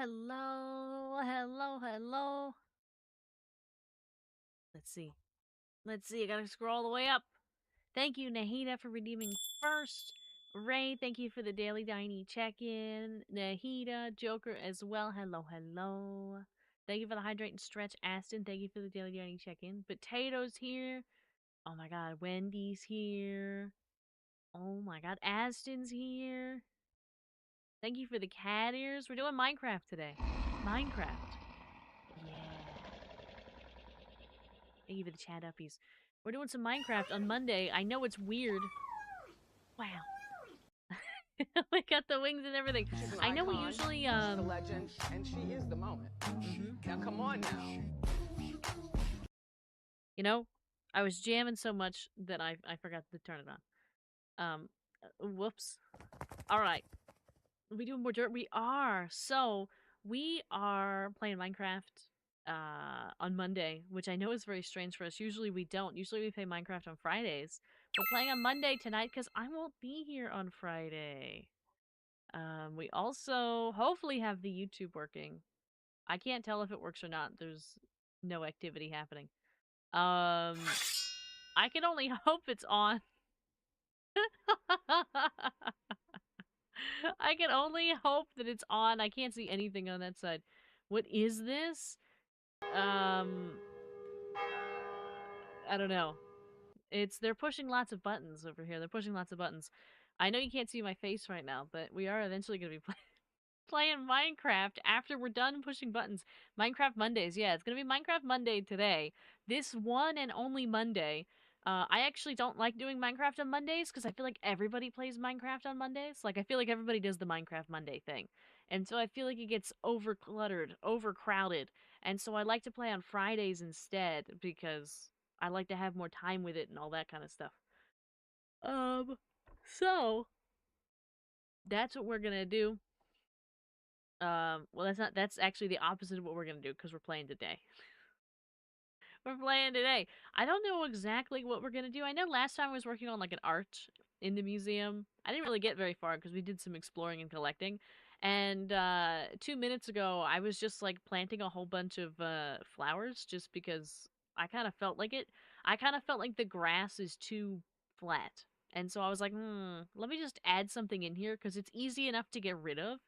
Hello, hello, hello. Let's see. Let's see. I gotta scroll all the way up. Thank you, Nahida, for redeeming first. Ray, thank you for the daily Diney check-in. Nahida, Joker as well. Hello, hello. Thank you for the hydrate and stretch. Aston, thank you for the daily Diney check-in. Potatoes here. Oh my god, Wendy's here. Oh my god, Aston's here. Thank you for the cat ears. We're doing Minecraft today. Minecraft. Yeah. Thank you for the chat uppies. We're doing some Minecraft on Monday. I know it's weird. Wow. We got the wings and everything. She's an I know we icon, usually she's a legend, and she is the moment. Now come on now. You know, I was jamming so much that I forgot to turn it on. Whoops. All right. We doing more dirt? We are. So, we are playing Minecraft on Monday, which I know is very strange for us. Usually we don't. Usually we play Minecraft on Fridays. We're playing on Monday tonight because I won't be here on Friday. We also hopefully have the YouTube working. I can't tell if it works or not. There's no activity happening. I can only hope it's on. I can only hope that it's on. I can't see anything on that side. What is this? I don't know. They're pushing lots of buttons over here. They're pushing lots of buttons. I know you can't see my face right now, but we are eventually going to be playing Minecraft after we're done pushing buttons. Minecraft Mondays, yeah, it's gonna be Minecraft Monday today. This one and only Monday. I actually don't like doing Minecraft on Mondays because I feel like everybody plays Minecraft on Mondays. Like, I feel like everybody does the Minecraft Monday thing. And so I feel like it gets overcluttered, overcrowded. And so I like to play on Fridays instead because I like to have more time with it and all that kind of stuff. Um, so that's what we're gonna do. Well, that's actually the opposite of what we're gonna do because we're playing today. We're playing today. I don't know exactly what we're gonna do. I know last time I was working on like an art in the museum. I didn't really get very far because we did some exploring and collecting. And 2 minutes ago, I was just like planting a whole bunch of flowers just because I kind of felt like it. I kind of felt like the grass is too flat. And so I was like, let me just add something in here because it's easy enough to get rid of.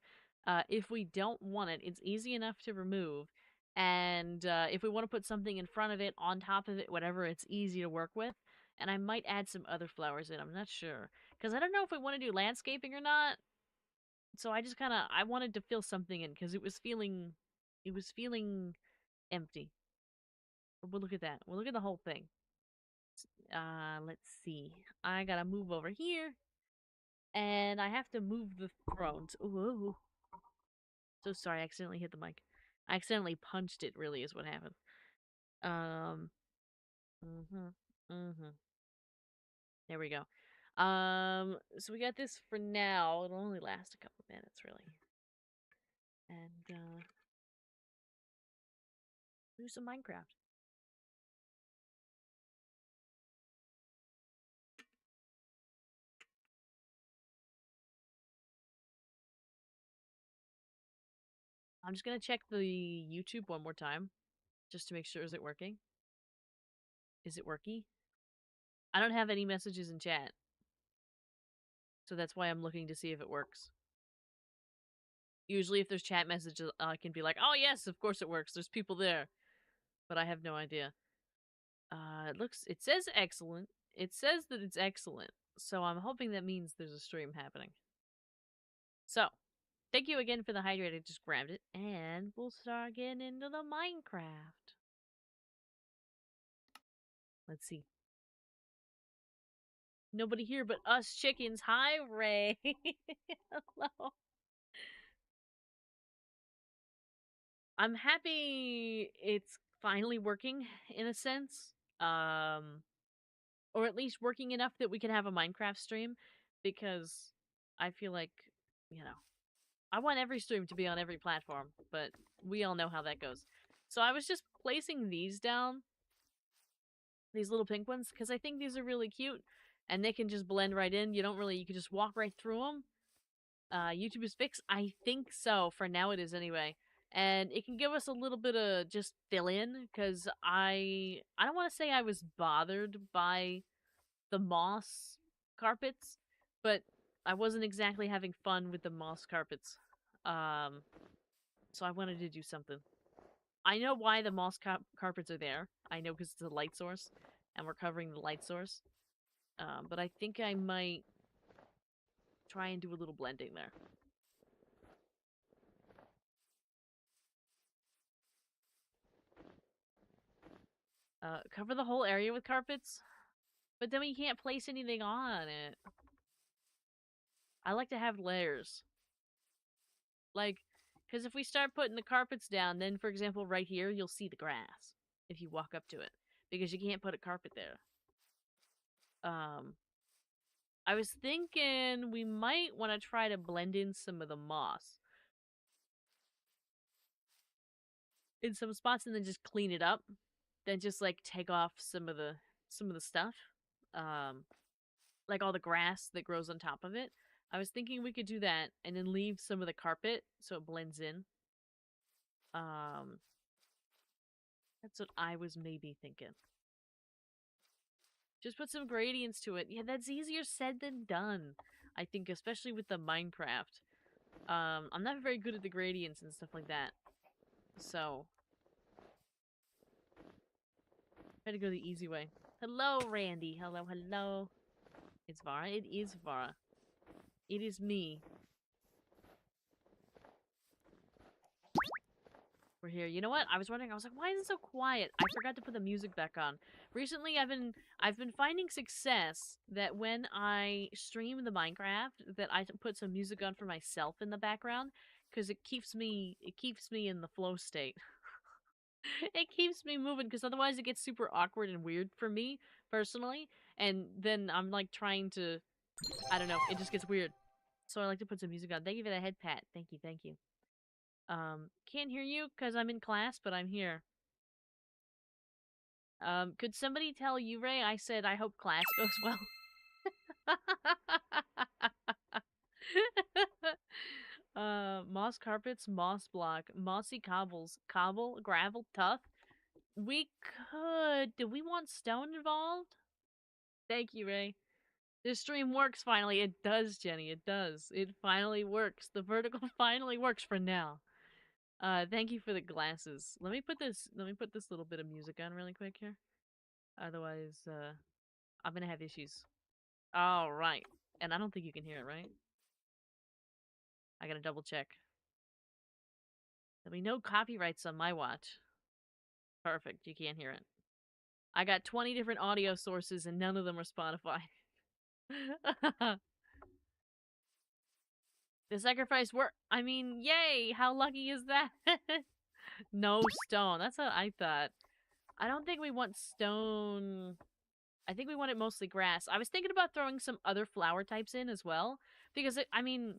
If we don't want it, it's easy enough to remove. And if we want to put something in front of it, on top of it, whatever, it's easy to work with. And I might add some other flowers in. I'm not sure. Because I don't know if we want to do landscaping or not. So I just kind of, I wanted to fill something in because it was feeling empty. But we'll look at that. We'll look at the whole thing. Let's see. I gotta move over here. And I have to move the thrones. Ooh. So sorry, I accidentally hit the mic. I accidentally punched it, really, is what happened. Um, There we go. So we got this for now. It'll only last a couple minutes, really. And, do some Minecraft. I'm just gonna check the YouTube one more time, just to make sure. Is it working? Is it worky? I don't have any messages in chat, so that's why I'm looking to see if it works. Usually if there's chat messages, I can be like, oh yes, of course it works, there's people there. But I have no idea. It says excellent. It says that it's excellent, so I'm hoping that means there's a stream happening. So, thank you again for the hydrate. I just grabbed it. And we'll start getting into the Minecraft. Let's see. Nobody here but us chickens. Hi, Ray. Hello. I'm happy it's finally working, in a sense. Or at least working enough that we can have a Minecraft stream. Because I feel like, you know, I want every stream to be on every platform. But we all know how that goes. So I was just placing these down, these little pink ones, because I think these are really cute and they can just blend right in. You can just walk right through them. YouTube is fixed? I think so. For now, it is anyway. And it can give us a little bit of just fill in because I don't want to say I was bothered by the moss carpets, but I wasn't exactly having fun with the moss carpets. Um, so I wanted to do something. I know why the moss carpets are there. I know because it's a light source, and we're covering the light source. But I think I might try and do a little blending there. Cover the whole area with carpets, but then we can't place anything on it. I like to have layers. Like, because if we start putting the carpets down, then, for example, right here, you'll see the grass if you walk up to it. Because you can't put a carpet there. I was thinking we might want to try to blend in some of the moss in some spots and then just clean it up. Then just, like, take off some of the stuff. Um, like all the grass that grows on top of it. I was thinking we could do that and then leave some of the carpet so it blends in. Um, that's what I was maybe thinking. Just put some gradients to it. Yeah, that's easier said than done. I think, especially with the Minecraft. I'm not very good at the gradients and stuff like that. So, try to go the easy way. Hello, Randy. Hello, hello. It's Vara. It is Vara. It is me. We're here. You know what? I was wondering. I was like, why is it so quiet? I forgot to put the music back on. Recently, I've been finding success that when I stream the Minecraft, that I put some music on for myself in the background because it keeps me in the flow state. It keeps me moving because otherwise it gets super awkward and weird for me personally, and then I'm like trying to, I don't know, it just gets weird. So I like to put some music on. Thank you for the head pat. Thank you, thank you. Can't hear you because I'm in class, but I'm here. Could somebody tell you, Ray? I said I hope class goes well. Moss carpets, moss block, mossy cobbles, cobble, gravel, tough. We could. Do we want stone involved? Thank you, Ray. This stream works finally. It does, Jenny. It does. It finally works. The vertical finally works for now. Thank you for the glasses. Let me put this little bit of music on really quick here. Otherwise, I'm gonna have issues. All right. And I don't think you can hear it, right? I gotta double check. There'll be no copyrights on my watch. Perfect. You can't hear it. I got 20 different audio sources and none of them are Spotify. The sacrifice work. I mean, yay! How lucky is that? No stone. That's what I thought. I don't think we want stone. I think we want it mostly grass. I was thinking about throwing some other flower types in as well. Because, I mean,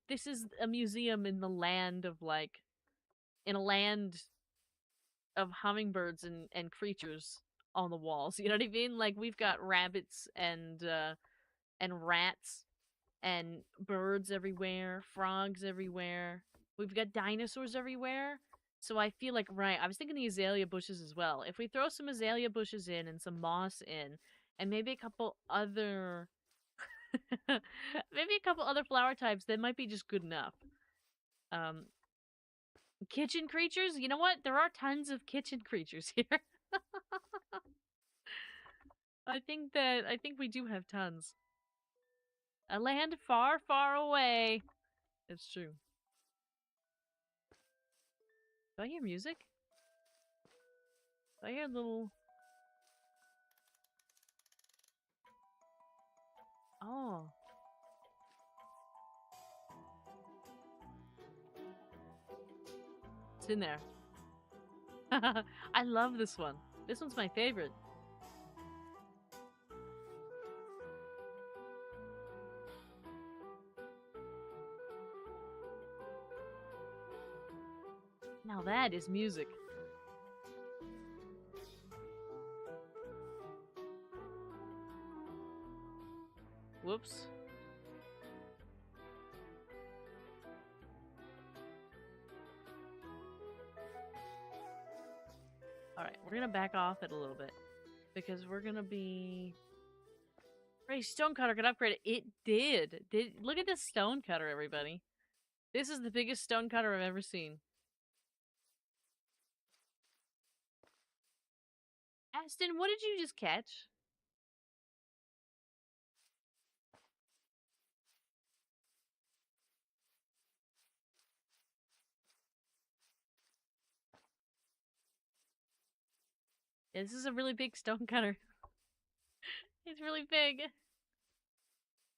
this is a museum in the land of, like, in a land of hummingbirds and creatures on the walls. You know what I mean? Like, we've got rabbits and rats and birds everywhere, frogs everywhere. We've got dinosaurs everywhere. So I feel like, right, I was thinking the azalea bushes as well. If we throw some azalea bushes in and some moss in, and maybe a couple other maybe a couple other flower types, that might be just good enough. Um kitchen creatures? You know what? There are tons of kitchen creatures here. I think we do have tons. A land far, far away. It's true. Do I hear music? Do I hear a little... Oh. It's in there. I love this one. This one's my favorite. Now that is music. Whoops. Alright, we're gonna back off it a little bit. Because we're gonna be... Ray Stonecutter could upgrade it. It did. Look at this Stonecutter, everybody. This is the biggest Stonecutter I've ever seen. Aston, what did you just catch? Yeah, this is a really big Stonecutter. It's really big.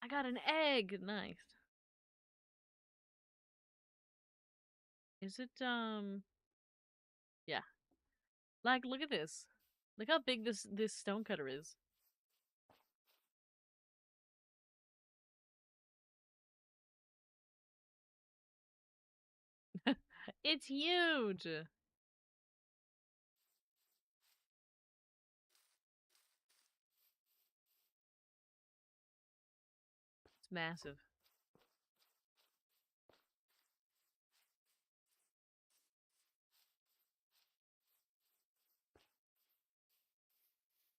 I got an egg. Nice. Is it, yeah. Like, look at this. Look how big this Stonecutter is. It's huge! It's massive.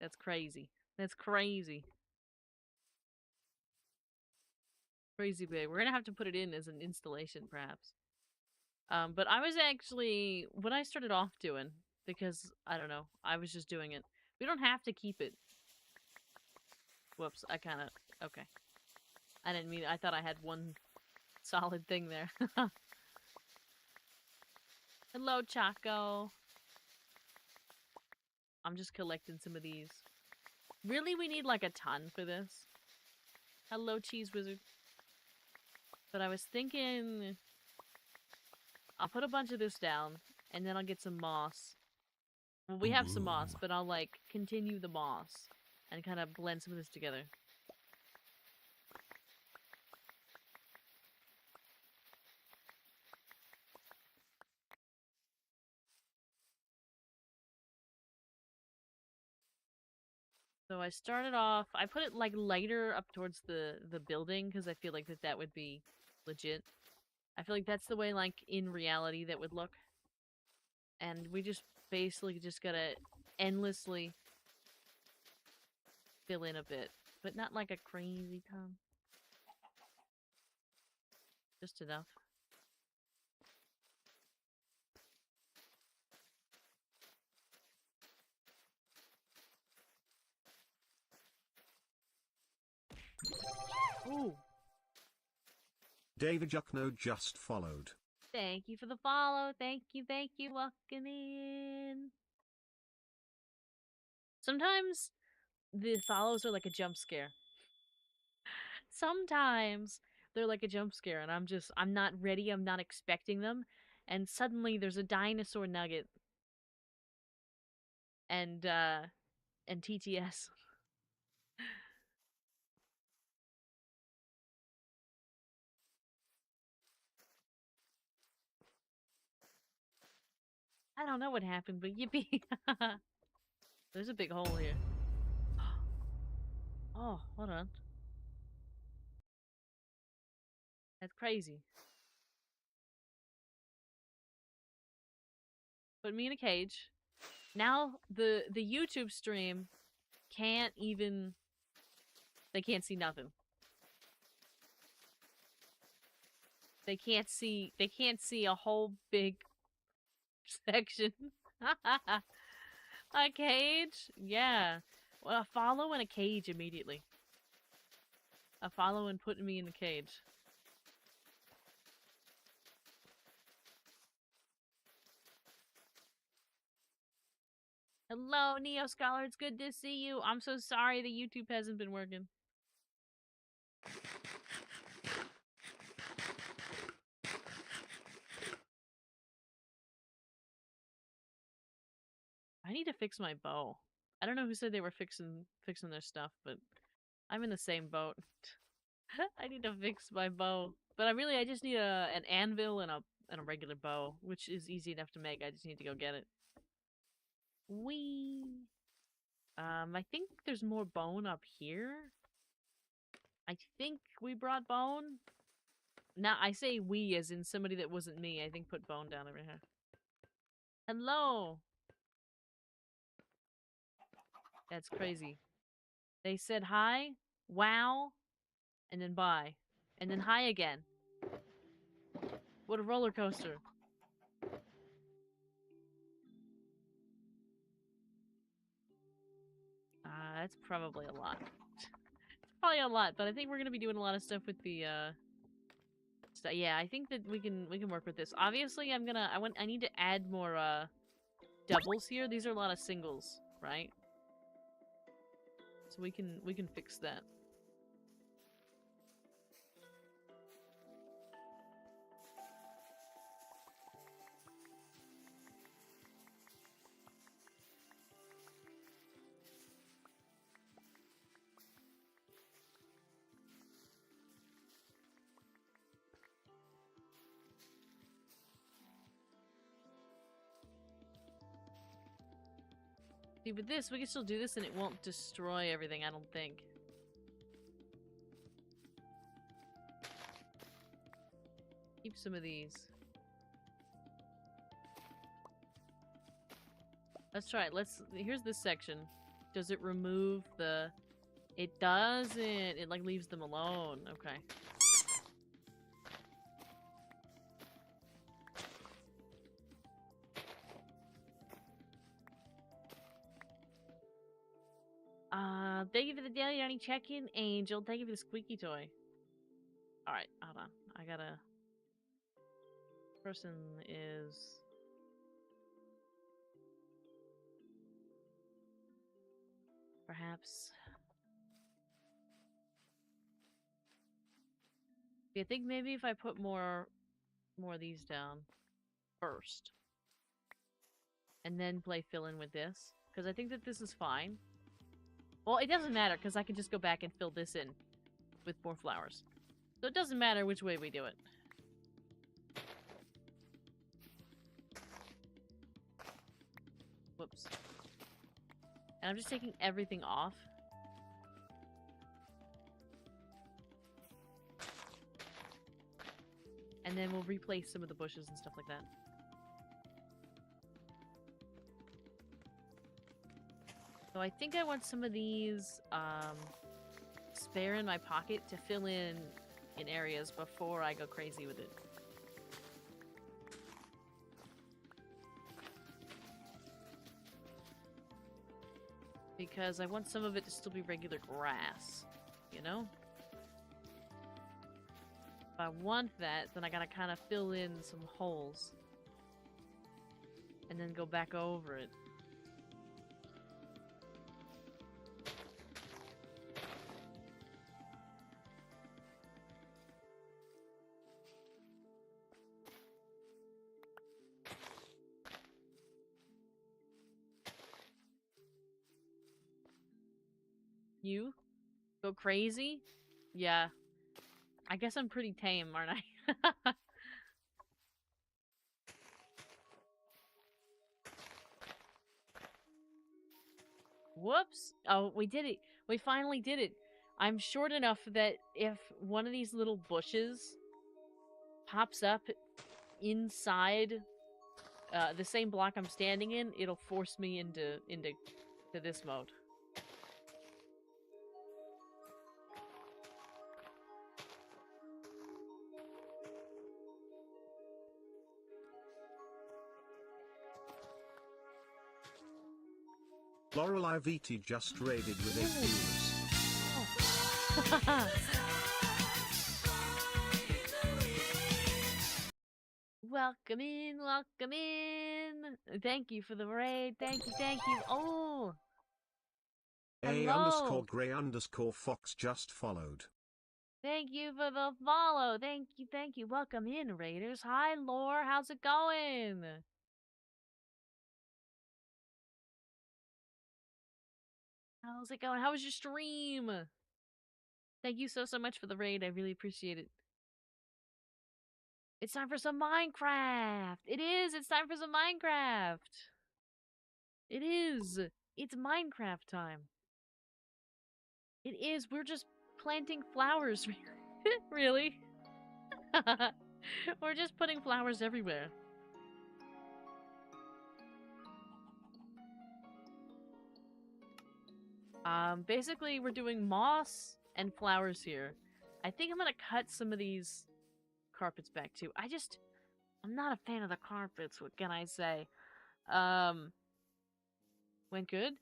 That's crazy. That's crazy. Crazy big. We're gonna have to put it in as an installation, perhaps. But I was actually... What I started off doing, because, I don't know, I was just doing it. We don't have to keep it. Whoops, I kinda... Okay. I didn't mean... I thought I had one solid thing there. Hello, Chaco. I'm just collecting some of these. Really, we need like a ton for this? Hello, Cheese Wizard. But I was thinking... I'll put a bunch of this down, and then I'll get some moss. Well, we have some moss, but I'll like continue the moss and kind of blend some of this together. So I started off, I put it like lighter up towards the building because I feel like that would be legit. I feel like that's the way like in reality that would look. And we just basically just gotta endlessly fill in a bit, but not like a crazy ton. Just enough. Ooh. David Juckno just followed. Thank you for the follow. Thank you, welcome in. Sometimes the follows are like a jump scare. Sometimes they're like a jump scare and I'm not ready, I'm not expecting them, and suddenly there's a dinosaur nugget and TTS. I don't know what happened, but yippee. There's a big hole here. Oh, hold on. That's crazy. Put me in a cage. Now the YouTube stream can't even... They can't see nothing. They can't see a whole big section. A cage? Yeah. Well, a follow and a cage immediately. A follow and putting me in the cage. Hello, Neo Scholar. It's good to see you. I'm so sorry the YouTube hasn't been working. I need to fix my bow. I don't know who said they were fixing their stuff, but I'm in the same boat. I need to fix my bow. But I just need an anvil and a regular bow, which is easy enough to make. I just need to go get it. Whee! I think there's more bone up here. I think we brought bone. Now, I say we as in somebody that wasn't me. I think put bone down over here. Hello! That's crazy. They said hi, wow, and then bye. And then hi again. What a roller coaster. That's probably a lot. Probably a lot, but I think we're gonna be doing a lot of stuff with the yeah, I think that we can work with this. Obviously, I need to add more doubles here. These are a lot of singles, right? So we can fix that. See, with this, we can still do this and it won't destroy everything, I don't think. Keep some of these. Let's try it. Here's this section. Does it remove the... It doesn't. It, like, leaves them alone. Okay. Thank you for the daily Donnie check-in, Angel. Thank you for the squeaky toy. Alright, hold on. I gotta... Person is... Perhaps... I think maybe if I put more of these down first. And then play fill-in with this. Because I think that this is fine. Well, it doesn't matter, because I can just go back and fill this in with more flowers. So it doesn't matter which way we do it. Whoops. And I'm just taking everything off. And then we'll replace some of the bushes and stuff like that. So I think I want some of these spare in my pocket to fill in areas before I go crazy with it. Because I want some of it to still be regular grass, you know? If I want that, then I gotta kind of fill in some holes. And then go back over it. You? Go crazy? Yeah. I guess I'm pretty tame, aren't I? Whoops! Oh, we did it! We finally did it! I'm short enough that if one of these little bushes pops up inside the same block I'm standing in, it'll force me into this mode. Laurel IVT just raided with 8 viewers. Oh. Welcome in, welcome in. Thank you for the raid. Thank you, thank you. Oh. Hello. A_Grey_Fox just followed. Thank you for the follow. Thank you, thank you. Welcome in, raiders. Hi, Lore. How's it going? How's it going? How was your stream? Thank you so much for the raid. I really appreciate it. It's time for some Minecraft. It is. It's time for some Minecraft. It is. It's Minecraft time. It is. We're just planting flowers. Really? We're just putting flowers everywhere. Basically, we're doing moss and flowers here. I think I'm gonna cut some of these carpets back too. I'm not a fan of the carpets, what can I say? Um, went good.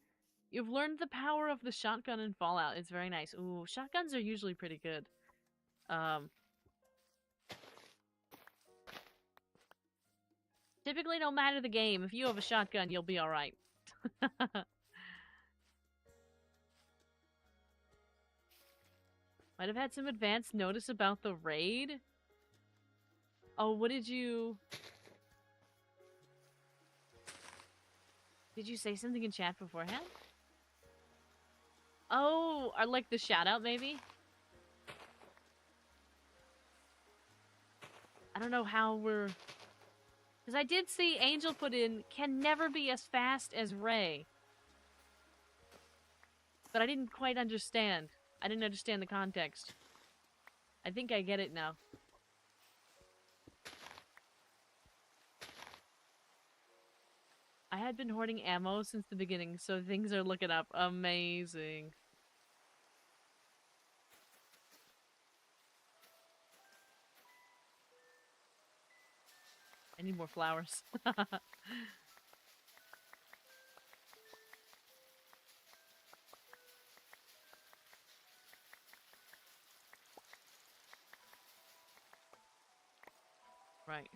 You've learned the power of the shotgun in Fallout. It's very nice. Ooh, shotguns are usually pretty good. Um, Typically, no matter the game, if you have a shotgun, you'll be alright. Might have had some advance notice about the raid. Oh, what did you... Did you say something in chat beforehand? Oh, or like the shout out maybe? I don't know how we're... Because I did see Angel put in, can never be as fast as Ray. But I didn't quite understand. I didn't understand the context. I think I get it now. I had been hoarding ammo since the beginning, so things are looking up. Amazing. I need more flowers. Right.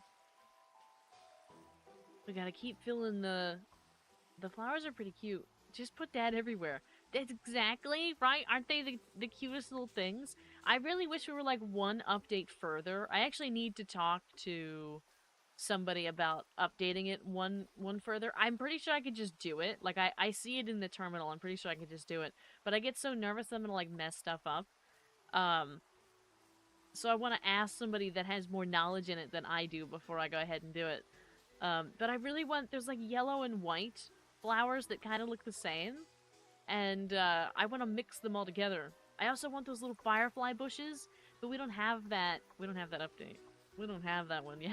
We gotta keep filling the... The flowers are pretty cute. Just put that everywhere. That's exactly right. Aren't they the cutest little things? I really wish we were like one update further. I actually need to talk to somebody about updating it one further. I'm pretty sure I could just do it. Like I see it in the terminal. I'm pretty sure I could just do it. But I get so nervous I'm gonna like mess stuff up. So I want to ask somebody that has more knowledge in it than I do before I go ahead and do it. But I really want, there's like yellow and white flowers that kind of look the same. And I want to mix them all together. I also want those little firefly bushes, but we don't have that. We don't have that update. We don't have that one yet.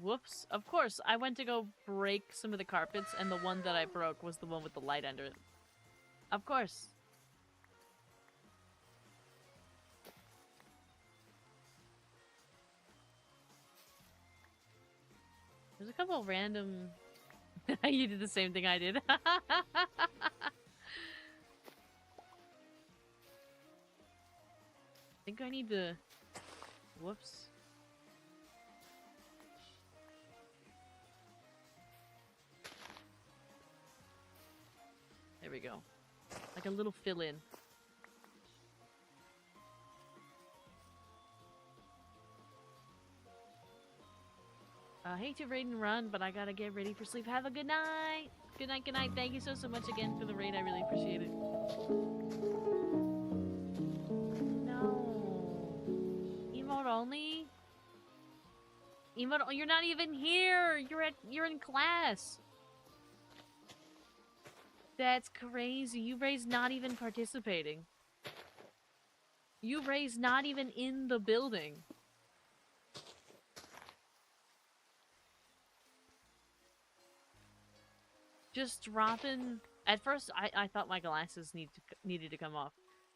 Whoops. Of course, I went to go break some of the carpets, and the one that I broke was the one with the light under it. Of course. There's a couple random... You did the same thing I did. I think I need to... Whoops. There we go. Like a little fill-in. Hate to raid and run, but I gotta get ready for sleep. Have a good night! Good night, good night. Thank you so much again for the raid. I really appreciate it. No. Emote only? Emote, you're not even here! You're in class! That's crazy. You Ray's not even participating. You Ray's not even in the building. Just dropping... At first, I thought my glasses needed to come off.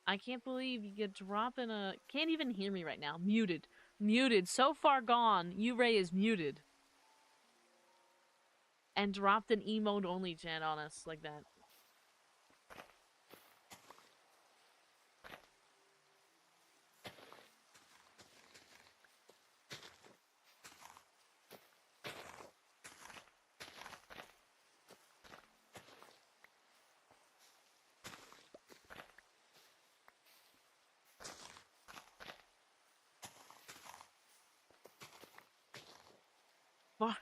I can't believe you get dropping a... Can't even hear me right now. Muted. Muted. So far gone, U-Ray is muted. And dropped an emote-only chant on us like that.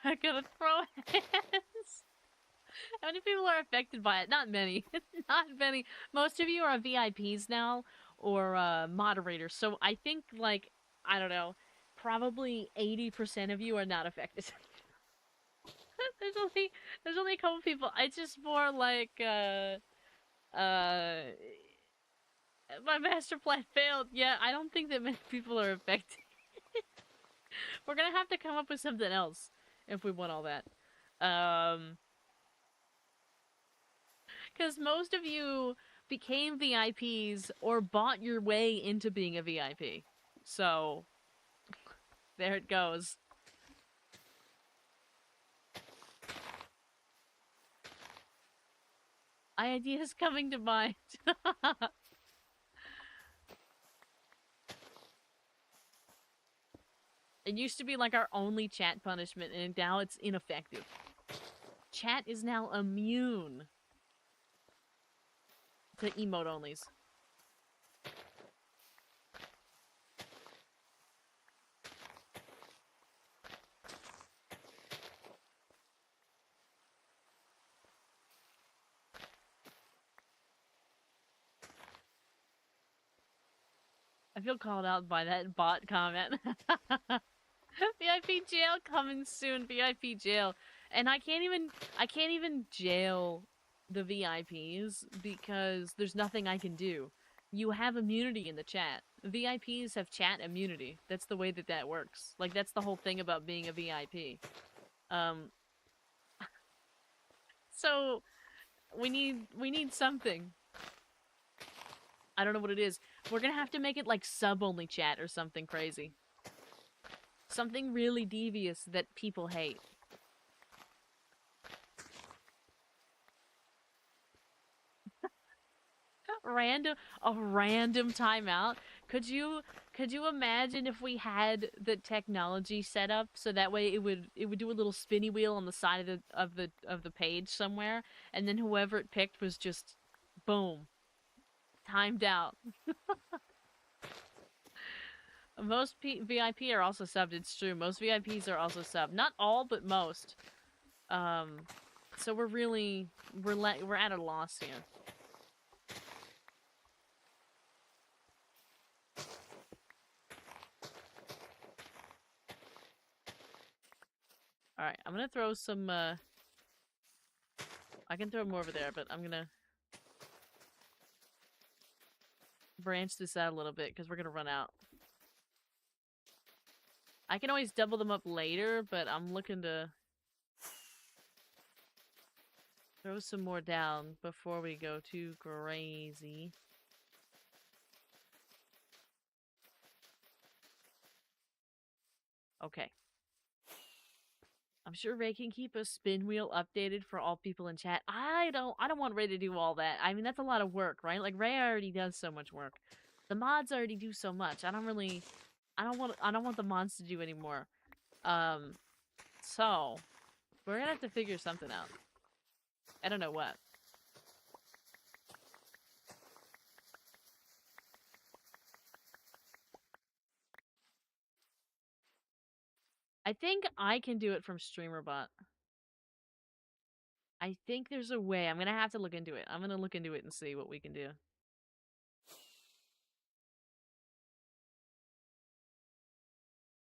I gotta throw hands. How many people are affected by it? Not many. Not many. Most of you are VIPs now, or moderators. So I think, like, I don't know, probably 80% of you are not affected. there's only a couple people. It's just more like Uh, my master plan failed. Yeah, I don't think that many people are affected. We're gonna have to come up with something else if we want all that. Because most of you became VIPs or bought your way into being a VIP. So, there it goes. Ideas coming to mind. It used to be like our only chat punishment, and now it's ineffective. Chat is now immune to emote onlys. I feel called out by that bot comment. VIP jail coming soon. VIP jail, and I can't even jail the VIPs because there's nothing I can do. You have immunity in the chat. VIPs have chat immunity. That's the way that that works. Like that's the whole thing about being a VIP. Um. So we need something. I don't know what it is. We're gonna have to make it like sub-only chat or something crazy. Something really devious that people hate. A random timeout. Could you imagine if we had the technology set up so that way it would do a little spinny wheel on the side of the page somewhere, and then whoever it picked was just boom, timed out. Most VIP are also subbed. It's true. Most VIPs are also subbed. Not all, but most. So we're really we're at a loss here. Alright, I'm gonna throw some, I can throw more over there, but I'm gonna branch this out a little bit, because we're gonna run out. I can always double them up later, but I'm looking to throw some more down before we go too crazy. Okay. I'm sure Ray can keep a spin wheel updated for all people in chat. I don't want Ray to do all that. I mean, that's a lot of work, right? Like Ray already does so much work. The mods already do so much. I don't want the mods to do any more. So we're gonna have to figure something out. I don't know what. I think I can do it from StreamerBot. I think there's a way. I'm gonna have to look into it. I'm gonna look into it and see what we can do.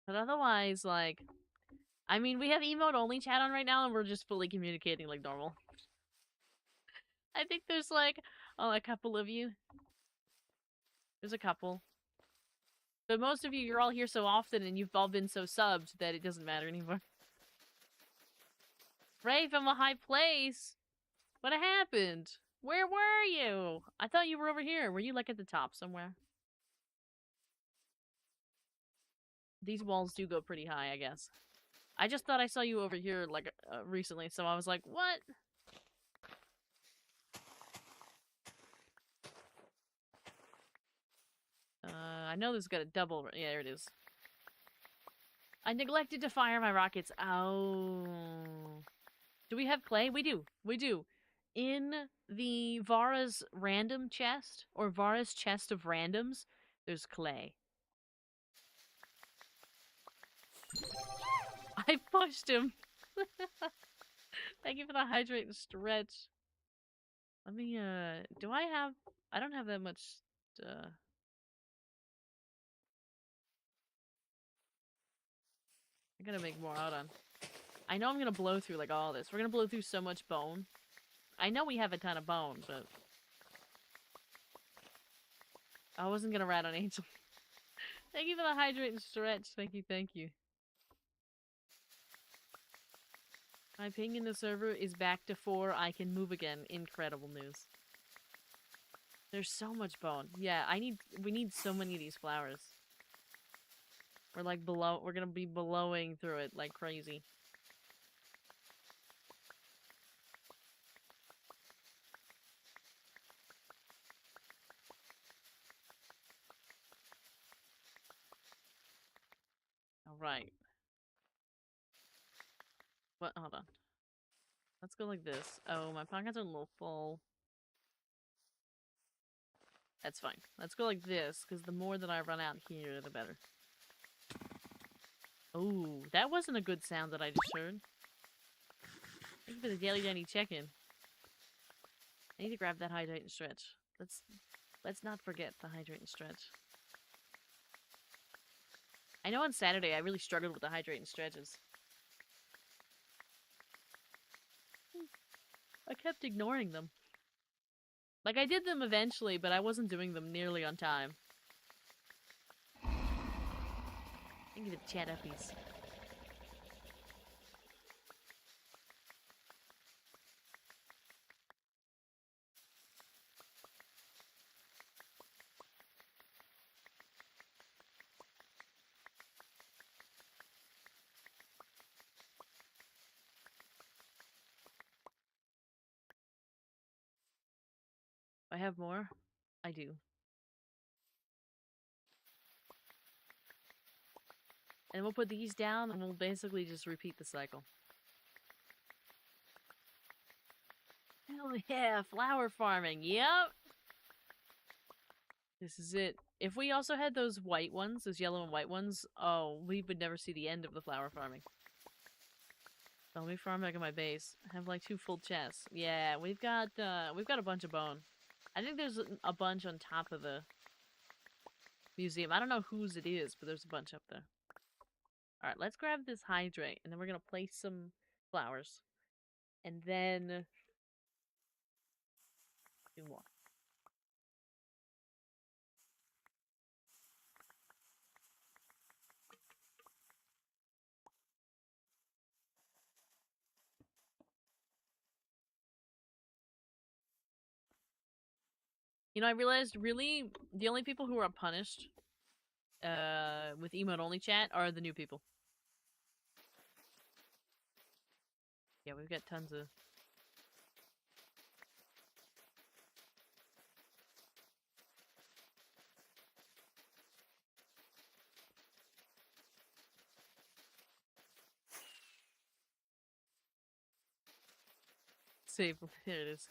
But otherwise, like, I mean, we have emote only chat on right now, and we're just fully communicating like normal. I think there's like, oh, a couple of you. There's a couple. But most of you, you're all here so often, and you've all been so subbed that it doesn't matter anymore. Ray from a high place. What happened? Where were you? I thought you were over here. Were you like at the top somewhere? These walls do go pretty high, I guess. I just thought I saw you over here like recently, so I was like, what? I know this got a double. Yeah, there it is. I neglected to fire my rockets. Oh. Do we have clay? We do. We do. In the Vara's random chest, or Vara's chest of randoms, there's clay. I pushed him. Thank you for the hydrate and stretch. Let me, do I have... I don't have that much, I gotta make more. Hold on. I know I'm gonna blow through, like, all this. We're gonna blow through so much bone. I know we have a ton of bone, but... I wasn't gonna rat on Angel. Thank you for the hydrate and stretch. Thank you, thank you. My ping in the server is back to 4. I can move again. Incredible news. There's so much bone. Yeah, we need so many of these flowers. We're like we're gonna be blowing through it like crazy. Alright. What? Hold on. Let's go like this. Oh, my pockets are a little full. That's fine. Let's go like this, because the more that I run out here, the better. Oh, that wasn't a good sound that I just heard. Thank you for the daily Danny check-in. I need to grab that hydrate and stretch. Let's not forget the hydrate and stretch. I know on Saturday I really struggled with the hydrate and stretches. I kept ignoring them. Like, I did them eventually, but I wasn't doing them nearly on time. Thank you for the chat uppies. I have more? I do. And we'll put these down, and we'll basically just repeat the cycle. Hell yeah, flower farming, yep! This is it. If we also had those white ones, those yellow and white ones, oh, we would never see the end of the flower farming. So let me farm back at my base. I have like 2 full chests. Yeah, we've got a bunch of bone. I think there's a bunch on top of the museum. I don't know whose it is, but there's a bunch up there. Alright, let's grab this hydrate, and then we're gonna place some flowers. And then do more. You know, I realized really the only people who are punished with emote only chat are the new people. Yeah, we've got tons of... Save. There it is.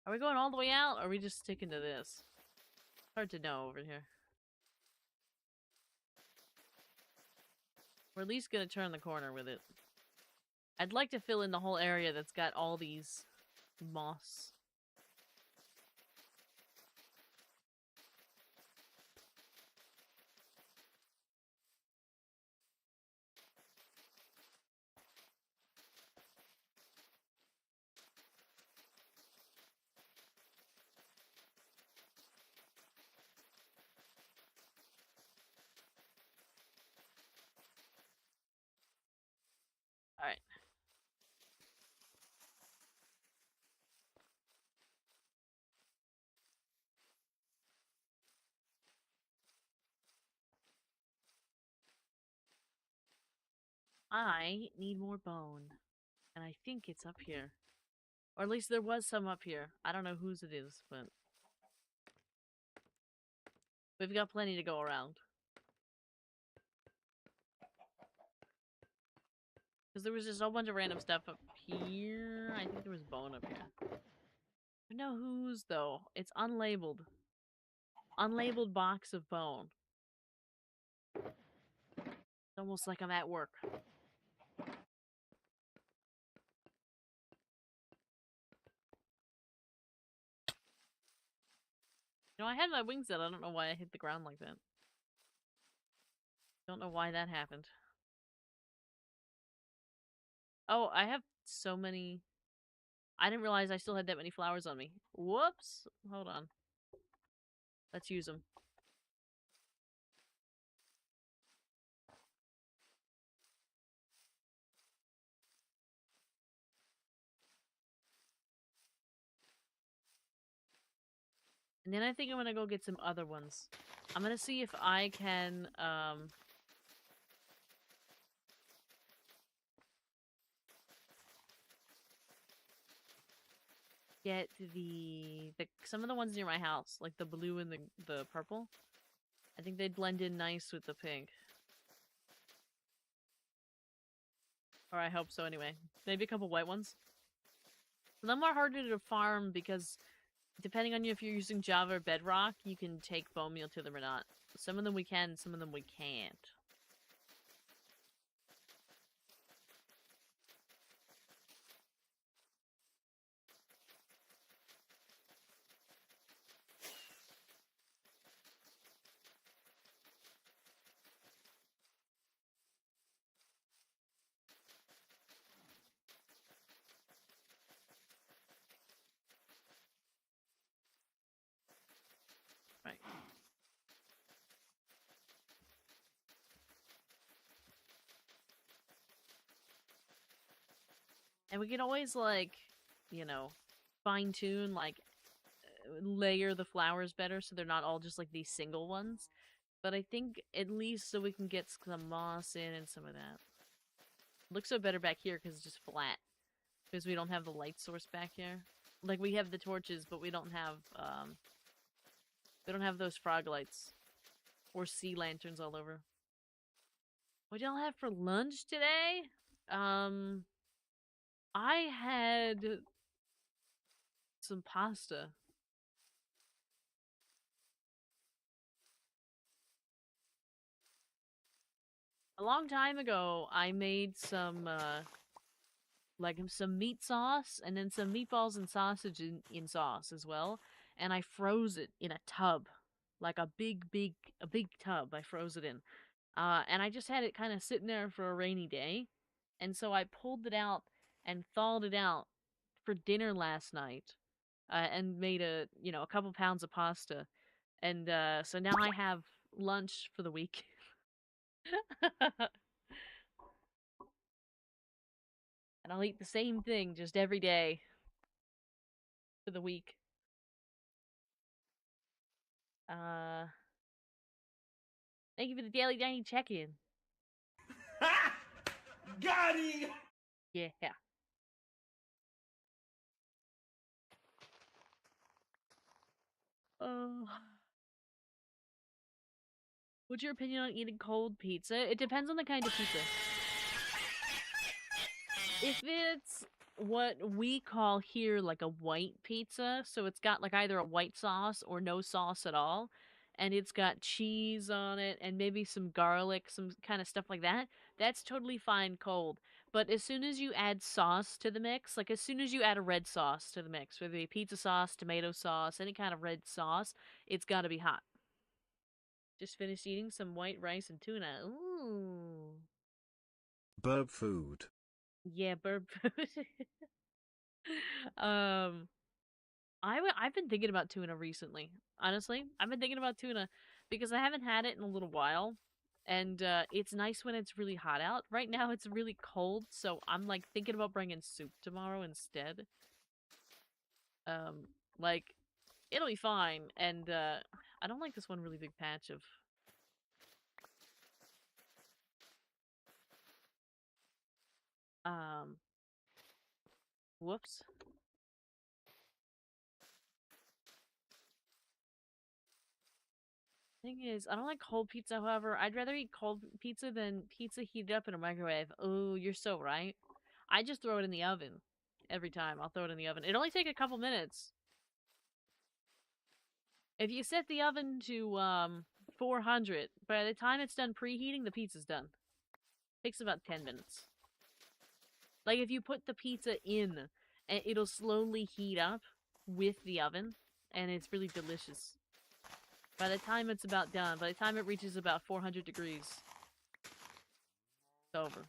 Are we going all the way out, or are we just sticking to this? Hard to know over here. We're at least gonna turn the corner with it. I'd like to fill in the whole area that's got all these moss. Alright. I need more bone. And I think it's up here. Or at least there was some up here. I don't know whose it is, but... we've got plenty to go around. Because there was just a whole bunch of random stuff up here. I think there was bone up here. I don't know whose, though. It's unlabeled. Unlabeled box of bone. It's almost like I'm at work. You know, I had my wings out. I don't know why I hit the ground like that. Don't know why that happened. Oh, I have so many. I didn't realize I still had that many flowers on me. Whoops. Hold on. Let's use them. And then I think I'm gonna go get some other ones. I'm gonna see if I can, get the some of the ones near my house, like the blue and the purple. I think they'd blend in nice with the pink. Or I hope so anyway. Maybe a couple white ones. Some of them are harder to farm because depending on you if you're using Java or Bedrock, you can take bone meal to them or not. Some of them we can, some of them we can't. Right. And we can always, like, you know, fine tune, like, layer the flowers better so they're not all just like these single ones. But I think at least so we can get some moss in and some of that. Looks so better back here because it's just flat. Because we don't have the light source back here. Like, we have the torches, but we don't have those frog lights. Or sea lanterns all over. What y'all have for lunch today? I had some pasta. A long time ago, I made some, like some meat sauce and then some meatballs and sausage in sauce as well. And I froze it in a tub. Like a big tub I froze it in. And I just had it kind of sitting there for a rainy day. And so I pulled it out and thawed it out for dinner last night. And made a couple pounds of pasta. And, so now I have lunch for the week. And I'll eat the same thing just every day for the week. Uh, Thank you for the daily dining check-in. Got him! Yeah. Oh. What's your opinion on eating cold pizza? It depends on the kind of pizza. If it's what we call here like a white pizza, so it's got like either a white sauce or no sauce at all, and it's got cheese on it and maybe some garlic, some kind of stuff like that, that's totally fine cold. But as soon as you add sauce to the mix, like as soon as you add a red sauce to the mix, whether it be pizza sauce, tomato sauce, any kind of red sauce, it's gotta be hot. Just finished eating some white rice and tuna. Ooh. Burb food. Yeah, burp food. um, I've been thinking about tuna recently. Honestly, I've been thinking about tuna because I haven't had it in a little while, and it's nice when it's really hot out. Right now, it's really cold, so I'm like thinking about bringing soup tomorrow instead. Um, like it'll be fine, and I don't like this one really big patch of. Um, Whoops. Thing is, I don't like cold pizza, however. I'd rather eat cold pizza than pizza heated up in a microwave. Oh, you're so right. I just throw it in the oven. Every time, I'll throw it in the oven. It only take a couple minutes. If you set the oven to, 400, by the time it's done preheating, the pizza's done. Takes about 10 minutes. Like, if you put the pizza in, and it'll slowly heat up with the oven, and it's really delicious. By the time it's about done, by the time it reaches about 400 degrees, it's over.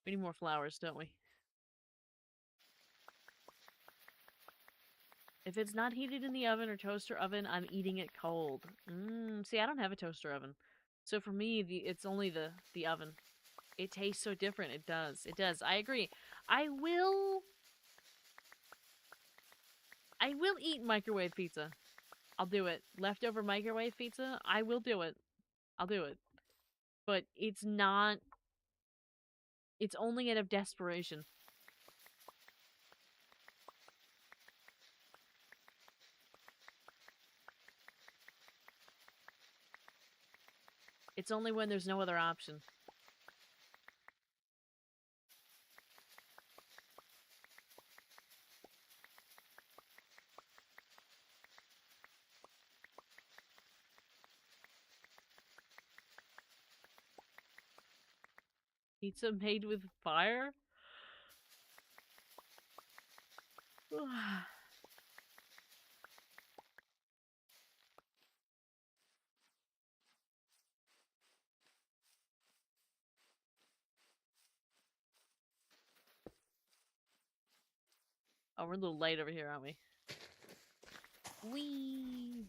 We need more flowers, don't we? If it's not heated in the oven or toaster oven, I'm eating it cold. See, I don't have a toaster oven. So for me, it's only the oven. It tastes so different. It does. It does. I agree. I will eat microwave pizza. I'll do it. Leftover microwave pizza, I will do it. I'll do it. But it's not... It's only out of desperation. It's only when there's no other option. Pizza made with fire? Oh, we're a little light over here, aren't we? Whee!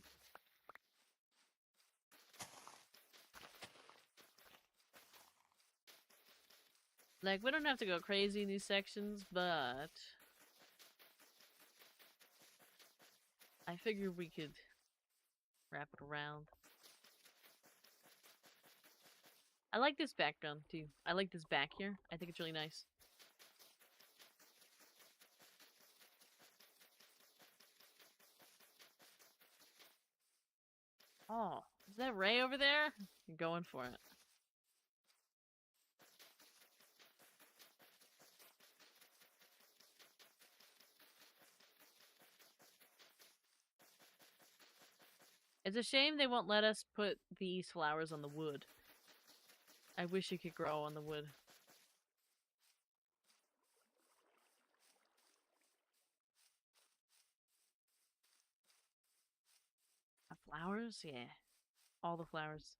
Like, we don't have to go crazy in these sections, but... I figured we could wrap it around. I like this background, too. I like this back here. I think it's really nice. Oh, is that Ray over there? You're going for it. It's a shame they won't let us put these flowers on the wood. I wish it could grow on the wood. Flowers? Yeah. All the flowers.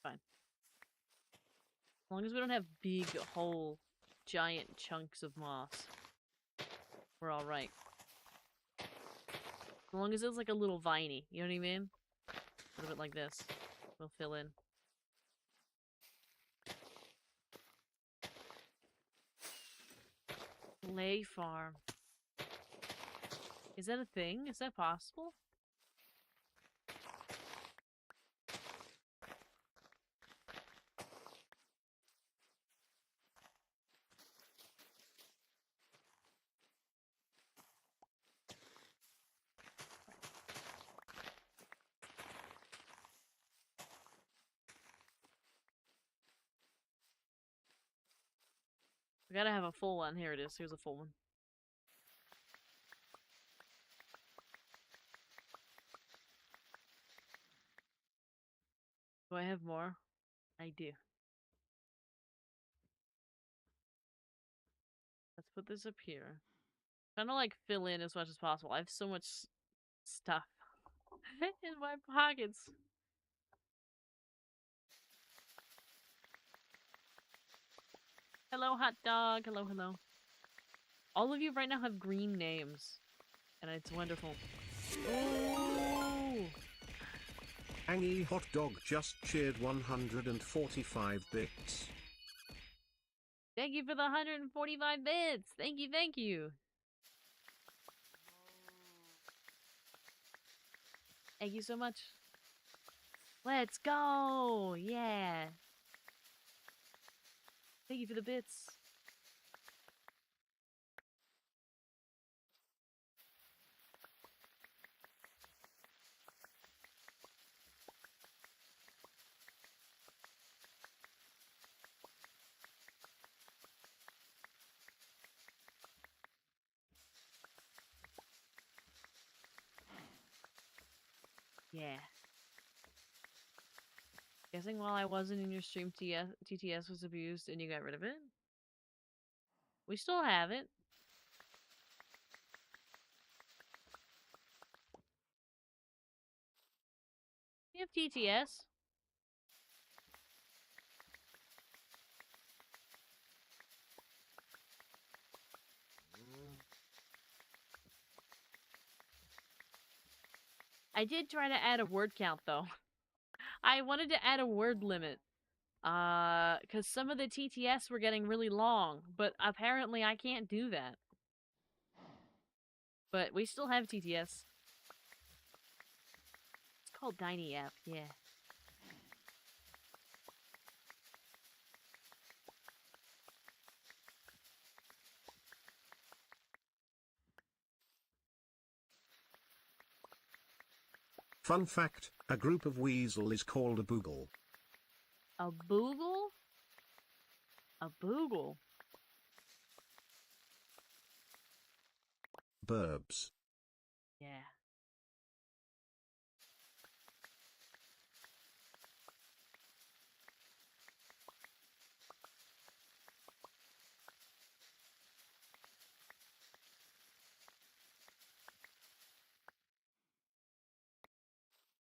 Fine. As long as we don't have big, whole, giant chunks of moss, we're alright. As long as it's like a little viney, you know what I mean? A little bit like this. We'll fill in. Lay farm. Is that a thing? Is that possible? We gotta have a full one. Here it is. Here's a full one. Do I have more? I do. Let's put this up here. Trying to like fill in as much as possible. I have so much stuff in my pockets. Hello, hot dog. Hello, hello. All of you right now have green names. And it's wonderful. Ooh! Angie Hot Dog just cheered 145 bits. Thank you for the 145 bits! Thank you, thank you! Thank you so much. Let's go! Yeah! Thank you for the bits. Yeah. Guessing while I wasn't in your stream, TTS was abused and you got rid of it? We still have it. We have TTS. I did try to add a word count, though. I wanted to add a word limit. Because some of the TTS were getting really long, but apparently I can't do that. But we still have TTS. It's called Tiny F, yeah. Fun fact, a group of weasel is called a boogle. A boogle? A boogle. Burbs. Yeah.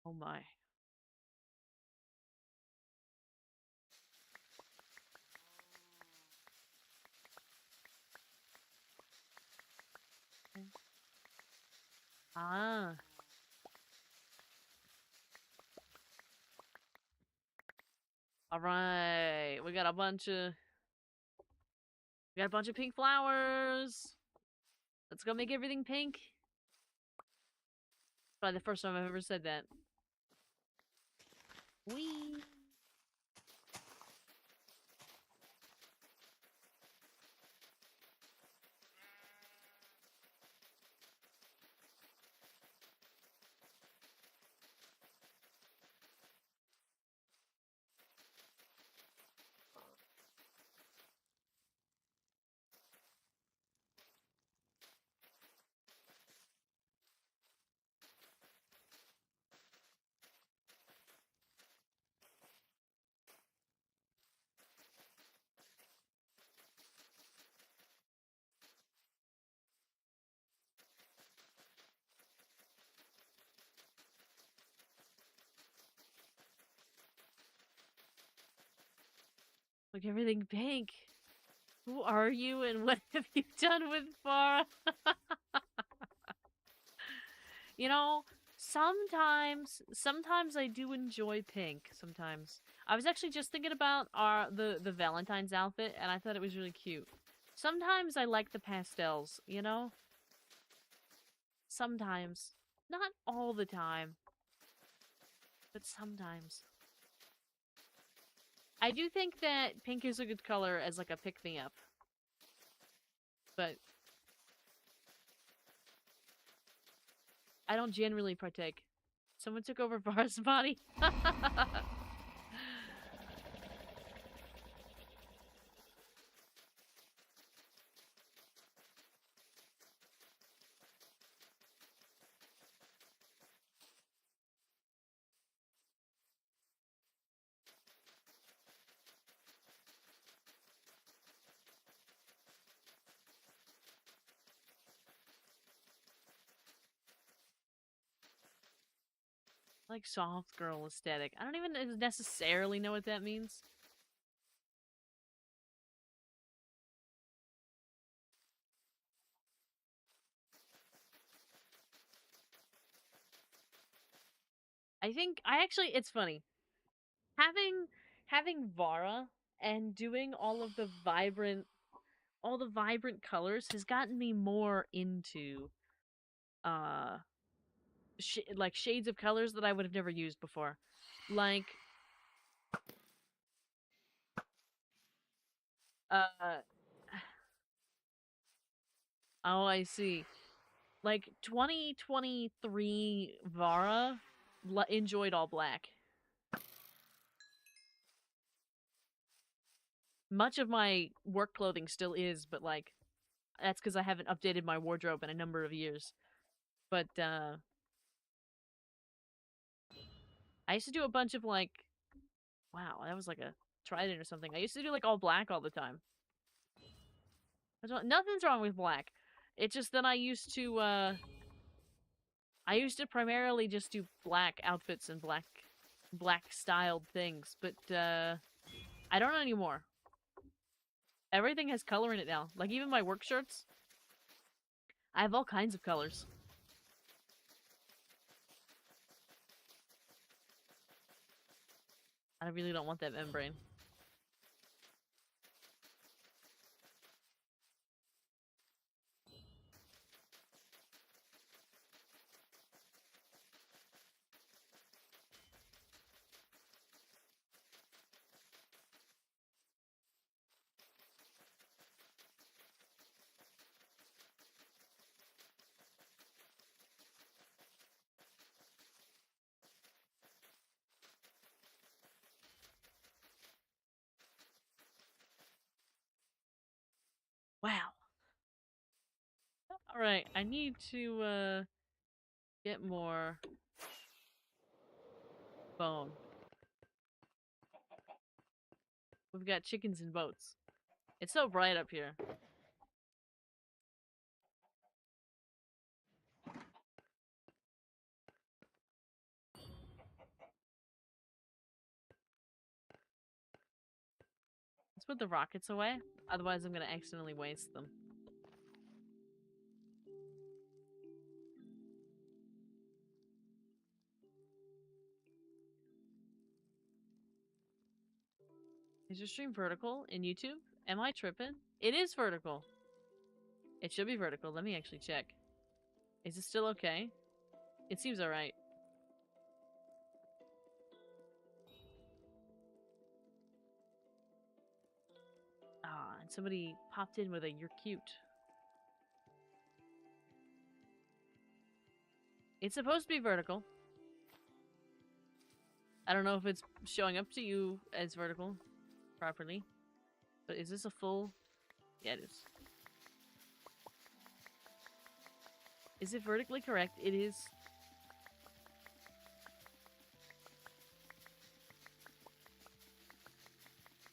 Oh my. Ah. Alright. We got a bunch of pink flowers. Let's go make everything pink. Probably the first time I've ever said that. Whee! Look, everything pink. Who are you and what have you done with Farah? You know, sometimes I do enjoy pink. Sometimes I was actually just thinking about the Valentine's outfit, and I thought it was really cute. Sometimes I like the pastels. You know, sometimes, not all the time, but sometimes. I do think that pink is a good color as like a pick me up, but I don't generally partake. Someone took over Vara's body. Like soft girl aesthetic. I don't even necessarily know what that means. I think I actually it's funny. Having Vara and doing all the vibrant colors has gotten me more into uh like shades of colors that I would have never used before. Like uh oh, I see. Like 2023 Vara enjoyed all black. Much of my work clothing still is, but like that's because I haven't updated my wardrobe in a number of years. But I used to do a bunch of like, wow, that was like a trident or something. I used to do like all black all the time. Nothing's wrong with black. It's just that I used to primarily just do black outfits and black styled things, but I don't anymore. Everything has color in it now. Like even my work shirts, I have all kinds of colors. I really don't want that membrane. Wow. Alright, I need to get more bone. We've got chickens and boats. It's so bright up here. Let's put the rockets away. Otherwise I'm gonna accidentally waste them. Is your stream vertical in YouTube? Am I tripping? It is vertical. It should be vertical. Let me actually check. Is it still okay? It seems alright. Ah, and somebody popped in with a "you're cute." It's supposed to be vertical. I don't know if it's showing up to you as vertical properly. But is this a full... Yeah, it is. Is it vertically correct? It is.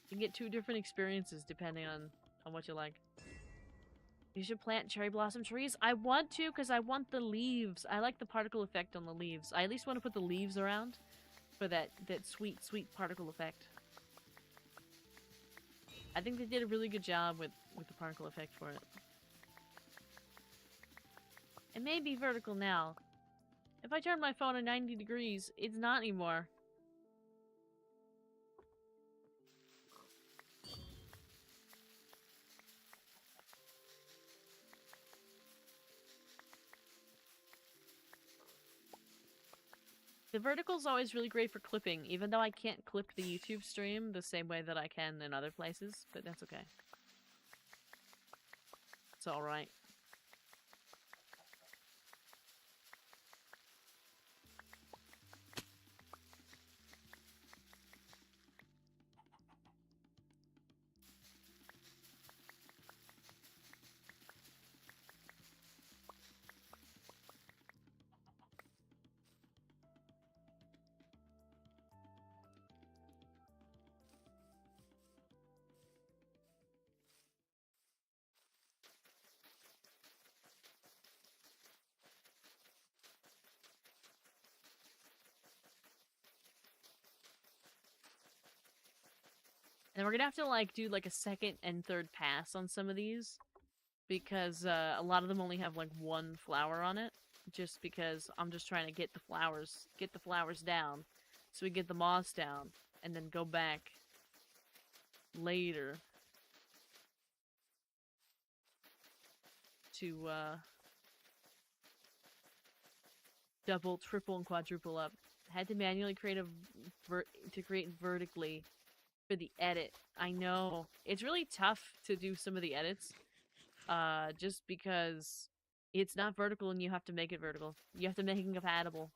You can get two different experiences depending on what you like. You should plant cherry blossom trees. I want to because I want the leaves. I like the particle effect on the leaves. I at least want to put the leaves around for that sweet, sweet particle effect. I think they did a really good job with the particle effect for it. It may be vertical now. If I turn my phone at 90 degrees, it's not anymore. The vertical's always really great for clipping, even though I can't clip the YouTube stream the same way that I can in other places, but that's okay. It's alright. And we're gonna have to like do like a second and third pass on some of these because a lot of them only have like one flower on it. Just because I'm just trying to get the flowers down, so we get the moss down, and then go back later to double, triple, and quadruple up. Had to manually create to create vertically for the edit. I know. It's really tough to do some of the edits. Just because it's not vertical and you have to make it vertical. You have to make it compatible.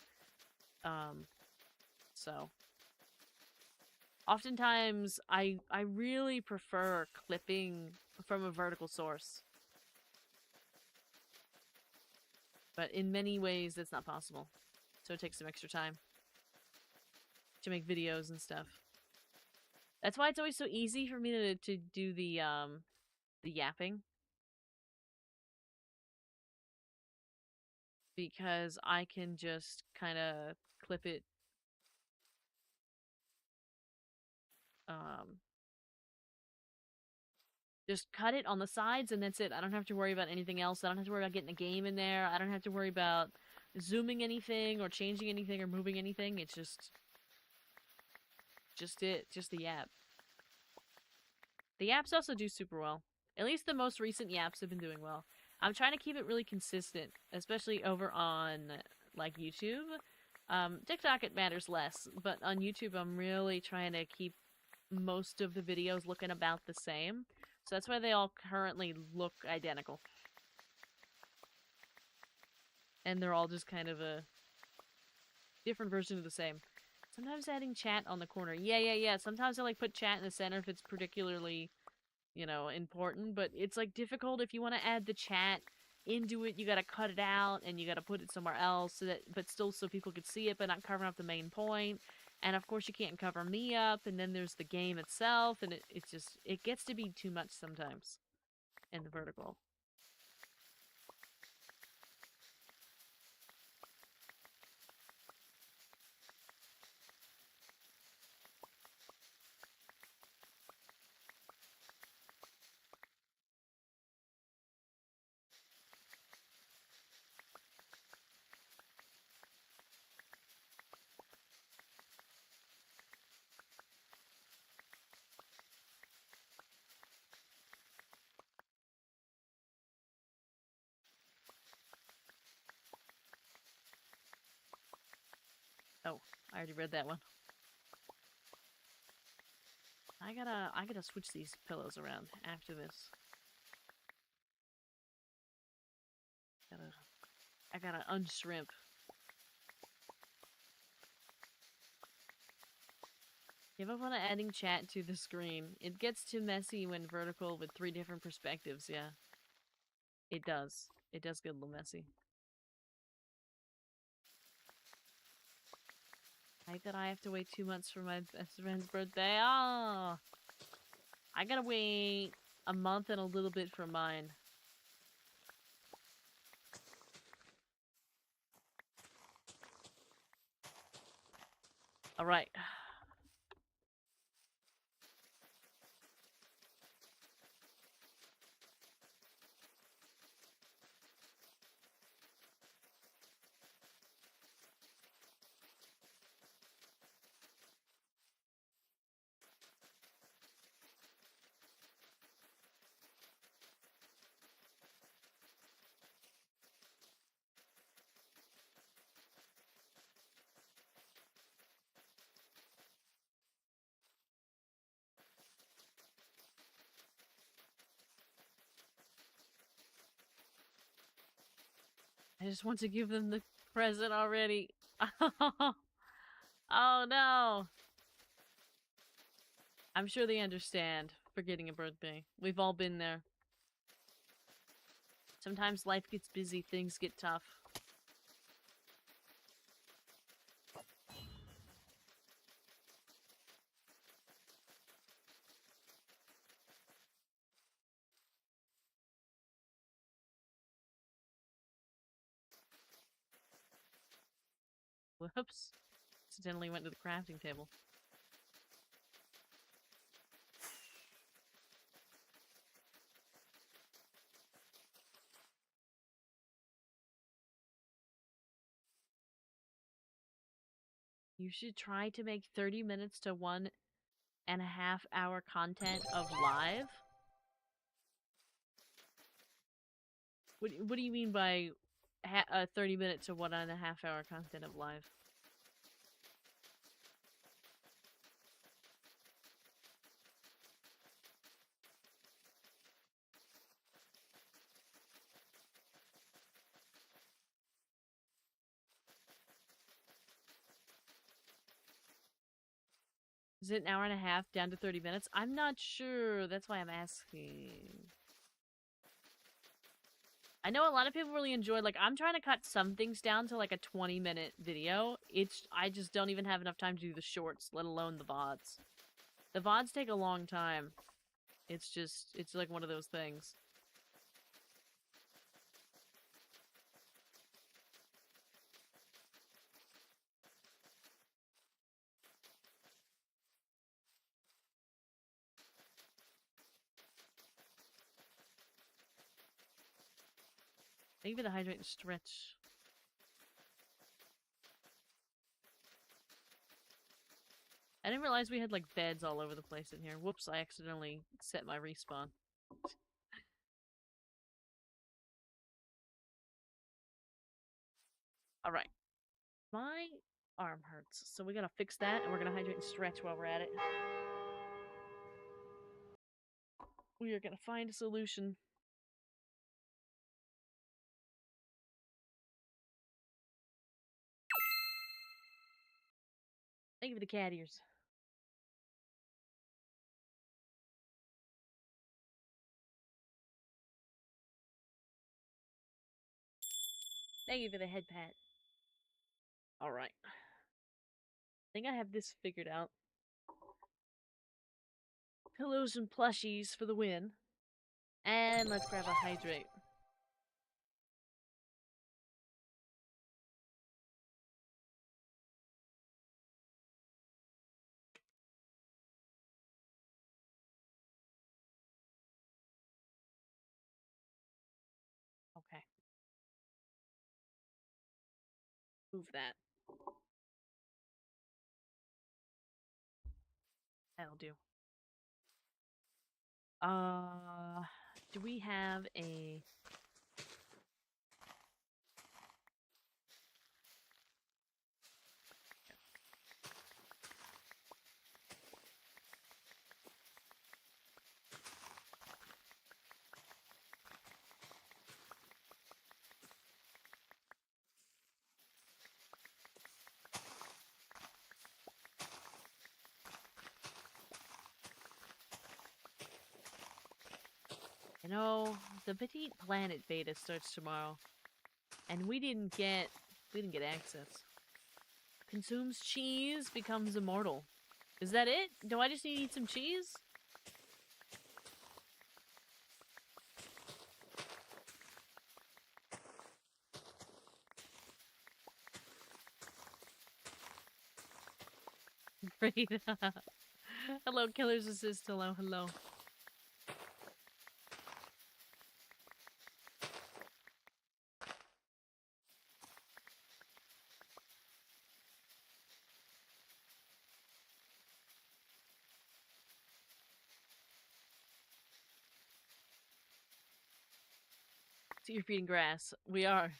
So. Oftentimes, I really prefer clipping from a vertical source. But in many ways, that's not possible. So it takes some extra time. to make videos and stuff. That's why it's always so easy for me to do the yapping. Because I can just kind of clip it um just cut it on the sides and that's it. I don't have to worry about anything else. I don't have to worry about getting a game in there. I don't have to worry about zooming anything or changing anything or moving anything. It's just the yap. The yaps also do super well. At least the most recent yaps have been doing well. I'm trying to keep it really consistent, especially over on like YouTube. TikTok it matters less, but on YouTube I'm really trying to keep most of the videos looking about the same. So that's why they all currently look identical. And they're all just kind of a different version of the same. Sometimes adding chat on the corner. Yeah. Sometimes I like put chat in the center if it's particularly, you know, important. But it's like difficult if you want to add the chat into it. You gotta cut it out and you gotta put it somewhere else so that, but still so people could see it, but not covering up the main point. And of course you can't cover me up. And then there's the game itself, and it's just it gets to be too much sometimes in the vertical. Oh, I already read that one. I gotta switch these pillows around after this. I gotta unshrimp. Give up on adding chat to the screen. It gets too messy when vertical with 3 different perspectives, yeah. It does. It does get a little messy. I hate that I have to wait 2 months for my best friend's birthday. Oh! I gotta wait a month and a little bit for mine. Alright. I just want to give them the present already. Oh no! I'm sure they understand for getting a birthday. We've all been there. Sometimes life gets busy, things get tough. Whoops. Accidentally went to the crafting table. You should try to make 30 minutes to 1.5 hour content of live. What do you mean by 30 minute to 1.5 hour content of live? Is it an hour and a half down to 30 minutes? I'm not sure. That's why I'm asking. I know a lot of people really enjoy, like, I'm trying to cut some things down to, like, a 20-minute video. I just don't even have enough time to do the shorts, let alone the VODs. The VODs take a long time. It's like one of those things. Thank you for the hydrate and stretch. I didn't realize we had, like, beds all over the place in here. Whoops, I accidentally set my respawn. Alright. My arm hurts, so we gotta fix that, and we're gonna hydrate and stretch while we're at it. We are gonna find a solution. Thank you for the cat ears. Thank you for the head pat. Alright. I think I have this figured out. Pillows and plushies for the win. And let's grab a hydrate. Okay. Move that. That'll do. Do we have a... You know, the Petite Planet beta starts tomorrow. And we didn't get access. Consumes cheese, becomes immortal. Is that it? Do I just need to eat some cheese? Great. Hello, Killer's Assist. Hello, hello. So you're feeding grass. We are.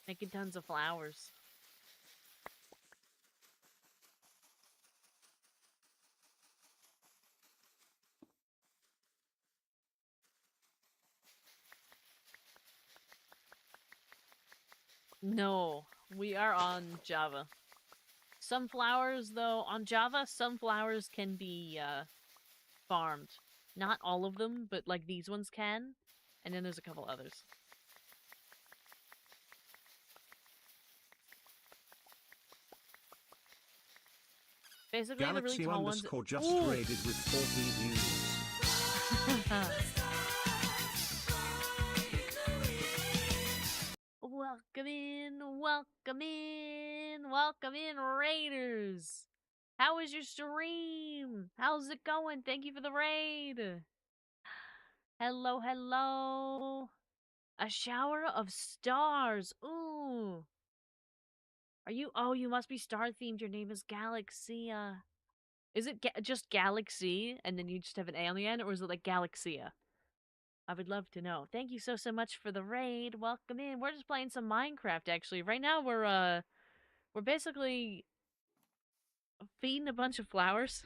Making tons of flowers. No, we are on Java. Sunflowers, though, on Java, sunflowers can be farmed. Not all of them, but like these ones can. And then there's a couple others. Basically, the really tall ones. Galaxy _ just raided with 14 views. Welcome in, welcome in, welcome in, Raiders! How was your stream? How's it going? Thank you for the raid! Hello, hello! A shower of stars! Ooh! Are you? Oh, you must be star-themed. Your name is Galaxia. Is it just Galaxy, and then you just have an A on the end, or is it like Galaxia? I would love to know. Thank you so much for the raid. Welcome in. We're just playing some Minecraft, actually. Right now, we're basically feeding a bunch of flowers.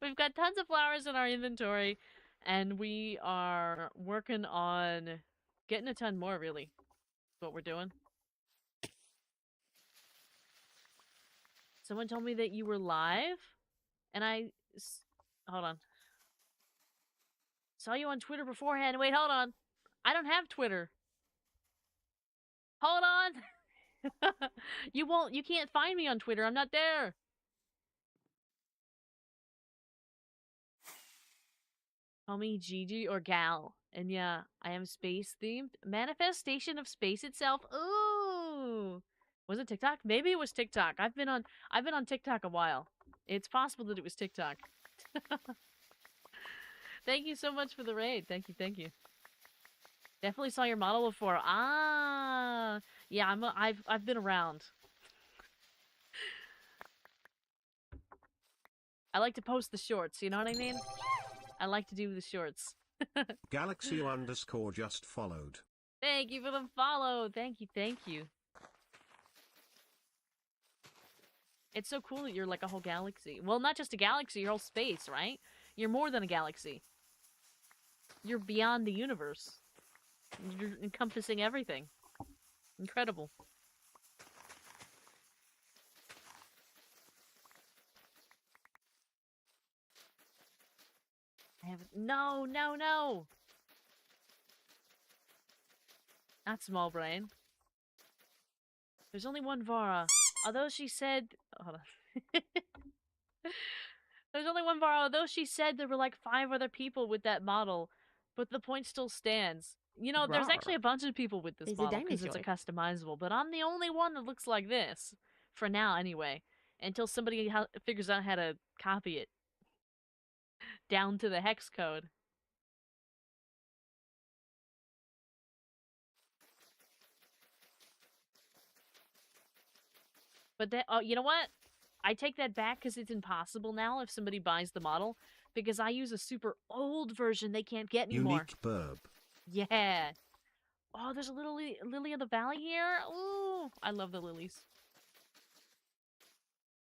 We've got tons of flowers in our inventory, and we are working on getting a ton more, really. That's what we're doing. Someone told me that you were live, and hold on. Saw you on Twitter beforehand. Wait, hold on. I don't have Twitter. Hold on. You can't find me on Twitter. I'm not there. Call me Gigi or Gal. And yeah, I am space themed. Manifestation of space itself. Ooh. Was it TikTok? Maybe it was TikTok. I've been on TikTok a while. It's possible that it was TikTok. Thank you so much for the raid. Thank you, thank you. Definitely saw your model before. Ah, yeah, I've been around. I like to post the shorts, you know what I mean? I like to do the shorts. Galaxy_ just followed. Thank you for the follow. Thank you, thank you. It's so cool that you're like a whole galaxy. Well, not just a galaxy, your whole space, right? You're more than a galaxy. You're beyond the universe. You're encompassing everything. Incredible. I haven't. No, no, no! Not small brain. There's only one Vara. Although she said... Hold on. There's only one Vara. Although she said there were like 5 other people with that model. But the point still stands. You know, there's actually a bunch of people with this model because it's a customizable. But I'm the only one that looks like this. For now, anyway. Until somebody figures out how to copy it. Down to the hex code. But that, oh, you know what? I take that back because it's impossible now if somebody buys the model. Because I use a super old version they can't get anymore. Unique burb. Yeah. Oh, there's a little lily of the valley here. Ooh, I love the lilies.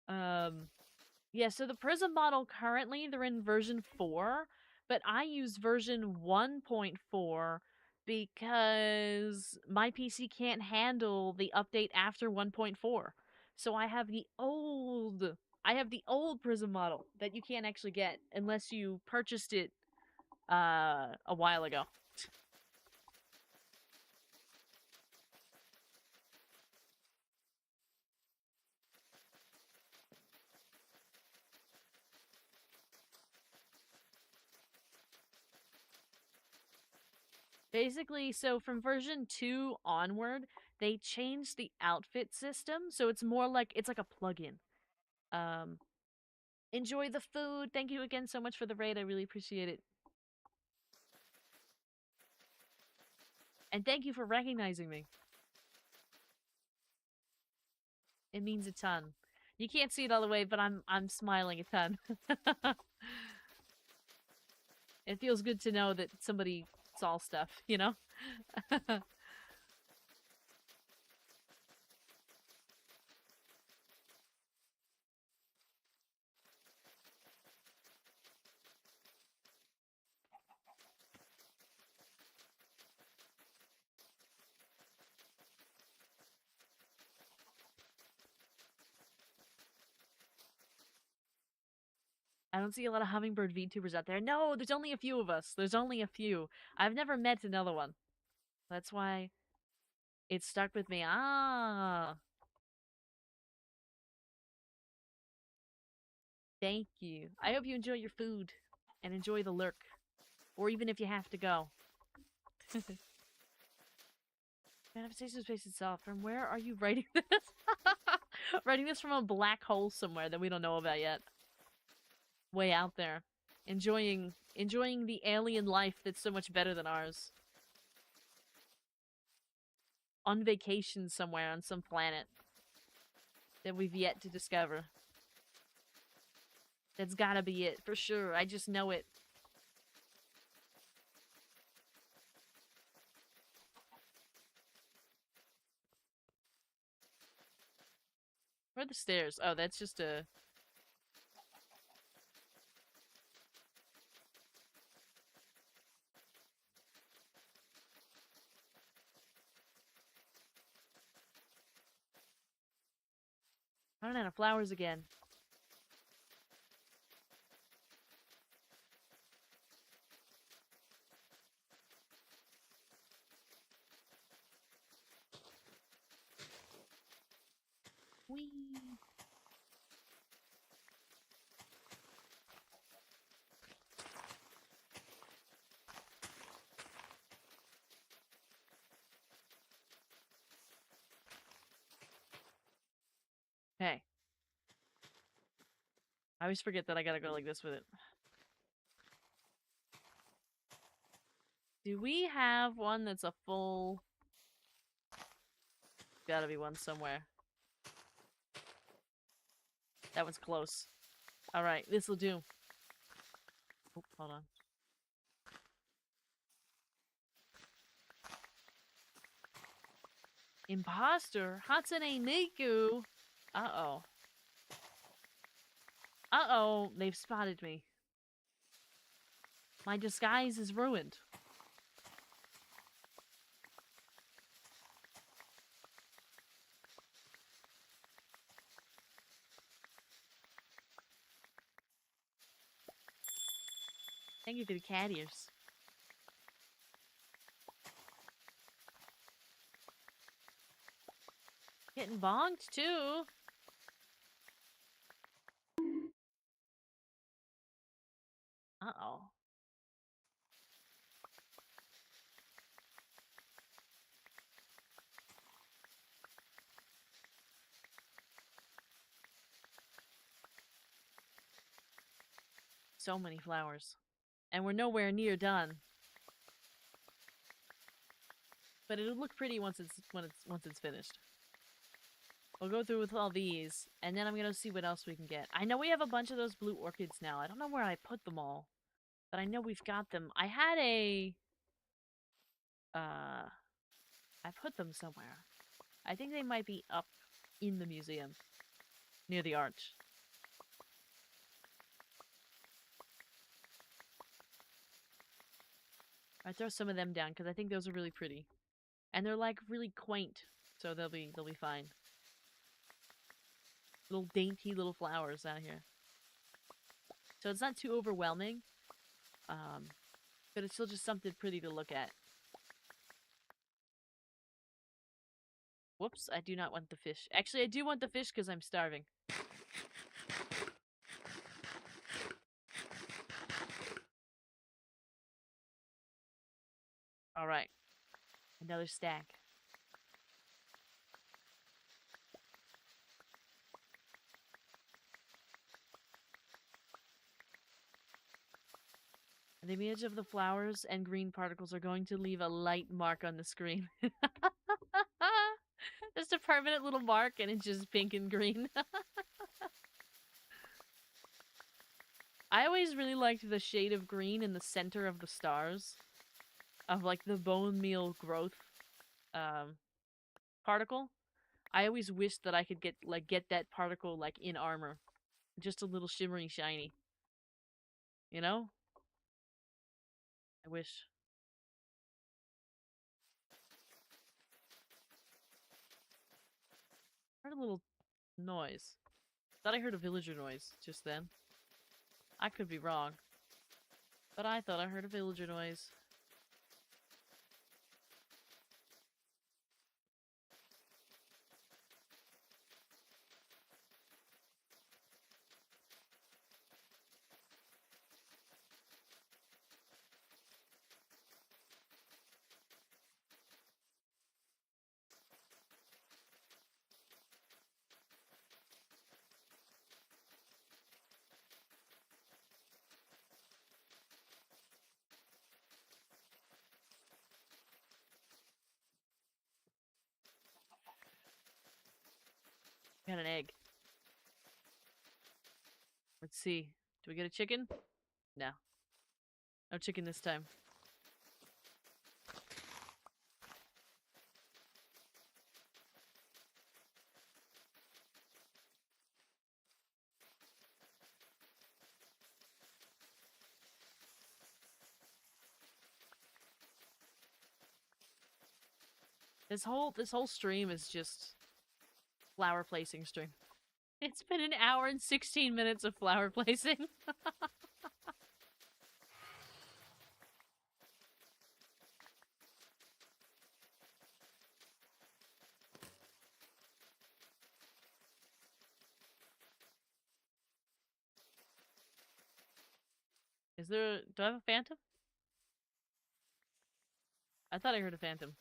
Yeah, so the Prism model currently, they're in version 4. But I use version 1.4 because my PC can't handle the update after 1.4. So I have the old Prism model that you can't actually get unless you purchased it a while ago. Basically, so from version 2 onward, they changed the outfit system, so it's more like it's like a plugin. Enjoy the food. Thank you again so much for the raid. I really appreciate it. And thank you for recognizing me. It means a ton. You can't see it all the way, but I'm smiling a ton. It feels good to know that somebody saw stuff, you know? I don't see a lot of hummingbird VTubers out there. No, there's only a few of us. There's only a few. I've never met another one. That's why it stuck with me. Ah. Thank you. I hope you enjoy your food and enjoy the lurk. Or even if you have to go. Manifestation space itself. From where are you writing this? Writing this from a black hole somewhere that we don't know about yet. Way out there. Enjoying the alien life that's so much better than ours. On vacation somewhere on some planet that we've yet to discover. That's gotta be it, for sure. I just know it. Where are the stairs? Oh, that's just a... Running out of flowers again. Whee! Okay. I always forget that I gotta go like this with it. Do we have one that's a full... Gotta be one somewhere. That one's close. Alright, this'll do. Oh, hold on. Imposter? Hatsune Miku? Uh-oh. Uh-oh, they've spotted me. My disguise is ruined. Thank you for the cat ears. Getting bonked, too. Uh-oh. So many flowers. And we're nowhere near done. But it'll look pretty once it's finished. We'll go through with all these, and then I'm gonna see what else we can get. I know we have a bunch of those blue orchids now. I don't know where I put them all. But I know we've got them. I had a... I put them somewhere. I think they might be up in the museum. Near the arch. I throw some of them down, because I think those are really pretty. And they're like really quaint. So they'll be fine. Little dainty little flowers out here. So it's not too overwhelming. But it's still just something pretty to look at. Whoops, I do not want the fish. Actually, I do want the fish because I'm starving. Alright. Another stack. The image of the flowers and green particles are going to leave a light mark on the screen. Just a permanent little mark and it's just pink and green. I always really liked the shade of green in the center of the stars. Of like the bone meal growth particle. I always wished that I could get that particle like in armor. Just a little shimmery shiny. You know? I wish. I heard a little noise. Thought I heard a villager noise just then. I could be wrong. But I thought I heard a villager noise. Got an egg. Let's see. Do we get a chicken? No. No chicken this time. This whole stream is just flower placing stream. It's been an hour and 16 minutes of flower placing. Is there... Do I have a phantom? I thought I heard a phantom.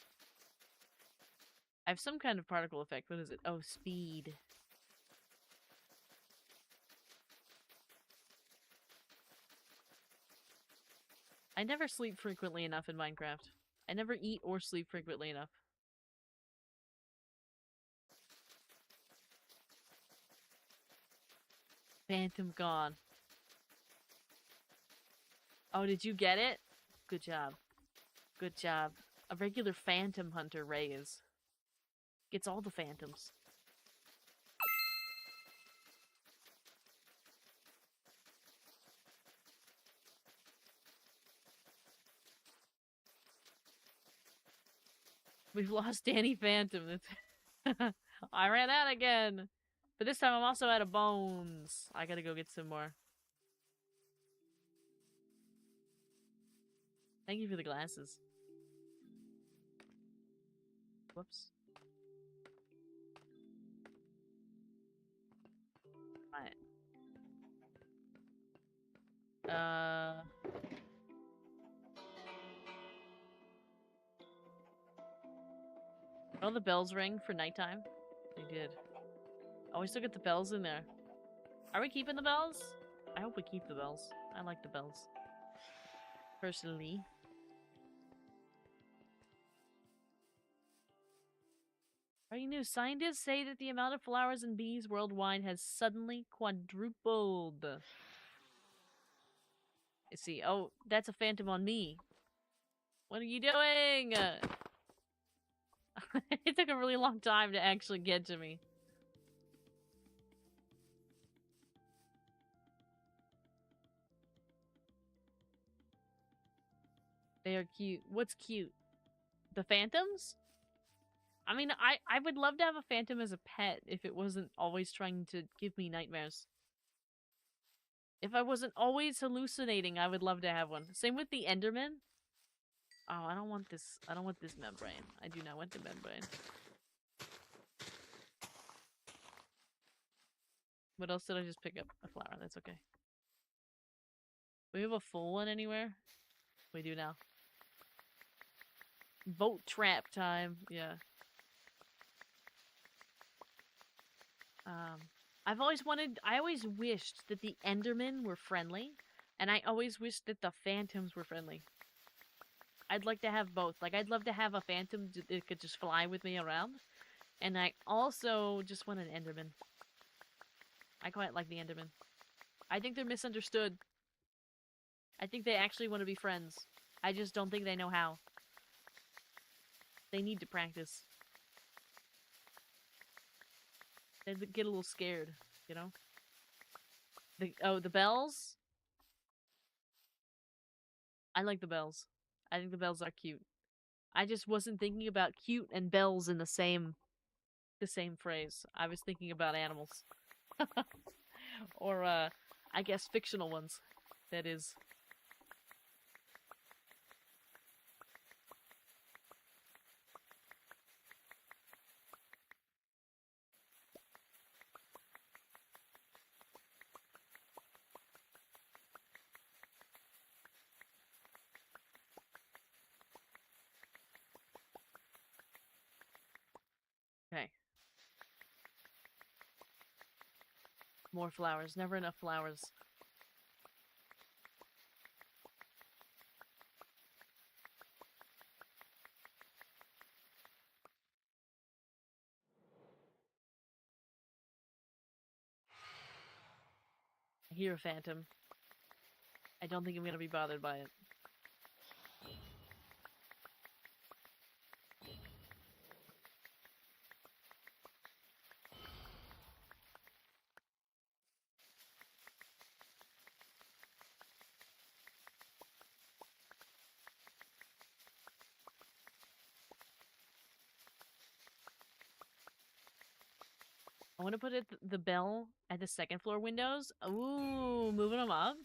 I have some kind of particle effect. What is it? Oh, speed. I never sleep frequently enough in Minecraft. I never eat or sleep frequently enough. Phantom gone. Oh, did you get it? Good job. Good job. A regular phantom hunter, Ray is. Gets all the phantoms. We've lost Danny Phantom. I ran out again. But this time I'm also out of bones. I gotta go get some more. Thank you for the glasses. Whoops. Alright. All the bells ring for nighttime? They did. Oh, we still get the bells in there. Are we keeping the bells? I hope we keep the bells. I like the bells. Personally. Breaking news. Scientists say that the amount of flowers and bees worldwide has suddenly quadrupled. Let's see. Oh, that's a phantom on me. What are you doing? It took a really long time to actually get to me. They are cute. What's cute? The phantoms? I mean, I would love to have a phantom as a pet if it wasn't always trying to give me nightmares. If I wasn't always hallucinating, I would love to have one. Same with the Enderman. Oh, I don't want this. I don't want this membrane. I do not want the membrane. What else did I just pick up? A flower. That's okay. We have a full one anywhere? We do now. Vote trap time. Yeah. I've always wanted... I always wished that the Endermen were friendly. And I always wished that the Phantoms were friendly. I'd like to have both. Like, I'd love to have a Phantom that could just fly with me around. And I also just want an Enderman. I quite like the Enderman. I think they're misunderstood. I think they actually want to be friends. I just don't think they know how. They need to practice. They get a little scared, you know? The bells? I like the bells. I think the bells are cute. I just wasn't thinking about cute and bells in the same phrase. I was thinking about animals. Or, I guess fictional ones. That is. Okay. More flowers. Never enough flowers. I hear a phantom. I don't think I'm gonna be bothered by it. I want to put the bell at the second floor windows. Ooh, moving them up.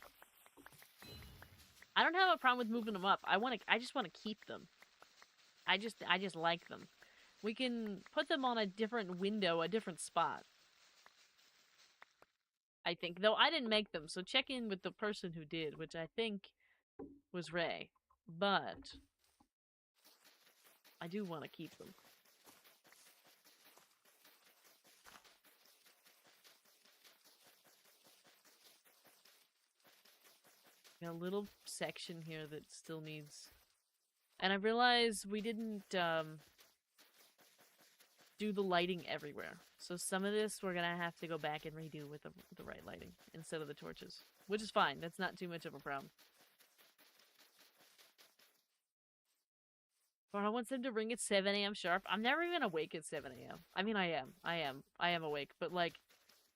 I don't have a problem with moving them up. I just want to keep them. I just like them. We can put them on a different window, a different spot. I think, though I didn't make them, so check in with the person who did, which I think was Ray. But I do want to keep them. Got a little section here that still needs... And I realized we didn't do the lighting everywhere. So some of this we're gonna have to go back and redo with the right lighting instead of the torches. Which is fine, that's not too much of a problem. But wants them to ring at 7 a.m. sharp. I'm never even awake at 7 a.m. I mean, I am awake, but like,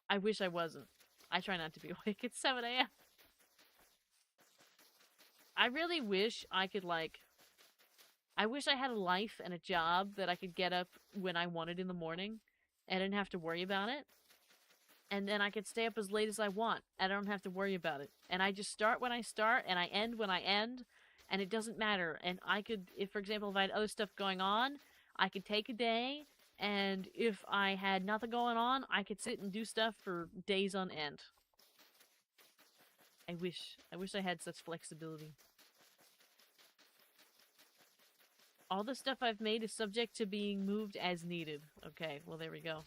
I wish I wasn't. I try not to be awake at 7 a.m. I really wish I could, like, I wish I had a life and a job that I could get up when I wanted in the morning and I didn't have to worry about it. And then I could stay up as late as I want and I don't have to worry about it. And I just start when I start and I end when I end and it doesn't matter. And I could, if for example, if I had other stuff going on, I could take a day, and if I had nothing going on, I could sit and do stuff for days on end. I wish I had such flexibility. All the stuff I've made is subject to being moved as needed. Okay, well there we go.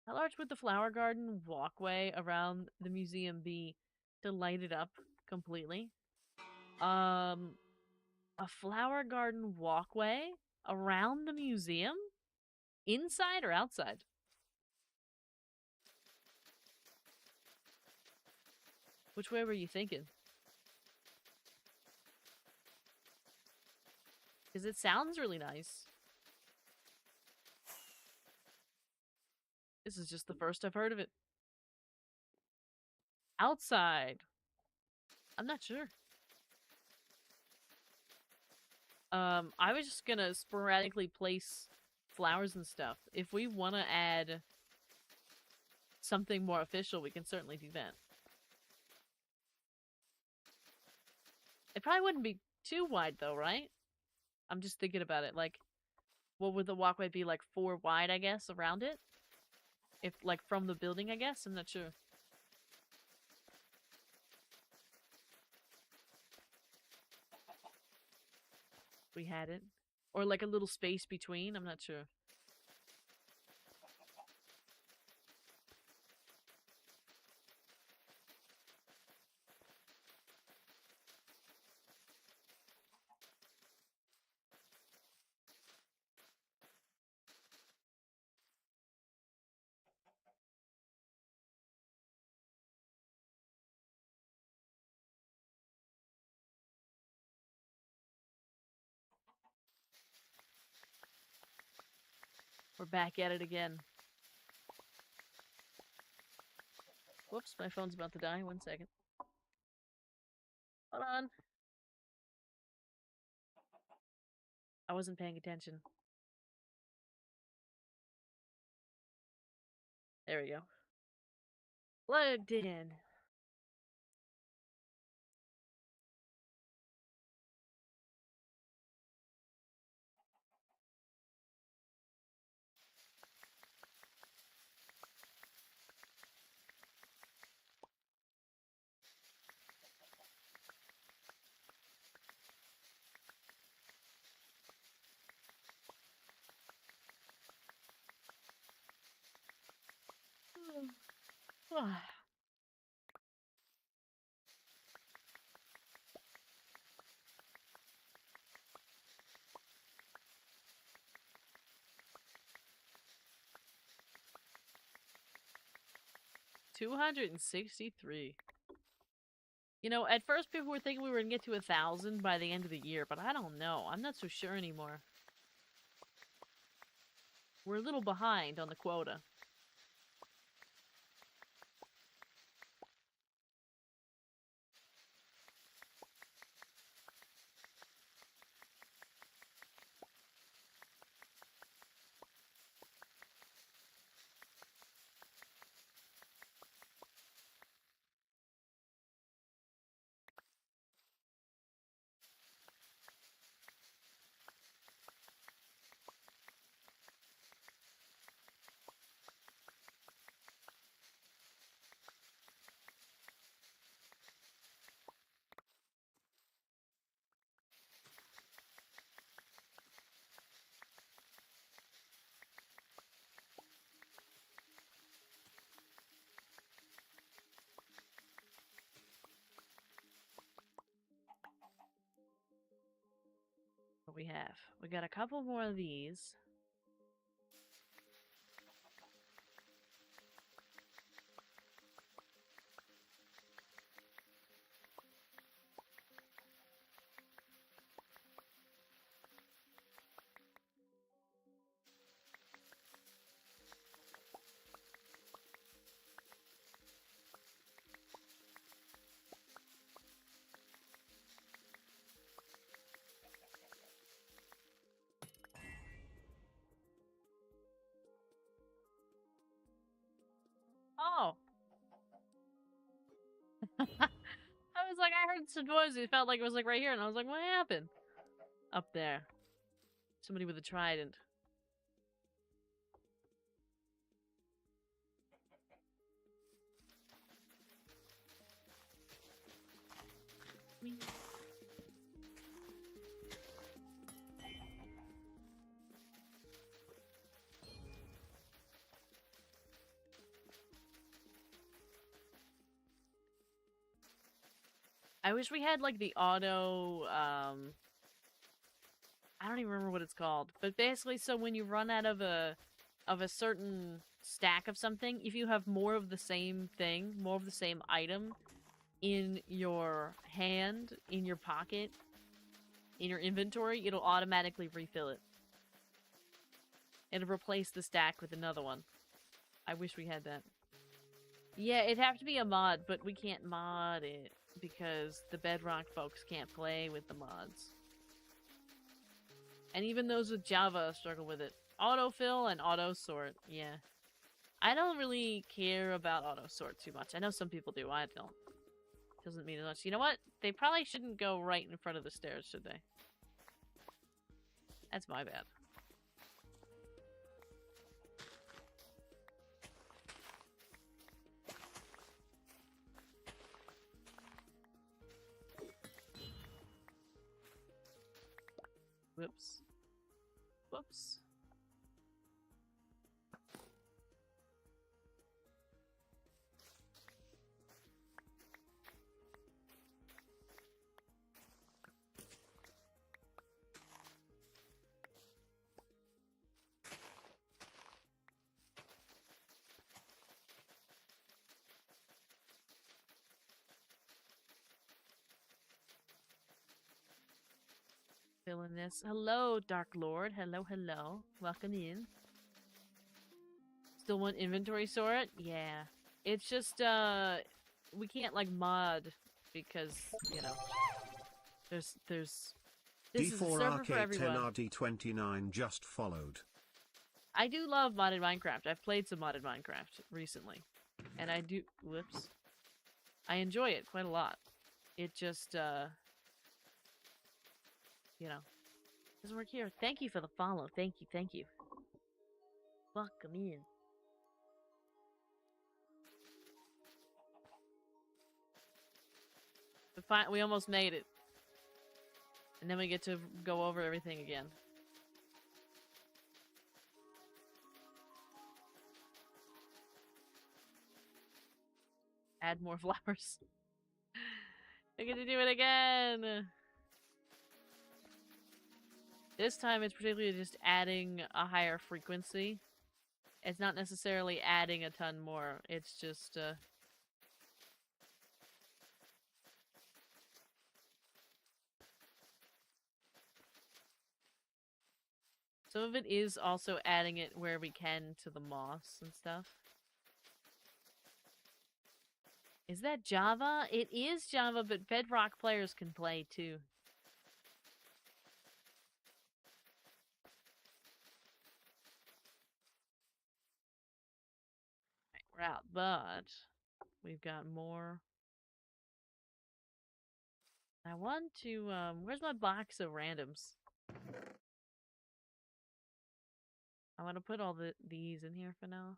How large would the flower garden walkway around the museum be to light it up completely? A flower garden walkway around the museum? Inside or outside? Which way were you thinking? Because it sounds really nice. This is just the first I've heard of it. Outside. I'm not sure. I was just gonna sporadically place flowers and stuff. If we want to add something more official, we can certainly do that. It probably wouldn't be too wide though, right? I'm just thinking about it. Like, what would the walkway be, like 4 wide, I guess, around it? If, like, from the building, I guess? I'm not sure. We had it. Or like a little space between, I'm not sure. We're back at it again. Whoops, my phone's about to die. 1 second. Hold on. I wasn't paying attention. There we go. Plugged in. Ah. $263. You know, at first people were thinking we were gonna get to 1,000 by the end of the year, but I don't know. I'm not so sure anymore. We're a little behind on the quota. What we have? We got a couple more of these. Oh! I was like, I heard some noise. It felt like it was like right here, and I was like, what happened? Up there. Somebody with a trident. I wish we had like the auto, I don't even remember what it's called, but basically, so when you run out of a certain stack of something, if you have more of the same thing, more of the same item in your hand, in your pocket, in your inventory, it'll automatically refill it. It'll replace the stack with another one. I wish we had that. Yeah, it'd have to be a mod, but we can't mod it because the Bedrock folks can't play with the mods. And even those with Java struggle with it. Autofill and auto sort, yeah. I don't really care about auto sort too much. I know some people do, I don't. Doesn't mean as much. You know what? They probably shouldn't go right in front of the stairs, should they? That's my bad. Whoops. Whoops. Feeling this. Hello, Dark Lord. Hello, hello. Welcome in. Still want inventory sort? Yeah. It's just, we can't, like, mod because, you know, this is a server for everyone. D4RK10RD29 just followed. I do love modded Minecraft. I've played some modded Minecraft recently. And I do, whoops. I enjoy it quite a lot. It just, you know, doesn't work here. Thank you for the follow. Thank you, thank you. Welcome in. We almost made it. And then we get to go over everything again. Add more flowers. I get to do it again! This time it's particularly just adding a higher frequency. It's not necessarily adding a ton more. It's just, some of it is also adding it where we can to the moss and stuff. Is that Java? It is Java, but Bedrock players can play too. Right, we're out, but we've got more. I want to, where's my box of randoms? I want to put all these in here for now.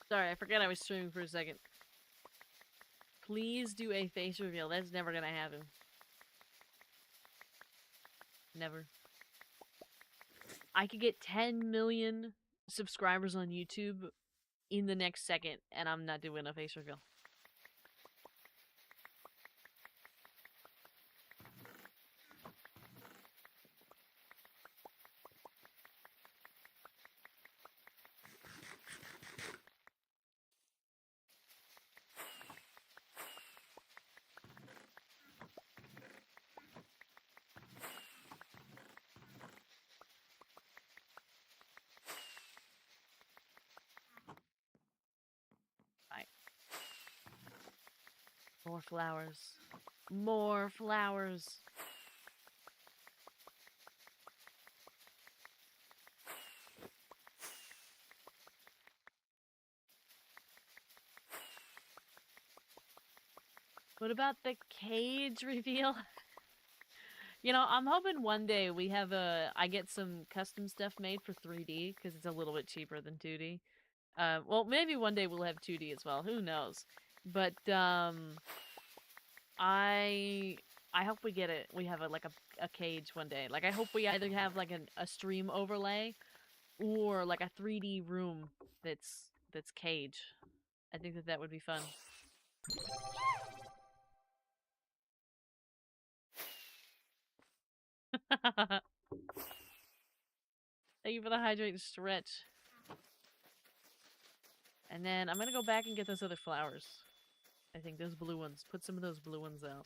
Sorry, I forgot I was streaming for a second. Please do a face reveal. That's never gonna happen. Never. I could get 10 million subscribers on YouTube in the next second, and I'm not doing a face reveal. Right. More flowers. More flowers. What about the cage reveal? You know, I'm hoping one day I get some custom stuff made for 3D because it's a little bit cheaper than 2D. Well, maybe one day we'll have 2D as well. Who knows? But I I hope we have a cage one day. Like I hope we either have like a stream overlay or like a 3D room that's cage. I think that would be fun. Thank you for the hydrate and stretch. And then I'm gonna go back and get those other flowers. I think those blue ones. Put some of those blue ones out.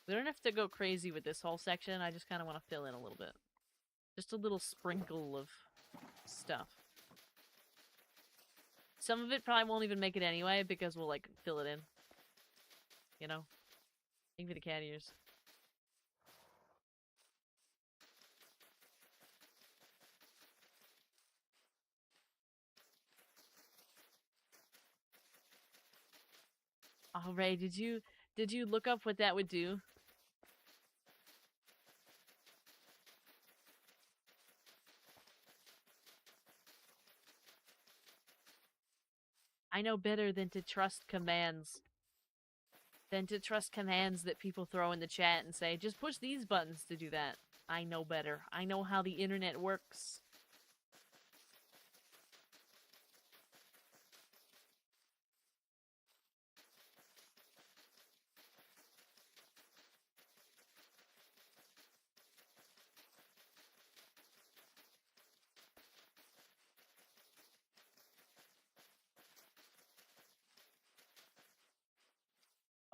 We don't have to go crazy with this whole section. I just kind of want to fill in a little bit. Just a little sprinkle of stuff. Some of it probably won't even make it anyway because we'll like fill it in. You know? Thank you for the cat ears. Oh, Ray, did you look up what that would do? I know better than to trust commands. Than to trust commands that people throw in the chat and say, just push these buttons to do that. I know better. I know how the internet works.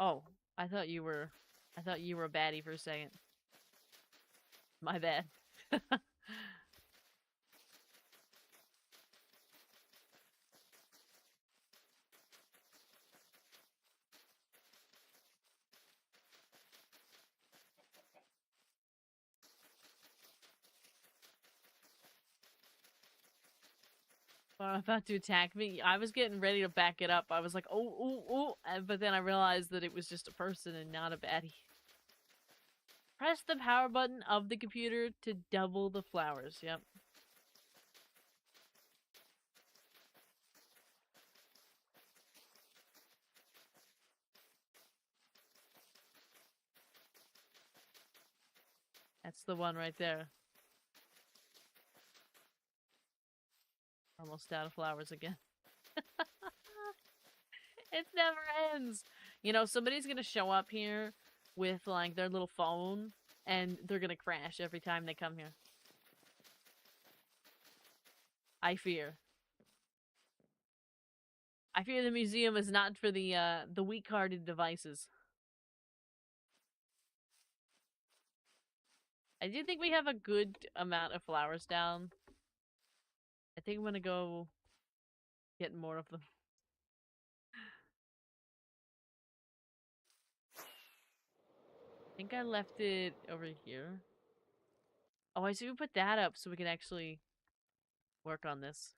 Oh, I thought you were a baddie for a second. My bad. About to attack me. I was getting ready to back it up. I was like, oh, oh, oh. But then I realized that it was just a person and not a baddie. Press the power button of the computer to double the flowers. Yep. That's the one right there. Almost out of flowers again. It never ends. You know, somebody's gonna show up here with like their little phone and they're gonna crash every time they come here. I fear. I fear the museum is not for the weak-hearted devices. I do think we have a good amount of flowers down. I think I'm gonna go get more of them. I think I left it over here. Oh, I should put that up so we can actually work on this.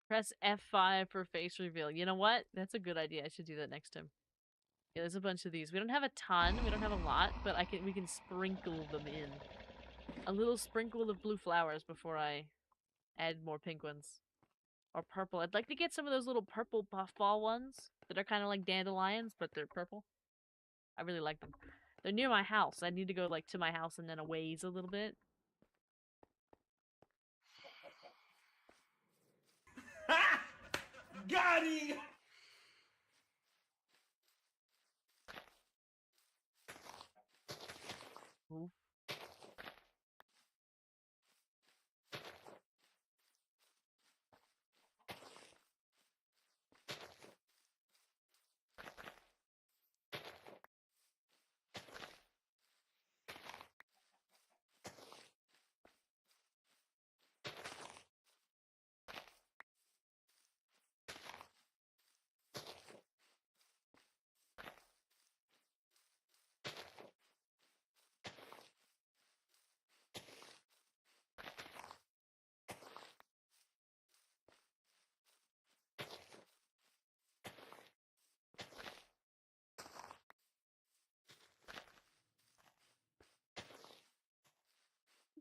Press F5 for face reveal. You know what? That's a good idea. I should do that next time. Yeah, there's a bunch of these. We don't have a ton. We don't have a lot, but we can sprinkle them in. a little sprinkle of blue flowers before I add more pink ones. Or purple. I'd like to get some of those little purple puffball ones that are kind of like dandelions, but they're purple. I really like them. They're near my house. I need to go like to my house and then a ways a little bit. Got him! Oof.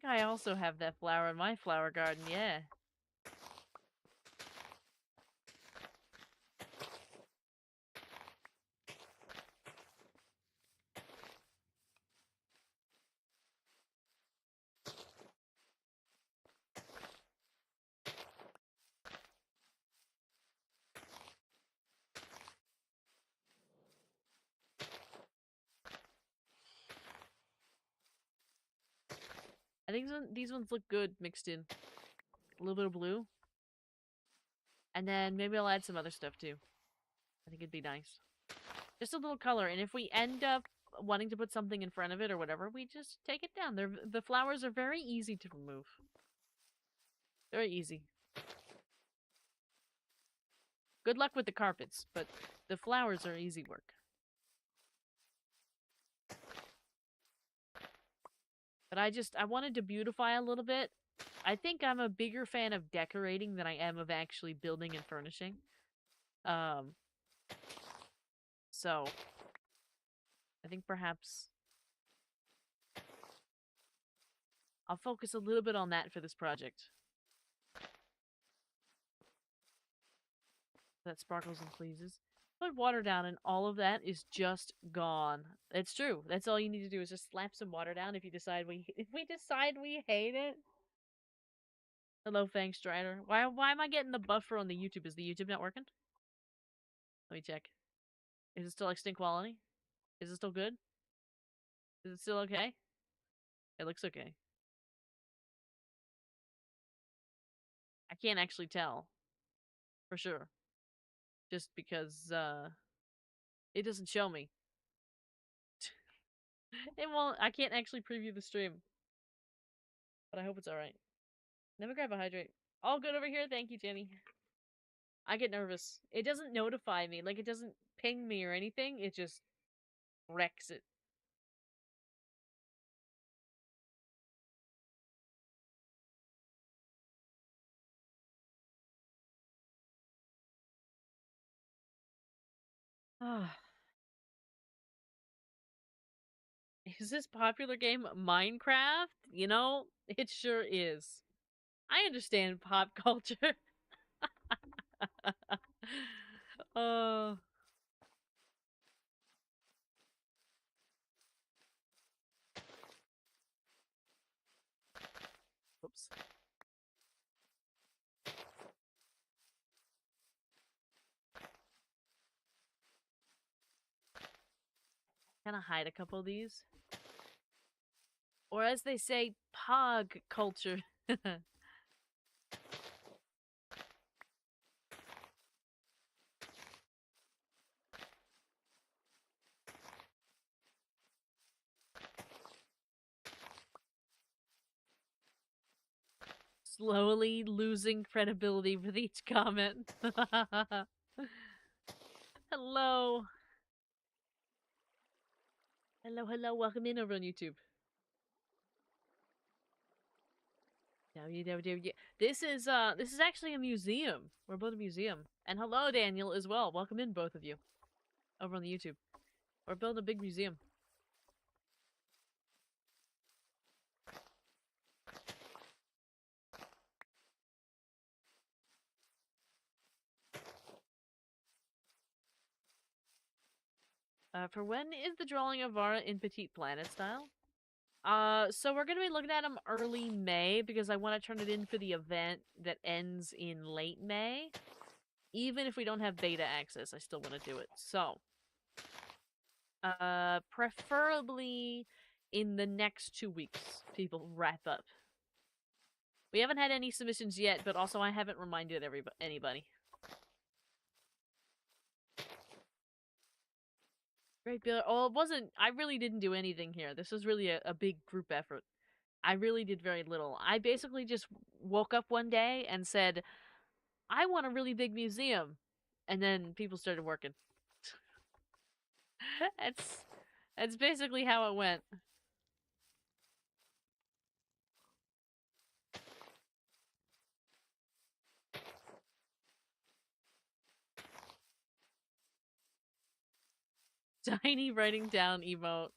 I also have that flower in my flower garden, yeah. I think these ones look good mixed in. A little bit of blue. And then maybe I'll add some other stuff too. I think it'd be nice. Just a little color, and if we end up wanting to put something in front of it or whatever, we just take it down. The flowers are very easy to remove. Very easy. Good luck with the carpets, but the flowers are easy work. But I wanted to beautify a little bit. I think I'm a bigger fan of decorating than I am of actually building and furnishing. So I think perhaps I'll focus a little bit on that for this project. That sparkles and pleases. Put water down and all of that is just gone. It's true. That's all you need to do is just slap some water down if we decide we hate it. Hello, Fang Strider. Why am I getting the buffer on the YouTube? Is the YouTube not working? Let me check. Is it still extinct quality? Is it still good? Is it still okay? It looks okay. I can't actually tell. For sure. Just because, it doesn't show me. It won't. I can't actually preview the stream. But I hope it's alright. Never grab a hydrate. All good over here. Thank you, Jenny. I get nervous. It doesn't notify me. Like, it doesn't ping me or anything. It just wrecks it. Is this popular game Minecraft? You know, it sure is. I understand pop culture. uh, oops. Can I hide a couple of these? Or as they say, pog culture. Slowly losing credibility with each comment. Hello. Hello, welcome in over on YouTube. This is actually a museum. We're both a museum. And hello, Daniel, as well. Welcome in, both of you. Over on the YouTube. We're building a big museum. For when is the drawing of Vara in Petite Planet style? So we're gonna be looking at them early May because I want to turn it in for the event that ends in late May. Even if we don't have beta access, I still want to do it. So, preferably in the next 2 weeks, people wrap up. We haven't had any submissions yet, but also I haven't reminded anybody. Great Bill. Oh, it wasn't. I really didn't do anything here. This was really a big group effort. I really did very little. I basically just woke up one day and said, I want a really big museum. And then people started working. that's that's basically how it went. Tiny writing down emote.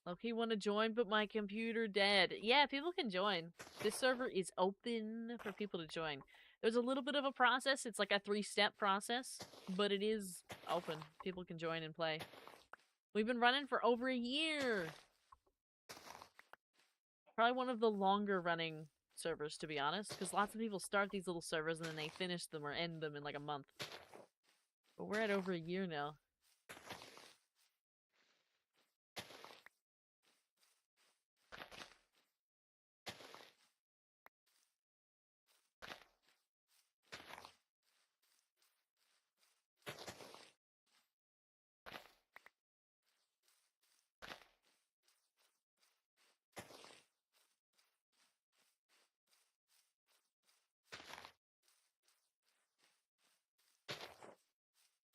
Loki want to join, but my computer dead. Yeah, people can join. This server is open for people to join. There's a little bit of a process. It's like a 3-step process, but it is open. People can join and play. We've been running for over a year. Probably one of the longer running servers, to be honest, because lots of people start these little servers and then they finish them or end them in like a month. But we're at over a year now.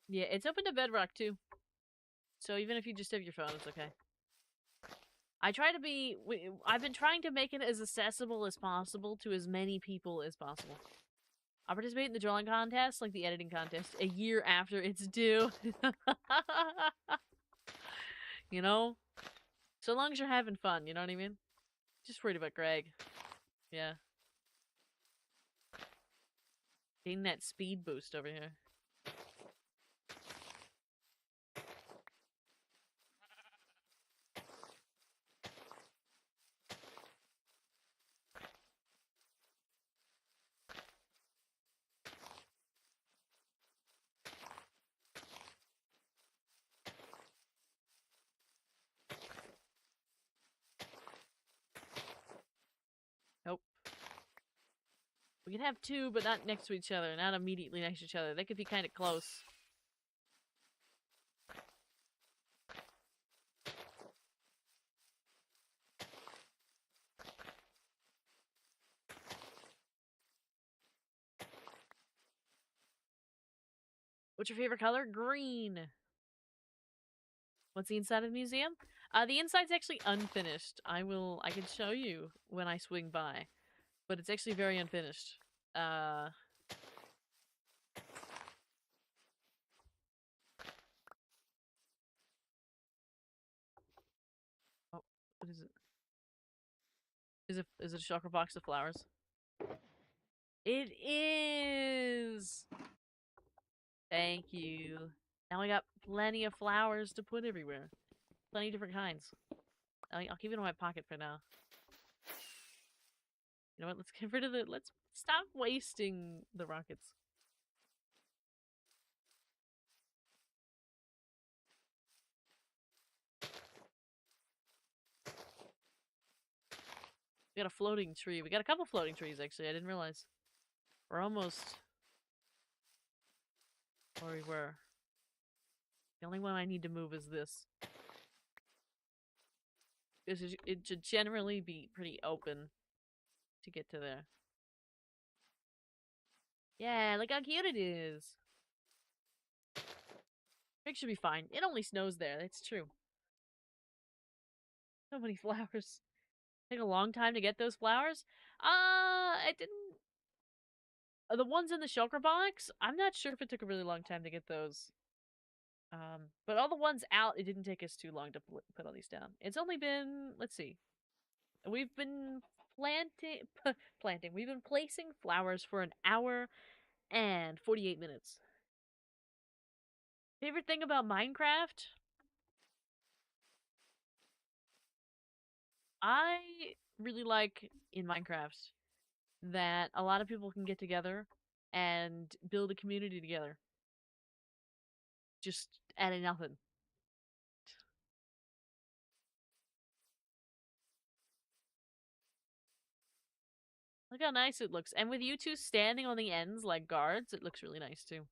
Yeah, it's open to Bedrock too. So even if you just have your phone, it's okay. I've been trying to make it as accessible as possible to as many people as possible. I'll participate in the drawing contest, like the editing contest, a year after it's due. You know? So long as you're having fun, you know what I mean? Just worried about Greg. Yeah. Getting that speed boost over here. Nope. We can have two, but not next to each other. Not immediately next to each other. They could be kind of close. What's your favorite color? Green. What's the inside of the museum? The inside's actually unfinished. I can show you when I swing by. But it's actually very unfinished. Uh... Oh, what is it? Is it a chakra box of flowers? It is! Thank you. Now I got plenty of flowers to put everywhere. Plenty of different kinds. I'll keep it in my pocket for now. You know what? Let's get rid of the... Let's stop wasting the rockets. We got a floating tree. We got a couple floating trees, actually. I didn't realize. We're almost... where we were. The only one I need to move is this. It should generally be pretty open to get to there. Yeah, look how cute it is. It should be fine. It only snows there. That's true. So many flowers. Take a long time to get those flowers? It didn't... The ones in the shulker box, I'm not sure if it took a really long time to get those. But all the ones out, it didn't take us too long to put all these down. It's only been, let's see. We've been planting. We've been placing flowers for an hour and 48 minutes. Favorite thing about Minecraft? I really like in Minecraft that a lot of people can get together and build a community together. Just out of nothing. Look how nice it looks. And with you two standing on the ends like guards, it looks really nice too.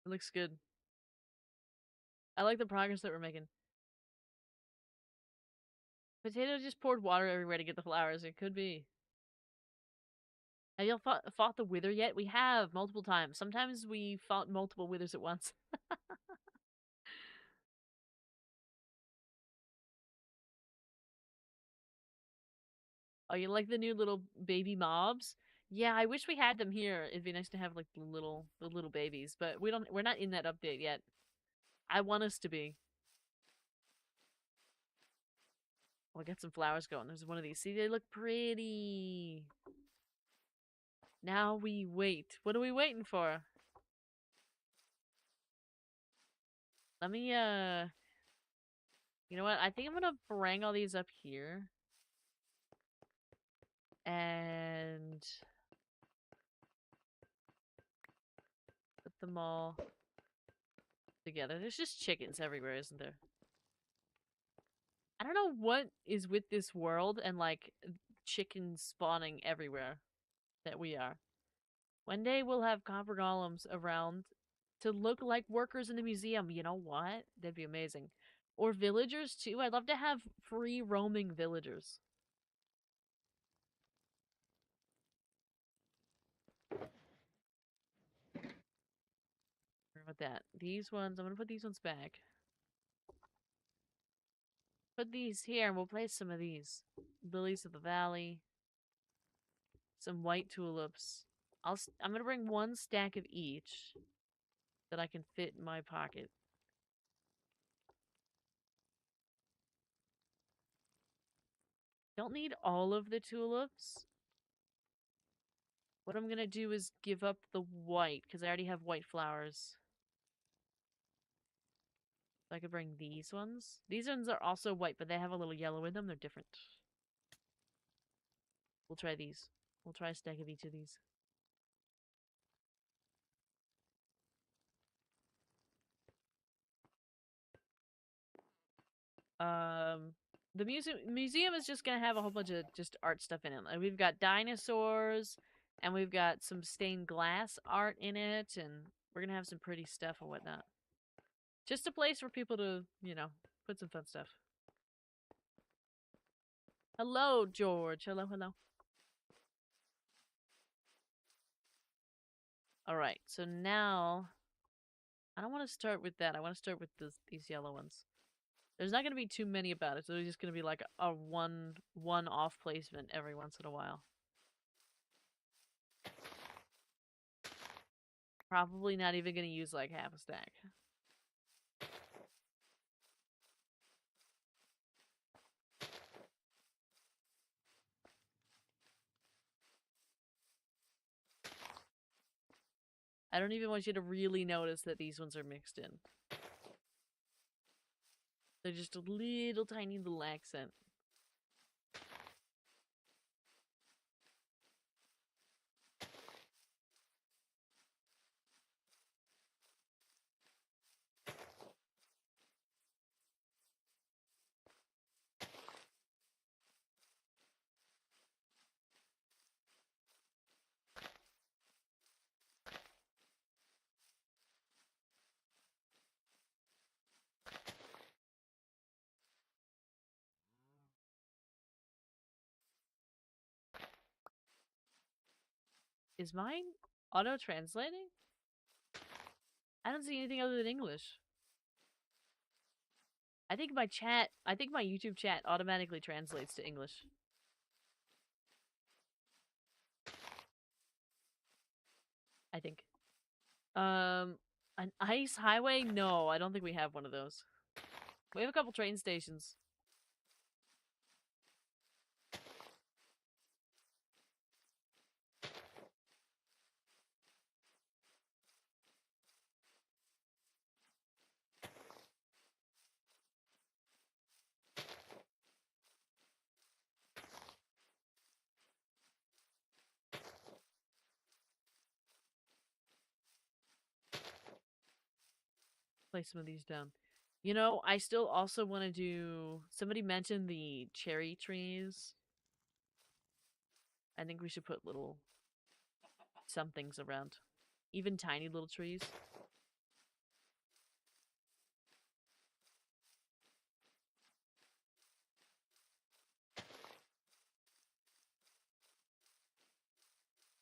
It looks good. I like the progress that we're making. Potato just poured water everywhere to get the flowers. It could be. Have y'all fought the wither yet? We have multiple times. Sometimes we fought multiple withers at once. Oh, you like the new little baby mobs? Yeah, I wish we had them here. It'd be nice to have like the little babies, but we're not in that update yet. I want us to be. We'll get some flowers going. There's one of these. See, they look pretty. Now we wait. What are we waiting for? Let me, you know what? I think I'm gonna bring all these up here. And put them all together. There's just chickens everywhere, isn't there? I don't know what is with this world and, like, chickens spawning everywhere that we are. One day we'll have copper golems around to look like workers in a museum. You know what? That'd be amazing. Or villagers, too. I'd love to have free roaming villagers. What about that? These ones, I'm gonna put these ones back. Put these here and we'll place some of these. Lilies of the Valley. Some white tulips. I'm gonna bring one stack of each that I can fit in my pocket. Don't need all of the tulips. What I'm gonna do is give up the white, because I already have white flowers. So I could bring these ones. These ones are also white, but they have a little yellow in them. They're different. We'll try these. We'll try a stack of each of these. The museum is just gonna have a whole bunch of just art stuff in it. Like we've got dinosaurs, and we've got some stained glass art in it, and we're gonna have some pretty stuff and whatnot. Just a place for people to, put some fun stuff. Hello, George. Hello, hello. Alright, so now... I don't want to start with that. I want to start with these yellow ones. There's not going to be too many about it, so there's just going to be like a one-off placement every once in a while. Probably not even going to use like half a stack. I don't even want you to really notice that these ones are mixed in. They're just a little tiny little accent. Is mine auto-translating? I don't see anything other than English. I think my YouTube chat automatically translates to English. I think. An ice highway? No, I don't think we have one of those. We have a couple train stations. place some of these down. You know, I still also want to do. Somebody mentioned the cherry trees. I think we should put little some things around, even tiny little trees.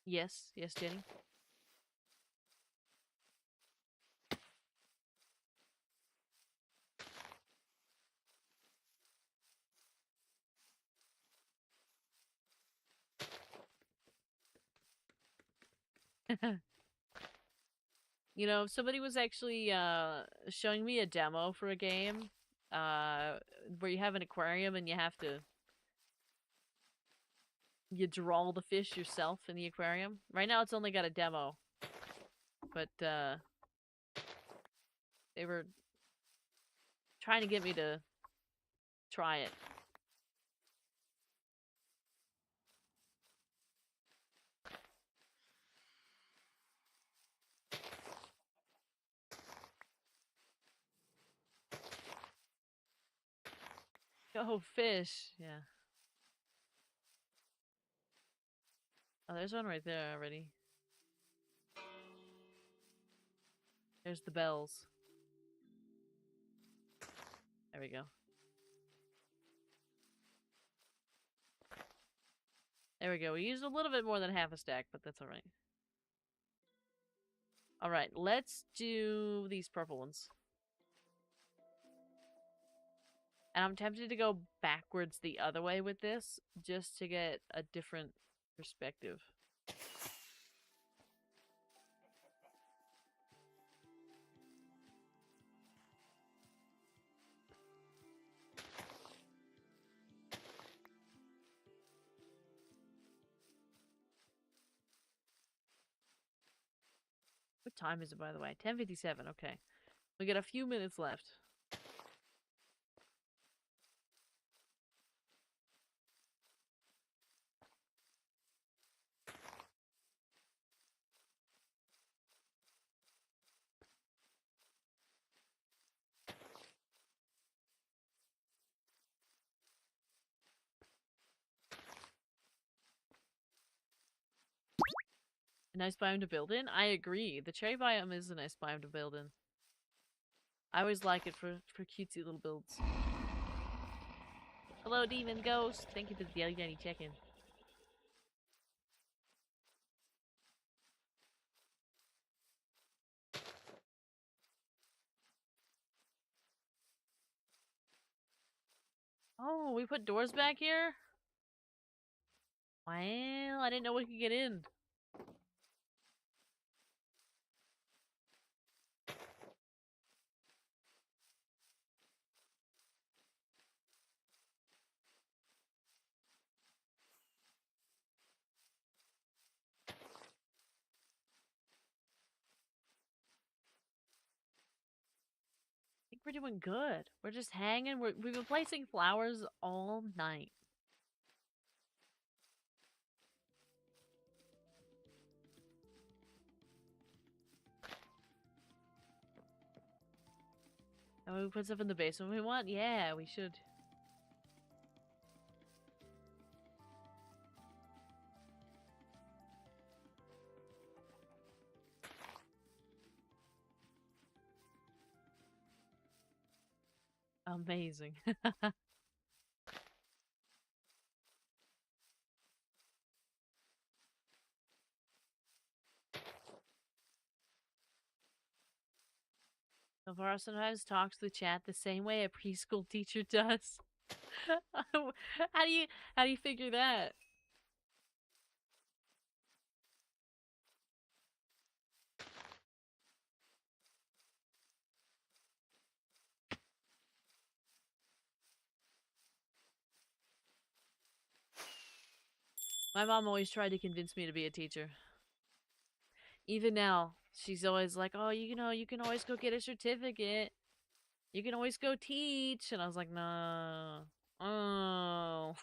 Yes, yes, Jenny. You know, somebody was actually showing me a demo for a game uh, where you have an aquarium and you draw the fish yourself in the aquarium. Right now it's only got a demo, but they were trying to get me to try it. Oh, fish. Yeah. Oh, there's one right there already. There's the bells. There we go. There we go. We used a little bit more than half a stack, but that's alright. Alright, let's do these purple ones. And I'm tempted to go backwards the other way with this, just to get a different perspective. What time is it, by the way? 10:57. Okay. We got a few minutes left. A nice biome to build in? I agree. The cherry biome is a nice biome to build in. I always like it for cutesy little builds. Hello, Demon Ghost. Thank you for the daily check-in. Oh, we put doors back here? Well, I didn't know we could get in. I think we're doing good. We're just hanging. We've been placing flowers all night. And we put stuff in the basement we want? Yeah, we should. Amazing. Navarro sometimes talks to the chat the same way a preschool teacher does. how do you how do you figure that? My mom always tried to convince me to be a teacher. Even now, she's always like, "Oh, you know, you can always go get a certificate. You can always go teach." And I was like, "No." Oh.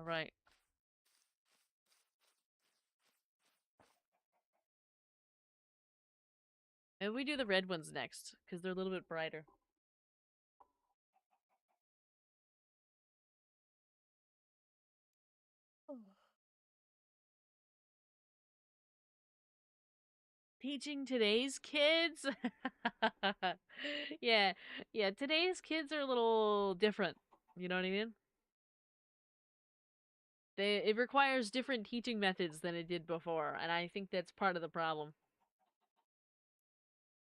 All right. And we do the red ones next, because they're a little bit brighter. Teaching today's kids? Yeah, yeah, today's kids are a little different. You know what I mean? It requires different teaching methods than it did before, and I think that's part of the problem.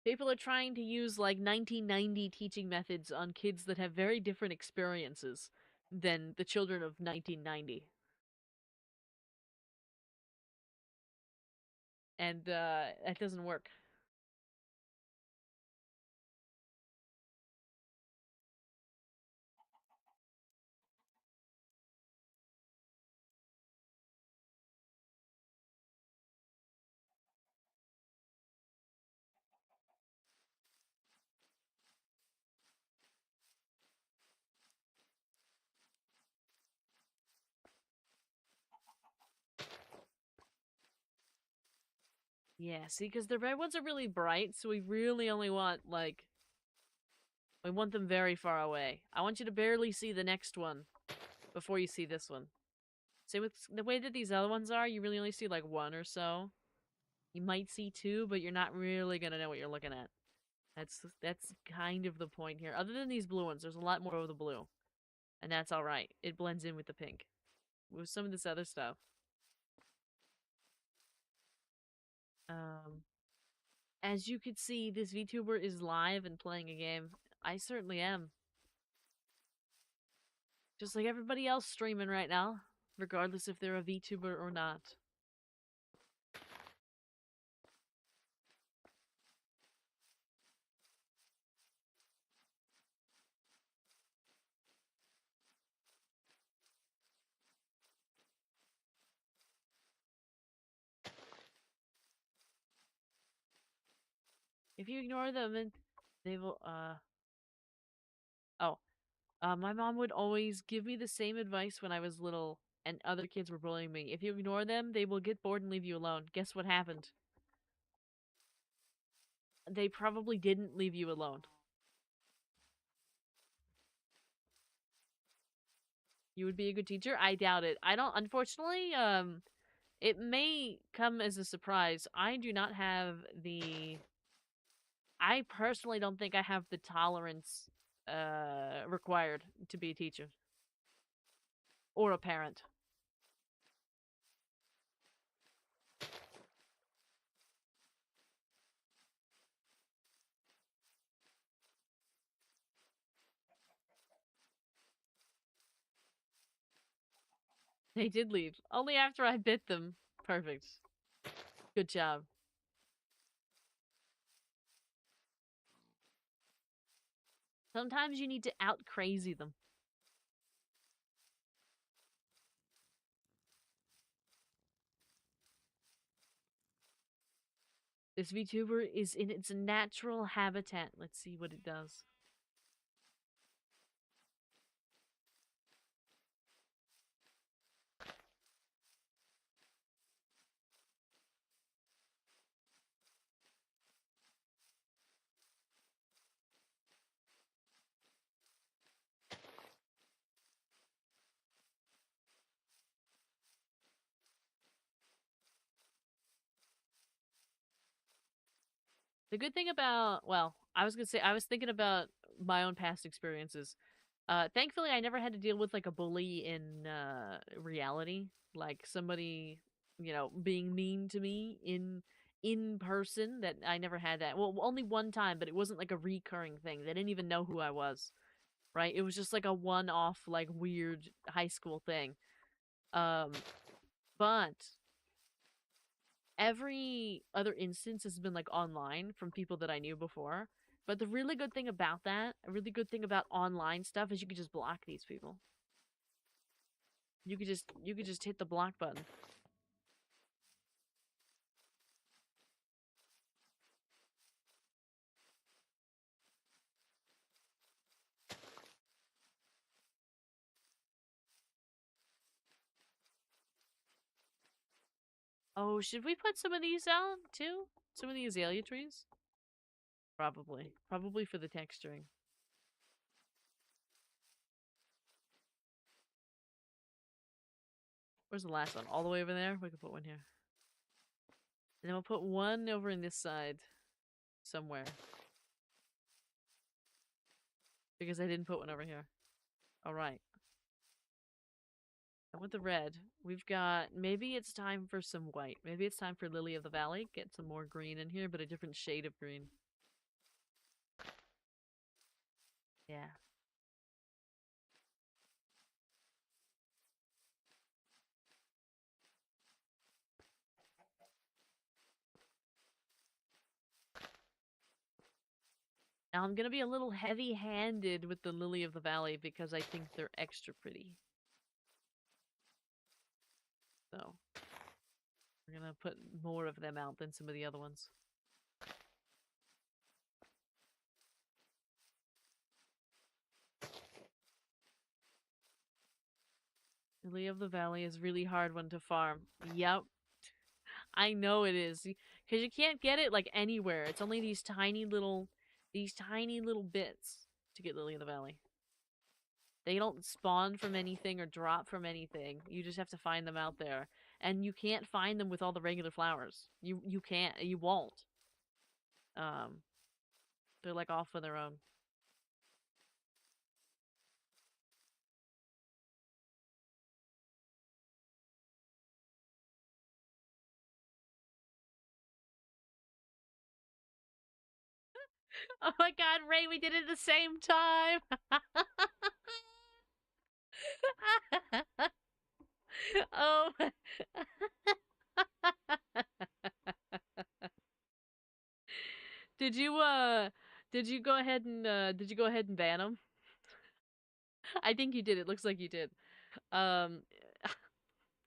People are trying to use like 1990 teaching methods on kids that have very different experiences than the children of 1990. And that doesn't work. Yeah, see, because the red ones are really bright, so we really only want, like, we want them very far away. I want you to barely see the next one before you see this one. Same with the way that these other ones are, you really only see, like, one or so. You might see two, but you're not really gonna know what you're looking at. That's kind of the point here. Other than these blue ones, there's a lot more of the blue. And that's alright. It blends in with the pink. With some of this other stuff. Um, as you could see, this VTuber is live and playing a game. I certainly am. Just like everybody else streaming right now, regardless if they're a VTuber or not. If you ignore them, and they will, oh. My mom would always give me the same advice when I was little and other kids were bullying me. If you ignore them, they will get bored and leave you alone. Guess what happened? They probably didn't leave you alone. You would be a good teacher? I doubt it. I don't, unfortunately, it may come as a surprise. I do not have the, I personally don't think I have the tolerance, required to be a teacher. Or a parent. They did leave. Only after I bit them. Perfect. Good job. Sometimes you need to out crazy them. This VTuber is in its natural habitat. Let's see what it does. The good thing about, well, I was gonna say, I was thinking about my own past experiences. Thankfully, I never had to deal with like a bully in reality, like somebody, being mean to me in person. That I never had that. Well, only one time, but it wasn't like a recurring thing. They didn't even know who I was, right? It was just like a one-off, like weird high school thing. Um, but every other instance has been like online from people that I knew before. But the really good thing about that, a really good thing about online stuff is you could just block these people. You could just hit the block button. Oh, should we put some of these out, too? Some of the azalea trees? Probably. Probably for the texturing. Where's the last one? All the way over there? We can put one here. And then we'll put one over in this side. Somewhere. Because I didn't put one over here. Alright. And with the red, we've got... Maybe it's time for some white. Maybe it's time for Lily of the Valley. Get some more green in here, but a different shade of green. Yeah. Now I'm gonna be a little heavy-handed with the Lily of the Valley because I think they're extra pretty. So, we're gonna put more of them out than some of the other ones. Lily of the Valley is really hard one to farm. Yep. I know it is. Because you can't get it, like, anywhere. It's only these tiny little bits to get Lily of the Valley. They don't spawn from anything or drop from anything. You just have to find them out there. And you can't find them with all the regular flowers. You can't. You won't. Um, they're, like, off on their own. Oh my god, Ray, we did it at the same time! Oh. Did you, did you go ahead and ban them? I think you did. It looks like you did. Um,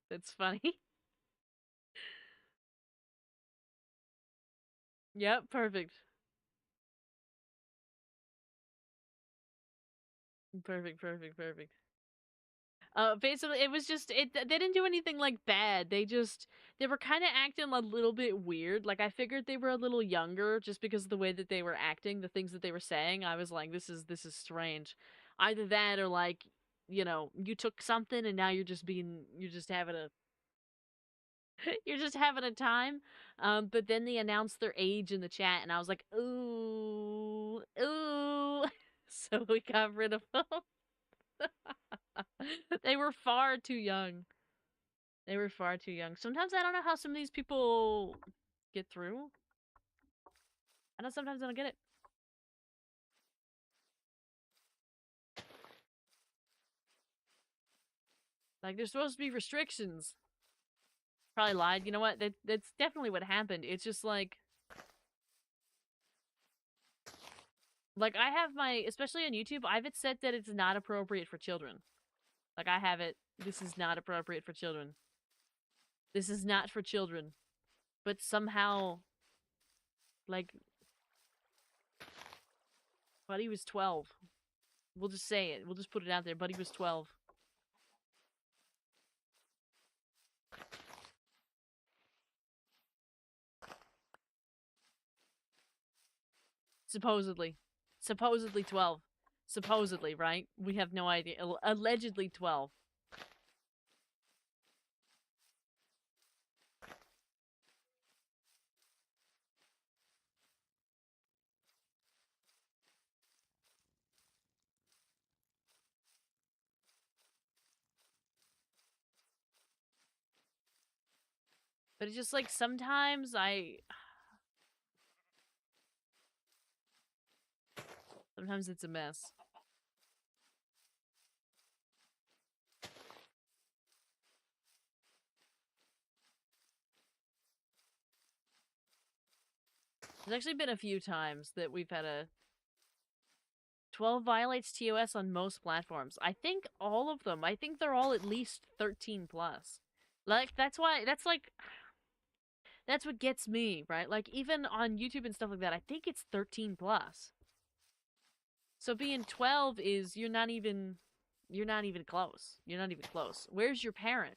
that's funny. Yep, perfect. Perfect, perfect, perfect. Basically, it was just they didn't do anything like bad. They were kind of acting a little bit weird. Like I figured they were a little younger just because of the way that they were acting, the things that they were saying. I was like, this is strange. Either that or like, you know, you took something and now you're just having a you're just having a time. But then they announced their age in the chat, and I was like, ooh, ooh. So we got rid of them. They were far too young. They were far too young. Sometimes I don't know how some of these people get through. I know sometimes I don't get it. Like, there's supposed to be restrictions. Probably lied. You know what? That's definitely what happened. It's just like... Like, I have my... Especially on YouTube, I have it set that it's not appropriate for children. Like, I have it... This is not appropriate for children. This is not for children. But somehow... Like... Buddy was 12. We'll just say it. We'll just put it out there. Buddy was 12. Supposedly. Supposedly 12. Supposedly, right? We have no idea. Allegedly 12. But it's just like sometimes sometimes it's a mess. There's actually been a few times that we've had a 12 violates TOS on most platforms. I think all of them. I think they're all at least 13 plus. Like, that's why, that's like, that's what gets me, right? Like, even on YouTube and stuff like that, I think it's 13 plus. So being 12 is, you're not even close. You're not even close. Where's your parent?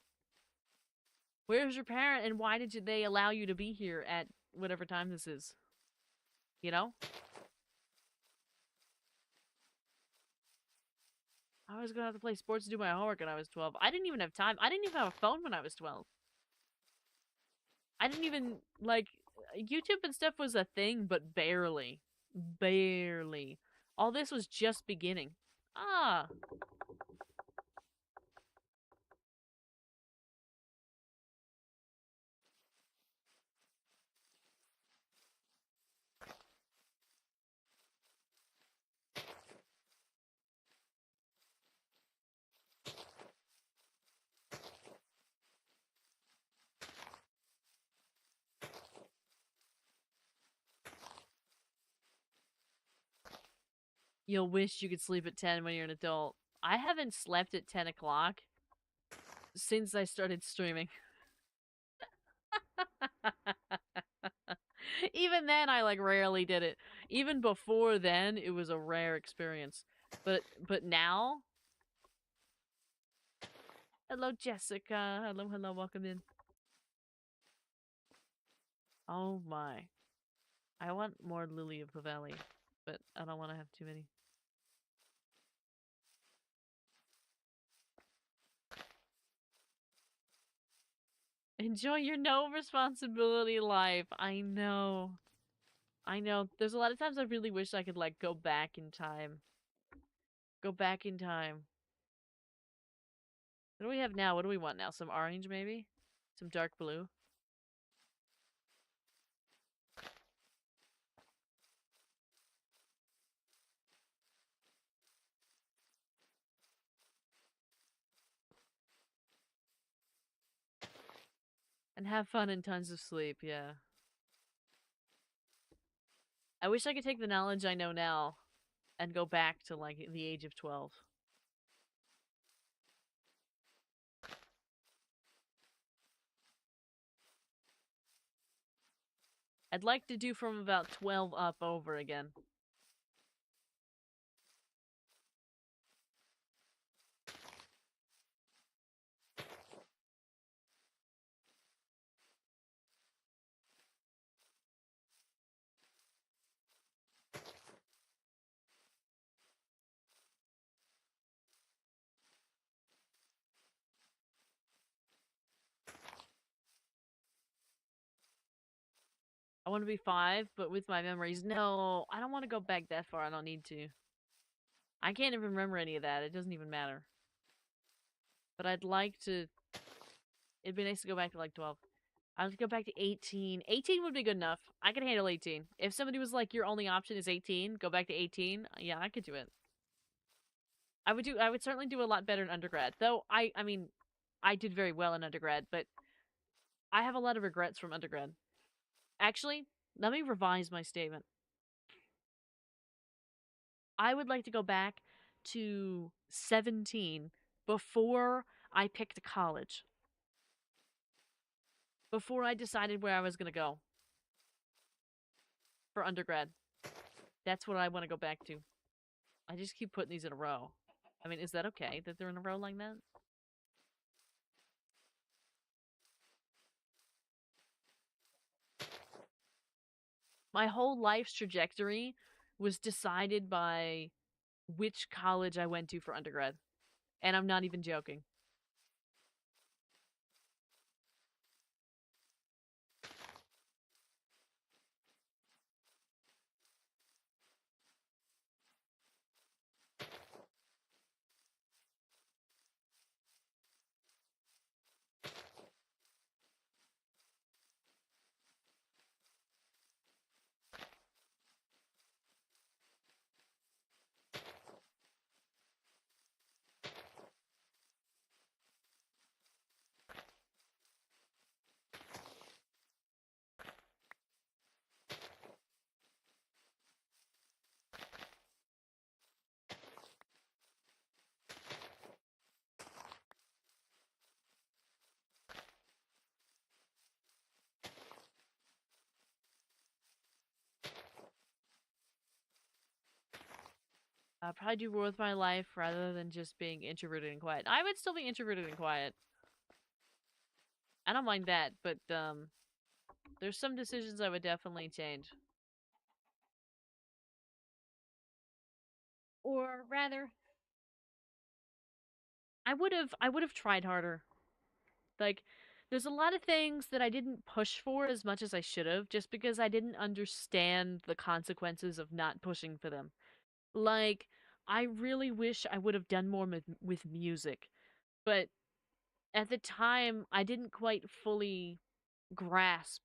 Where's your parent and why did they allow you to be here at whatever time this is? You know? I was gonna have to play sports to do my homework when I was 12. I didn't even have time. I didn't even have a phone when I was 12. I didn't even, like, YouTube and stuff was a thing, but barely. Barely. All this was just beginning. Ah. You'll wish you could sleep at 10 when you're an adult. I haven't slept at 10 o'clock since I started streaming. Even then, I like rarely did it. Even before then, it was a rare experience. But now, hello Jessica. Hello, welcome in. Oh my. I want more Lily of the Valley, but I don't want to have too many. Enjoy your no responsibility life. I know. I know. There's a lot of times I really wish I could like go back in time. Go back in time. What do we have now? What do we want now? Some orange maybe? Some dark blue? And have fun and tons of sleep, yeah. I wish I could take the knowledge I know now and go back to like the age of 12. I'd like to do from about 12 up over again. I want to be 5, but with my memories, no, I don't want to go back that far. I don't need to. I can't even remember any of that. It doesn't even matter. But I'd like to. It'd be nice to go back to like 12. I would go back to 18. 18 would be good enough. I could handle 18. If somebody was like, your only option is 18, go back to 18. Yeah, I could do it. I would certainly do a lot better in undergrad. Though I mean, I did very well in undergrad, but I have a lot of regrets from undergrad. Actually, let me revise my statement. I would like to go back to 17 before I picked a college. Before I decided where I was going to go for undergrad. That's what I want to go back to. I just keep putting these in a row. I mean, is that okay that they're in a row like that? My whole life's trajectory was decided by which college I went to for undergrad. And I'm not even joking. I'd probably do more with my life rather than just being introverted and quiet. I would still be introverted and quiet. I don't mind that, but there's some decisions I would definitely change. Or rather, I would have tried harder. Like, there's a lot of things that I didn't push for as much as I should have, just because I didn't understand the consequences of not pushing for them. Like, I really wish I would have done more with music, but at the time, I didn't quite fully grasp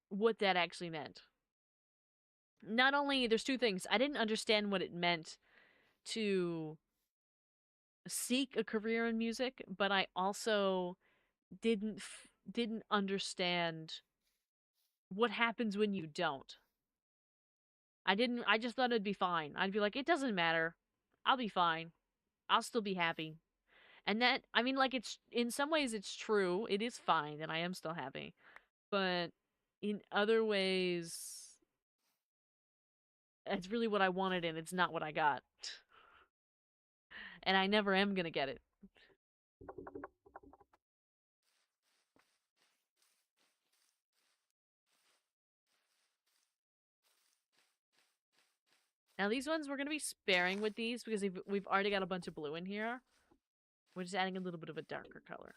what that actually meant. Not only, there's two things. I didn't understand what it meant to seek a career in music, but I also didn't understand what happens when you don't. I just thought it'd be fine. I'd be like, it doesn't matter. I'll be fine. I'll still be happy. And that, I mean, like, it's, in some ways it's true. It is fine and I am still happy. But in other ways, it's really what I wanted and it's not what I got. And I never am gonna get it. Now these ones, we're gonna be sparing with these because we've already got a bunch of blue in here. We're just adding a little bit of a darker color.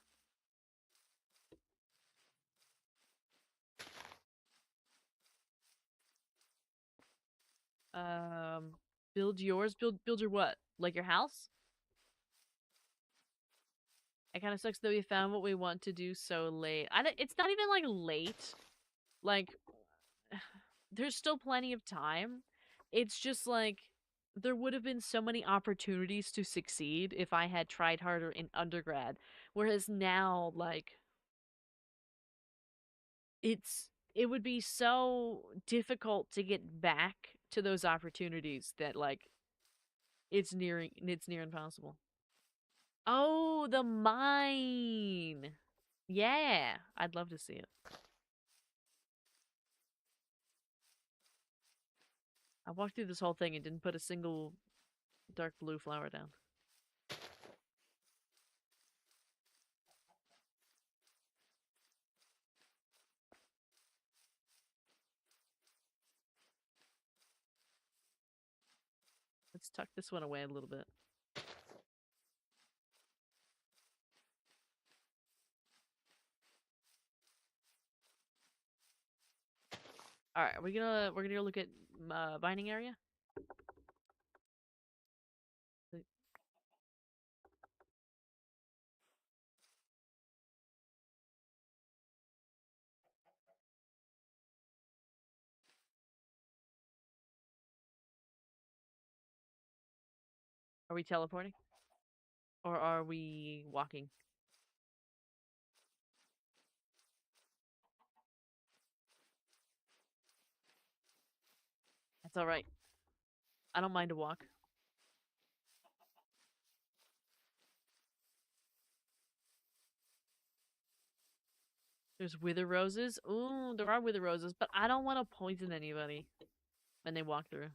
Um, build yours. Build your what? Like your house? It kind of sucks that we found what we want to do so late. It's not even like late. Like, there's still plenty of time. It's just like there would have been so many opportunities to succeed if I had tried harder in undergrad. Whereas now, like, it would be so difficult to get back to those opportunities that, like, it's near impossible. Oh, the mine. Yeah, I'd love to see it. I walked through this whole thing and didn't put a single dark blue flower down. Let's tuck this one away a little bit. All right, we're gonna go look at binding area. Are we teleporting? Or are we walking? That's alright. I don't mind to walk. There's wither roses. Ooh, there are wither roses, but I don't want to poison anybody when they walk through.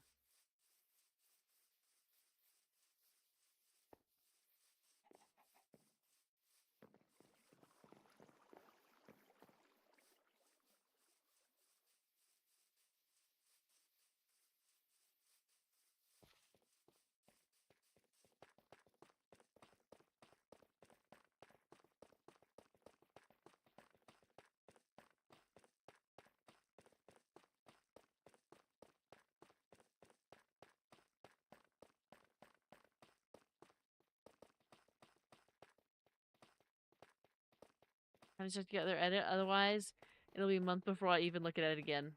I just have to get their edit, otherwise it'll be a month before I even look at it again.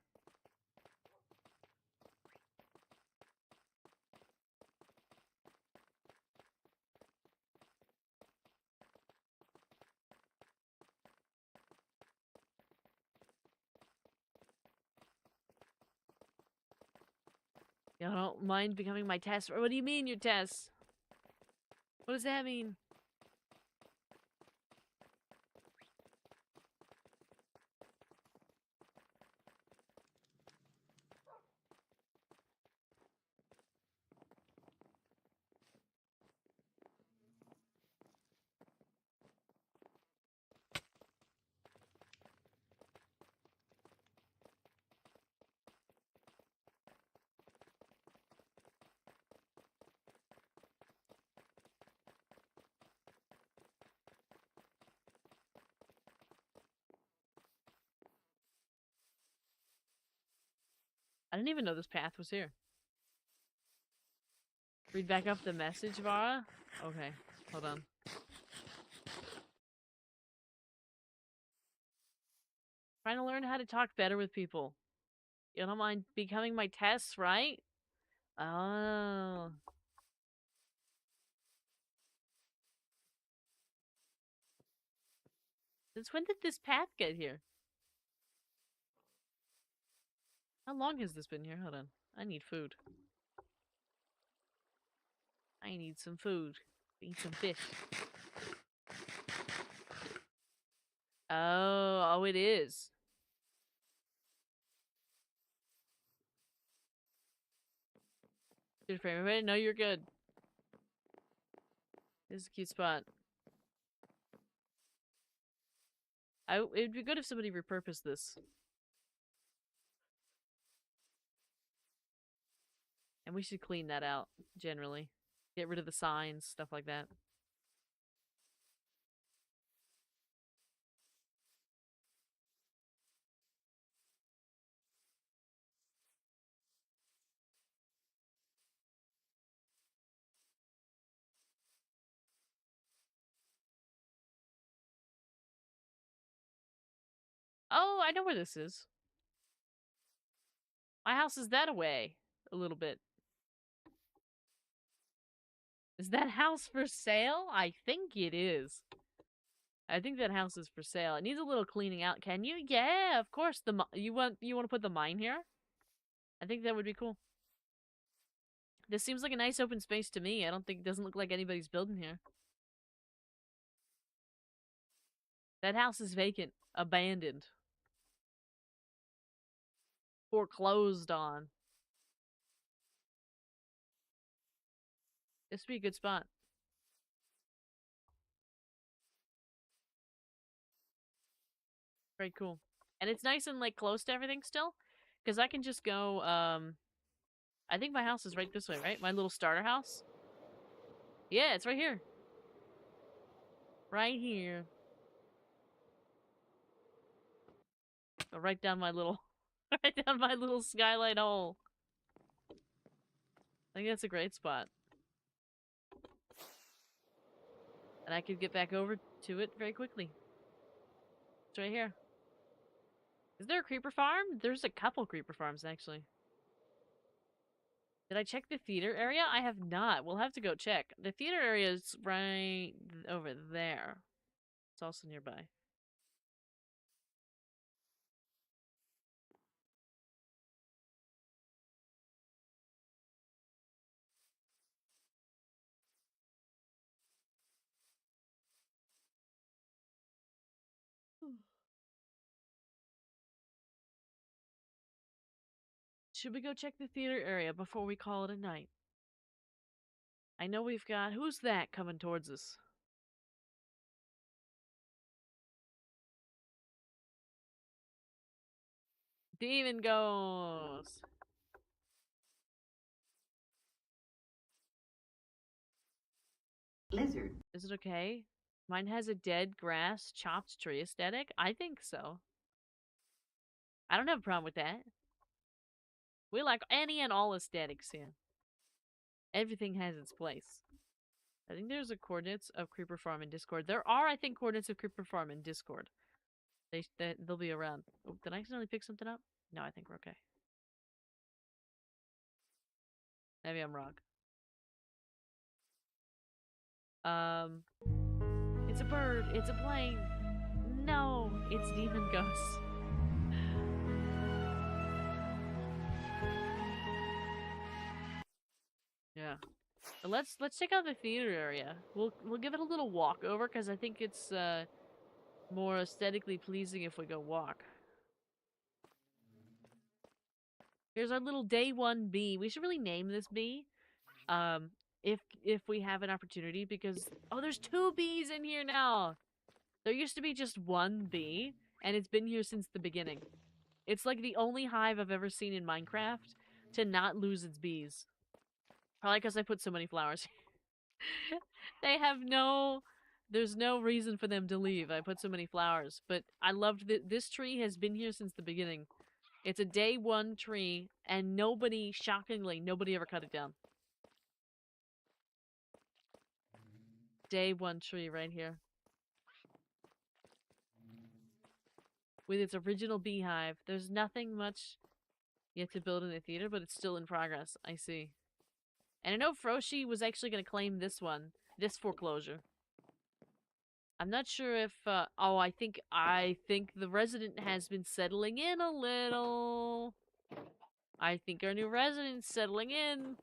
Y'all don't mind becoming my test? Or what do you mean, your test? What does that mean? I didn't even know this path was here. Read back up the message, Vara? Okay, hold on. Trying to learn how to talk better with people. You don't mind becoming my Tess, right? Oh. Since when did this path get here? How long has this been here? Hold on. I need food. I need some food. Eat some fish. Oh, it is. Good for everybody. No, you're good. This is a cute spot. It'd be good if somebody repurposed this. And we should clean that out, generally. Get rid of the signs, stuff like that. Oh, I know where this is. My house is that away. A little bit. Is that house for sale? I think it is. I think that house is for sale. It needs a little cleaning out. Can you? Yeah, of course. You want to put the mine here? I think that would be cool. This seems like a nice open space to me. I don't think it doesn't look like anybody's building here. That house is vacant, abandoned, foreclosed on. This would be a good spot. Very cool. And it's nice and like close to everything still. Because I can just go, I think my house is right this way, right? My little starter house. Yeah, it's right here. Right here. Go right down my little right down my little skylight hole. I think that's a great spot. And I could get back over to it very quickly. It's right here. Is there a creeper farm? There's a couple creeper farms, actually. Did I check the theater area? I have not. We'll have to go check. The theater area is right over there. It's also nearby. Should we go check the theater area before we call it a night? I know we've got... Who's that coming towards us? Demon Ghost! Lizard. Is it okay? Mine has a dead grass chopped tree aesthetic? I think so. I don't have a problem with that. We like any and all aesthetics here. Everything has its place. I think there's a coordinates of Creeper Farm in Discord. There are, I think, coordinates of Creeper Farm in Discord. They'll be around. Oh, did I accidentally pick something up? No, I think we're okay. Maybe I'm wrong. It's a bird. It's a plane. No, it's Demon Ghosts. Yeah. But let's check out the theater area. We'll give it a little walk over because I think it's more aesthetically pleasing if we go walk. Here's our little day 1 bee. We should really name this bee. If we have an opportunity because oh, there's 2 bees in here now. There used to be just 1 bee, and it's been here since the beginning. It's like the only hive I've ever seen in Minecraft to not lose its bees. Probably because I put so many flowers. They have there's no reason for them to leave. I put so many flowers. But I loved that this tree has been here since the beginning. It's a day one tree, and nobody, shockingly, nobody ever cut it down. Day one tree right here. With its original beehive. There's nothing much yet to build in the theater, but it's still in progress. I see. And I know Froshi was actually going to claim this one. This foreclosure. I'm not sure if, oh, I think the resident has been settling in a little. I think our new resident's settling in.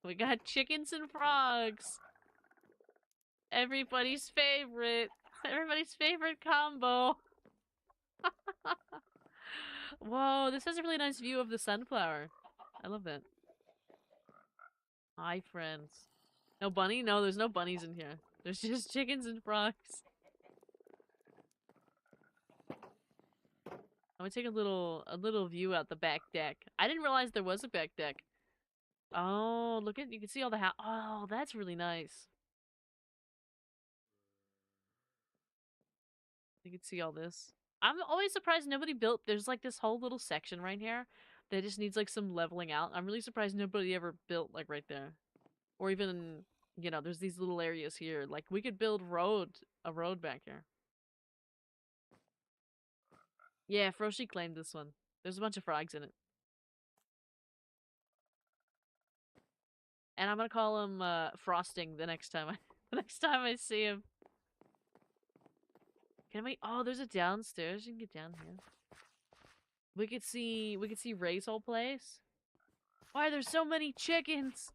We got chickens and frogs. Everybody's favorite. Everybody's favorite combo. Whoa, this has a really nice view of the sunflower. I love that. Hi, friends. No bunny? No, there's no bunnies in here. There's just chickens and frogs. I'm gonna take a little view out the back deck. I didn't realize there was a back deck. Oh, look at, you can see all the house. Oh, that's really nice. You can see all this. I'm always surprised nobody built, there's like this whole little section right here that just needs like some leveling out. I'm really surprised nobody ever built like right there. Or even, you know, there's these little areas here. Like we could build a road back here. Yeah, Froshi claimed this one. There's a bunch of frogs in it. And I'm gonna call him Frosting the next time I see him. Can we? Oh, there's a downstairs. You can get down here. We could see Ray's whole place. Why are there so many chickens?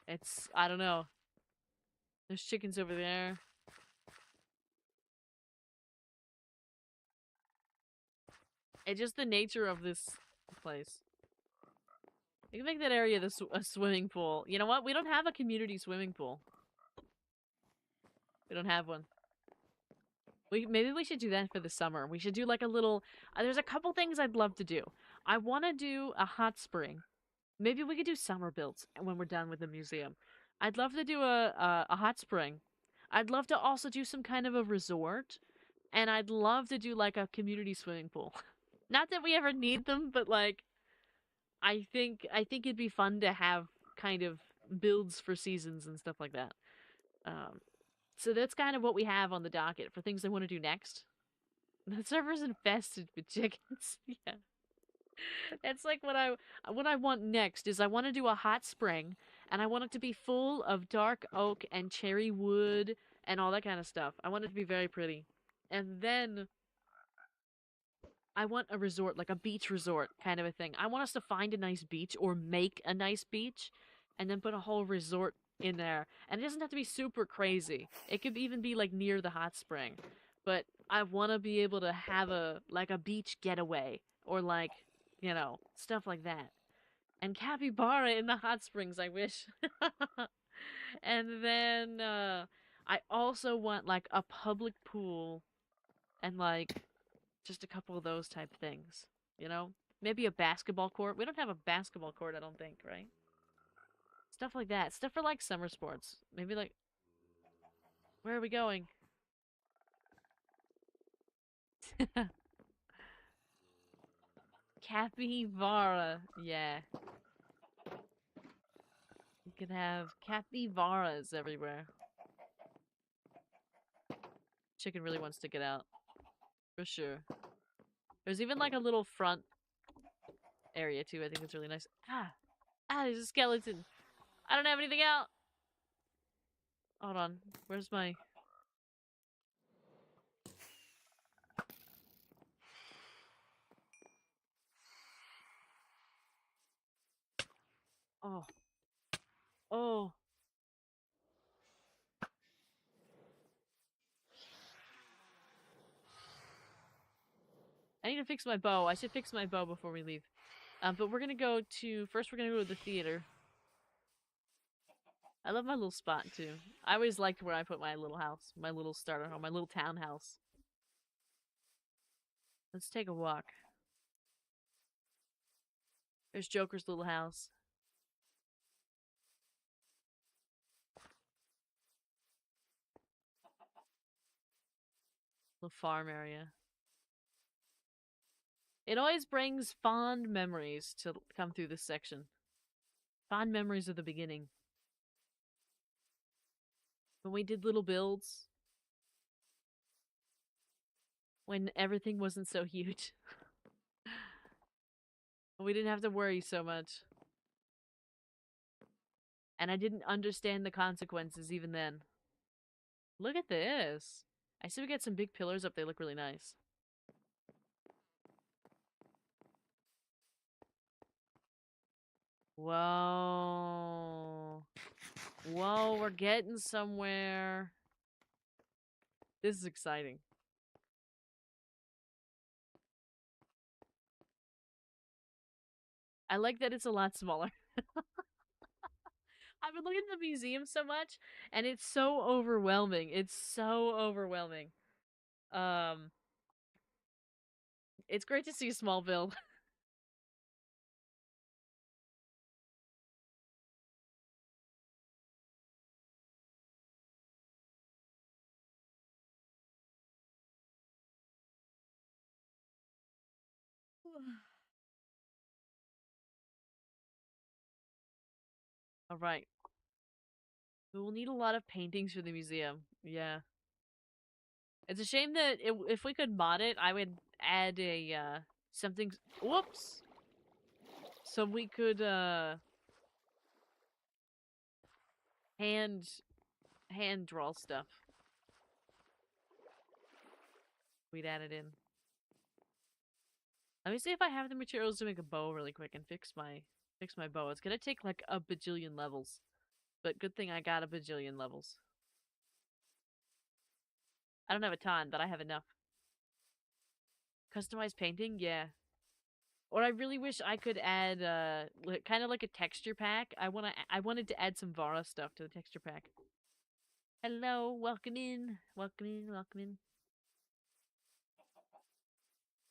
It's, I don't know. There's chickens over there. It's just the nature of this place. You can make that area a swimming pool. You know what? We don't have a community swimming pool. We don't have one. Maybe we should do that for the summer. We should do like a little... there's a couple things I'd love to do. I want to do a hot spring. Maybe we could do summer builds when we're done with the museum. I'd love to do a hot spring. I'd love to also do some kind of a resort. And I'd love to do like a community swimming pool. Not that we ever need them, but like... I think it'd be fun to have kind of builds for seasons and stuff like that. So that's kind of what we have on the docket for things I want to do next. The server's infested with chickens. Yeah. It's like what I want next is I want to do a hot spring and I want it to be full of dark oak and cherry wood and all that kind of stuff. I want it to be very pretty. And then I want a resort, like a beach resort kind of a thing. I want us to find a nice beach or make a nice beach and then put a whole resort in there. And it doesn't have to be super crazy. It could even be like near the hot spring. But I want to be able to have a beach getaway or like, you know, stuff like that. And capybara in the hot springs, I wish. And then I also want like a public pool and like just a couple of those type things, you know? Maybe a basketball court. We don't have a basketball court, I don't think, right? Stuff like that. Stuff for like summer sports. Maybe like, where are we going? Capybara. Yeah. You could have capybaras everywhere. Chicken really wants to get out. For sure. There's even like a little front area too. I think it's really nice. Ah! Ah, there's a skeleton. I don't have anything out. Hold on. Where's my... Oh. Oh. I need to fix my bow. I should fix my bow before we leave. But we're gonna go to... First, we're gonna go to the theater. I love my little spot, too. I always liked where I put my little house. My little starter home. My little townhouse. Let's take a walk. There's Joker's little house. Little farm area. It always brings fond memories to come through this section. Fond memories of the beginning. When we did little builds. When everything wasn't so huge. We didn't have to worry so much. And I didn't understand the consequences even then. Look at this. I see we got some big pillars up. They look really nice. Whoa. Whoa, we're getting somewhere. This is exciting. I like that it's a lot smaller. I've been looking at the museum so much, and it's so overwhelming. It's so overwhelming. Um, it's great to see a small build. All right. We will need a lot of paintings for the museum. Yeah. It's a shame that if we could mod it, I would add a, something. Whoops! So we could, hand draw stuff. We'd add it in. Let me see if I have the materials to make a bow really quick and fix my bow. It's gonna take like a bajillion levels. But good thing I got a bajillion levels. I don't have a ton, but I have enough. Customized painting? Yeah. Or I really wish I could add, kind of like a texture pack. I wanted to add some Vara stuff to the texture pack. Hello, welcome in. Welcome in, welcome in.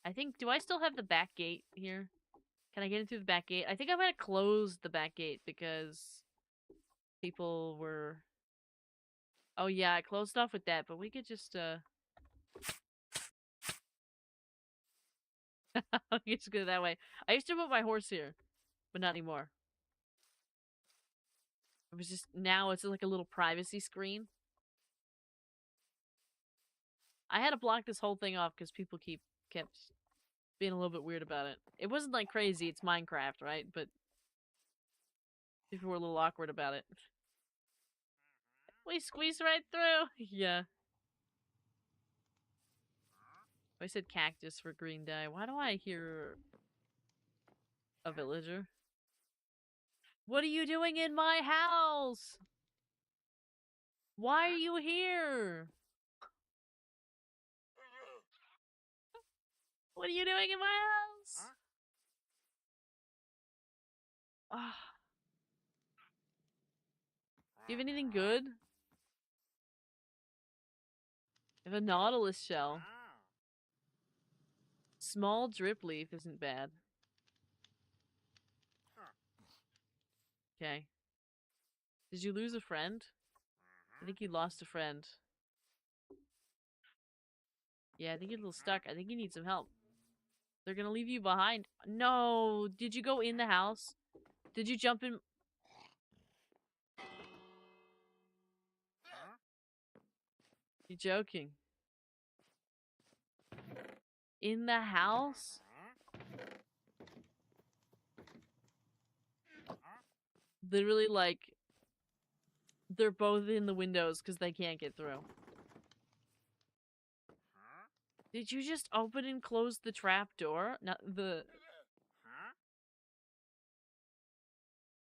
I think, do I still have the back gate here? Can I get in through the back gate? I think I might have closed the back gate because people were... Oh yeah, I closed off with that, but we could just, just go that way. I used to put my horse here, but not anymore. It was just, now it's like a little privacy screen. I had to block this whole thing off because people kept being a little bit weird about it. It wasn't like crazy, it's Minecraft, right? But people were a little awkward about it. We squeezed right through! Yeah. I said cactus for green dye. Why do I hear a villager? What are you doing in my house? Why are you here? What are you doing in my house? Ah. Do you have anything good? I have a nautilus shell. Small drip leaf isn't bad. Okay. Did you lose a friend? I think you lost a friend. Yeah, I think you're a little stuck. I think you need some help. They're gonna leave you behind. No! Did you go in the house? Did you jump in? You're joking. In the house? Literally, like, they're both in the windows because they can't get through. Did you just open and close the trap door? Not the...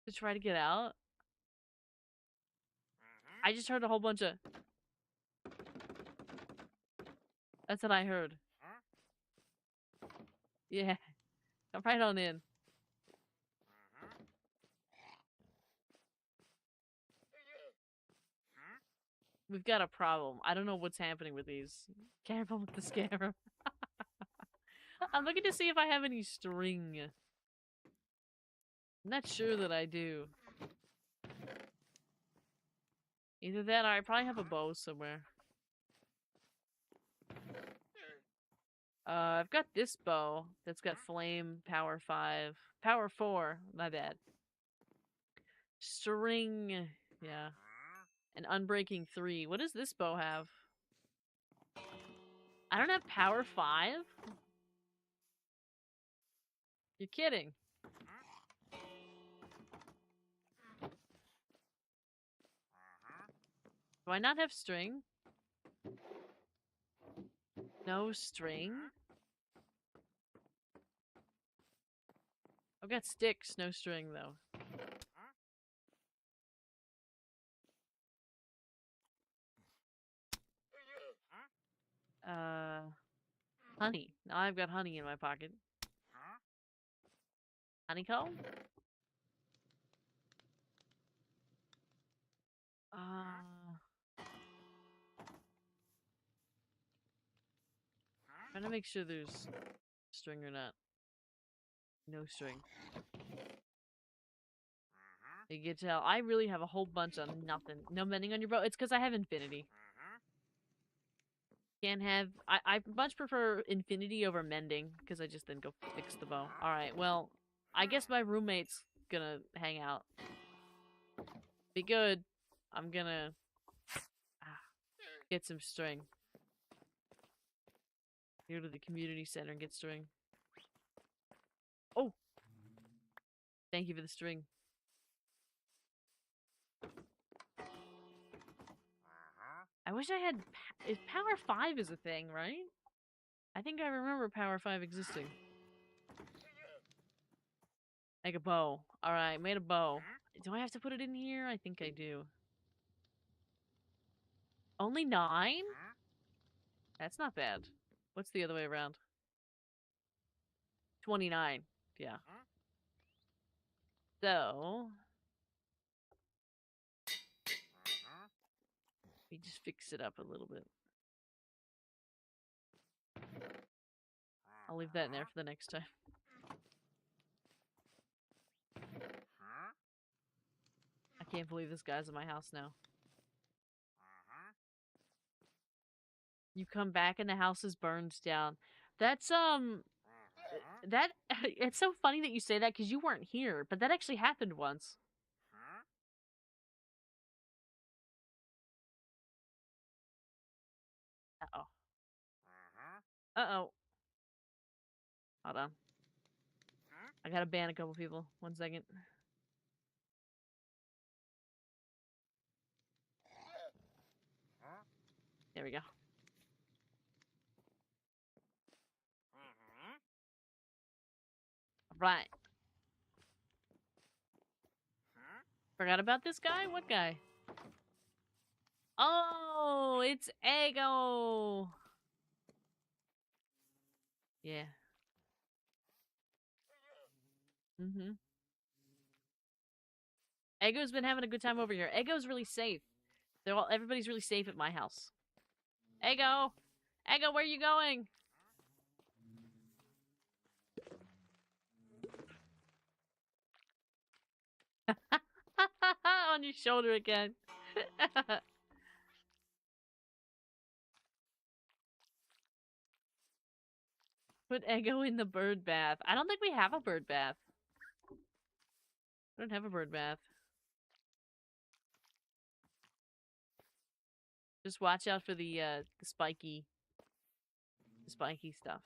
To try to get out? I just heard a whole bunch of... That's what I heard. Yeah. Come right on in. We've got a problem. I don't know what's happening with these. Careful with the scare. I'm looking to see if I have any string. I'm not sure that I do. Either that or I probably have a bow somewhere. I've got this bow that's got flame, power 5, power 4, my bad. String, yeah. And unbreaking 3. What does this bow have? I don't have power 5? You're kidding. Do I not have string? No string? I've got sticks, no string though. Honey. Now I've got honey in my pocket. Honeycomb? Trying to make sure there's string or not. No string. You can tell. I really have a whole bunch of nothing. No mending on your bow. It's because I have infinity. Can't have... I much prefer infinity over mending, because I just then go fix the bow. Alright, well, I guess my roommate's gonna hang out. Be good. I'm gonna... get some string. Go to the community center and get string. Oh! Thank you for the string. I wish I had... If Power 5 is a thing, right? I think I remember Power 5 existing. Make a bow. Alright, made a bow. Do I have to put it in here? I think I do. Only 9? That's not bad. What's the other way around? 29. Yeah. So... we just fix it up a little bit. I'll leave that in there for the next time. I can't believe this guy's in my house now. You come back and the house is burned down. That's, that, it's so funny that you say that because you weren't here, but that actually happened once. Uh-oh. Uh-oh. Hold on. I gotta ban a couple people. 1 second. There we go. Right. Forgot about this guy? What guy? Oh, it's Ego! Yeah. Mm-hmm. Ego's been having a good time over here. Ego's really safe. Everybody's really safe at my house. Ego! Ego, where are you going? On your shoulder again. Put Ego in the bird bath. I don't think we have a bird bath. I don't have a bird bath. Just watch out for the spiky stuff.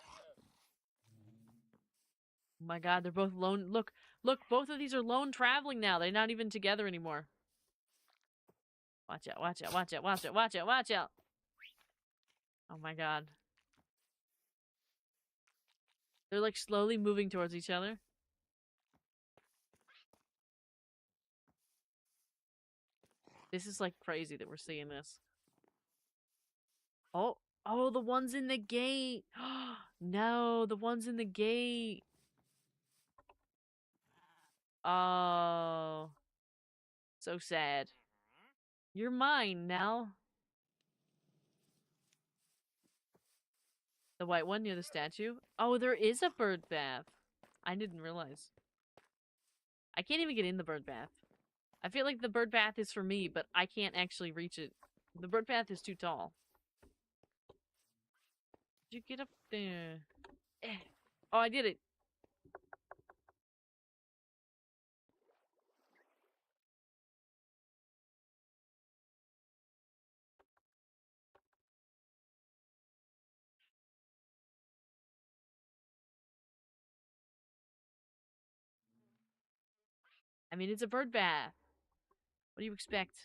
Oh my god, they're both lone. Look, both of these are lone traveling now. They're not even together anymore. Watch out, watch out, watch out, watch out, watch out, watch out. Oh my god. They're like slowly moving towards each other. This is like crazy that we're seeing this. Oh, the one's in the gate. No, the one's in the gate. Oh. So sad. You're mine now. The white one near the statue? Oh, there is a bird bath. I didn't realize. I can't even get in the bird bath. I feel like the bird bath is for me, but I can't actually reach it. The bird bath is too tall. Did you get up there? Oh, I did it. I mean, it's a bird bath. What do you expect?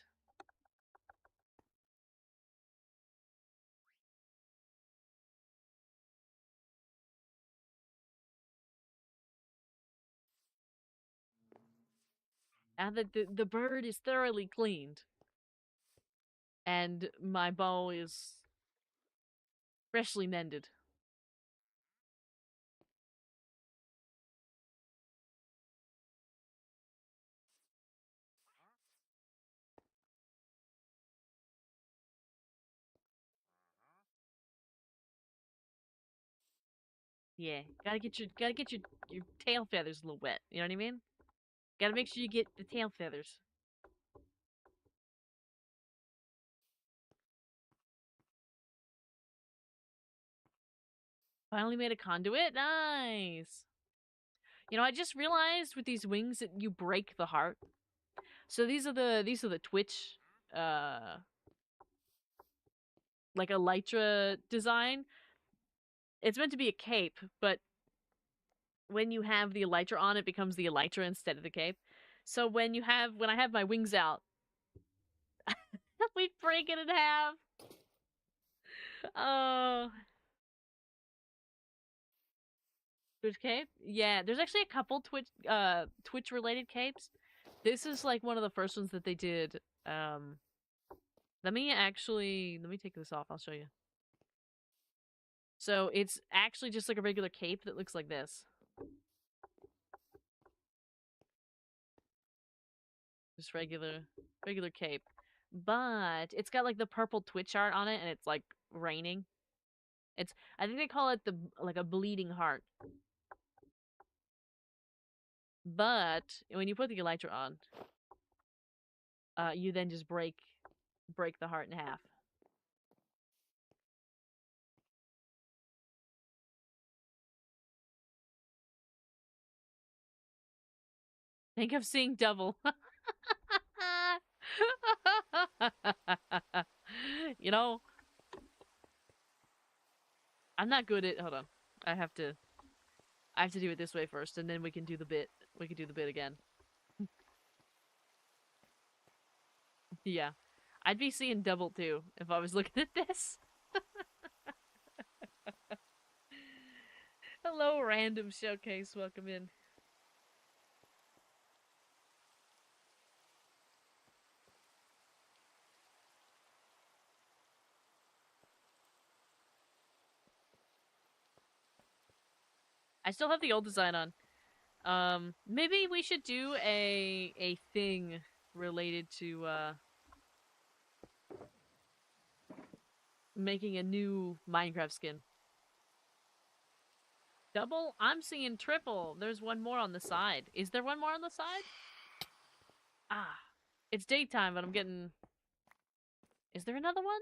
Now that the bird is thoroughly cleaned, and my bow is freshly mended. Yeah, gotta get your tail feathers a little wet. You know what I mean? Gotta make sure you get the tail feathers. Finally made a conduit. Nice. You know, I just realized with these wings that you break the heart. So these are the Twitch, uh, like elytra design. It's meant to be a cape, but when you have the elytra on, it becomes the elytra instead of the cape. So when I have my wings out, we break it in half. Oh, Twitch cape? Yeah, there's actually a couple Twitch related capes. This is like one of the first ones that they did. Um, let me take this off. I'll show you. So it's actually just like a regular cape that looks like this. Just regular cape. But it's got like the purple Twitch art on it and it's like raining. It's I think they call it the like a bleeding heart. But when you put the elytra on, you then just break the heart in half. Think of seeing double. You know, I'm not good at hold on. I have to I have to do it this way first and then we can do the bit. We can do the bit again. Yeah. I'd be seeing double too if I was looking at this. Hello, random showcase. Welcome in. I still have the old design on. Maybe we should do a thing related to making a new Minecraft skin. Double? I'm seeing triple. There's one more on the side. Is there one more on the side? Ah. It's daytime, but I'm getting... Is there another one?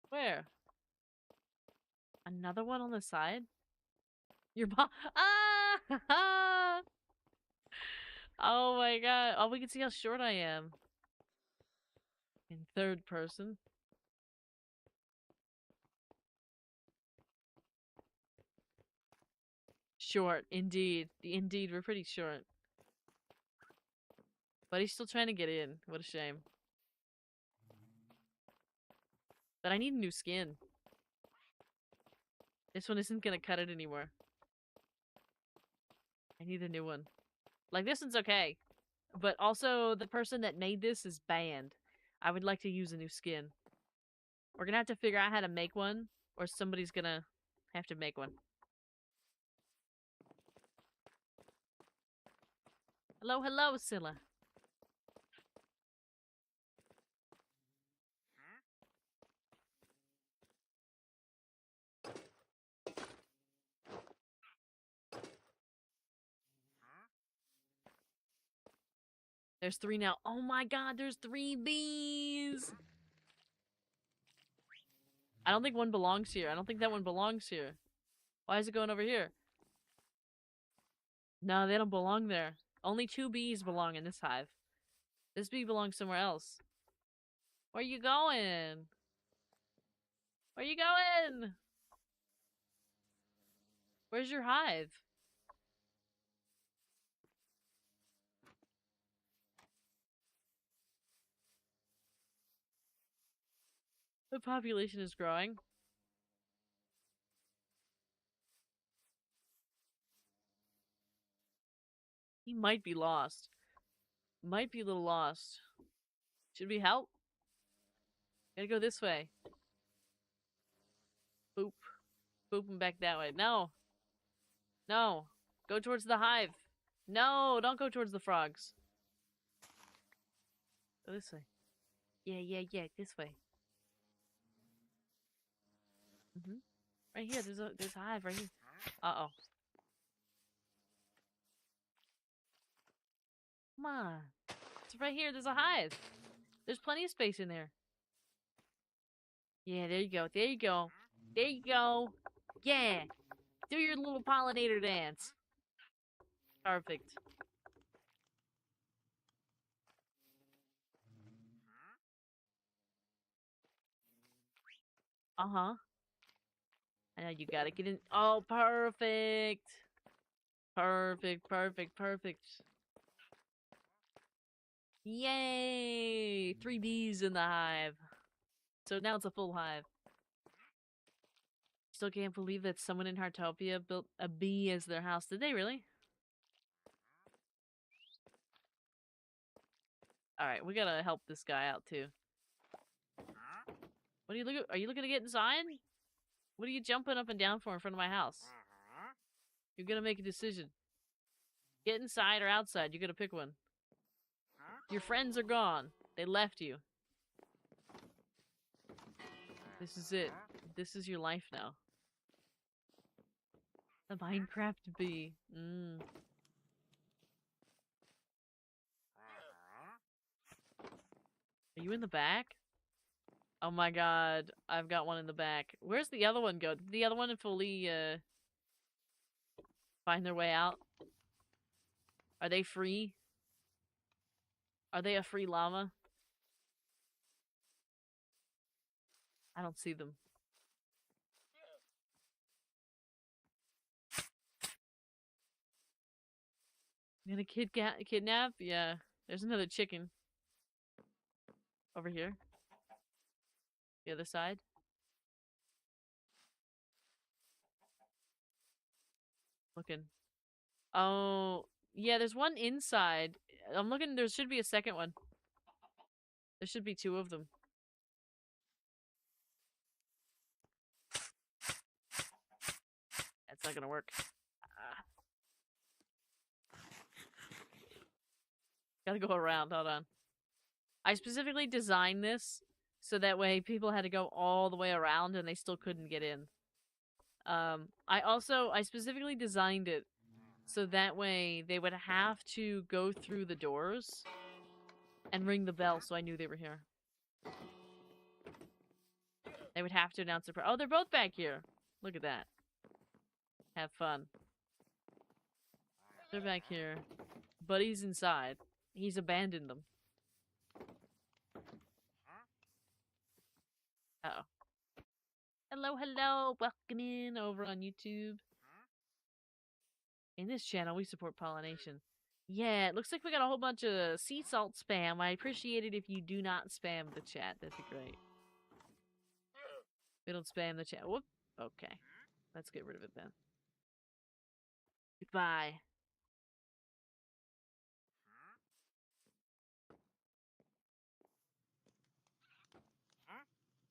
Where? Another one on the side? Your mom... Ah! Oh my god. Oh, we can see how short I am. In third person. Short, indeed. Indeed, we're pretty short. But he's still trying to get in. What a shame. But I need a new skin. This one isn't gonna cut it anymore. I need a new one. Like, this one's okay. But also, the person that made this is banned. I would like to use a new skin. We're gonna have to figure out how to make one, or somebody's gonna have to make one. Hello, hello, Scylla. There's 3 now. Oh my god, there's 3 bees! I don't think one belongs here. I don't think that one belongs here. Why is it going over here? No, they don't belong there. Only 2 bees belong in this hive. This bee belongs somewhere else. Where you going? Where you going? Where's your hive? The population is growing. He might be lost. Might be a little lost. Should we help? Gotta go this way. Boop. Boop him back that way. No. No. Go towards the hive. No, don't go towards the frogs. Go this way. Yeah. This way. Right here. There's a hive right here. Uh-oh. Come on. It's right here. There's a hive. There's plenty of space in there. Yeah, there you go. There you go. There you go. Yeah. Do your little pollinator dance. Perfect. Uh-huh. I know you gotta get in. Oh, perfect. Perfect. Yay! 3 bees in the hive. So now it's a full hive. Still can't believe that someone in Heartopia built a bee as their house. Did they really? Alright, we gotta help this guy out too. What are you looking? Are you looking to get inside? What are you jumping up and down for in front of my house? You're gonna make a decision. Get inside or outside. You gotta pick one. Your friends are gone. They left you. This is it. This is your life now. The Minecraft bee. Are you in the back? Oh my god, I've got one in the back. Where's the other one go? Did the other one fully, find their way out? Are they free? Are they a free llama? I don't see them. You gonna kidnap? Yeah. There's another chicken. Over here. The other side. Looking. Oh, yeah, there's one inside. I'm looking, there should be a second one. There should be 2 of them. That's not gonna work. Gotta go around, hold on. I specifically designed this so that way people had to go all the way around and they still couldn't get in. I specifically designed it so that way they would have to go through the doors and ring the bell so I knew they were here. They would have to announce their oh, they're both back here. Look at that. Have fun. They're back here. Buddy's inside. He's abandoned them. Uh-oh. Hello. Welcome in over on YouTube. In this channel, we support pollination. Yeah, it looks like we got a whole bunch of sea salt spam. I appreciate it if you do not spam the chat. That'd be great. We don't spam the chat. Whoop. Okay. Let's get rid of it then. Goodbye.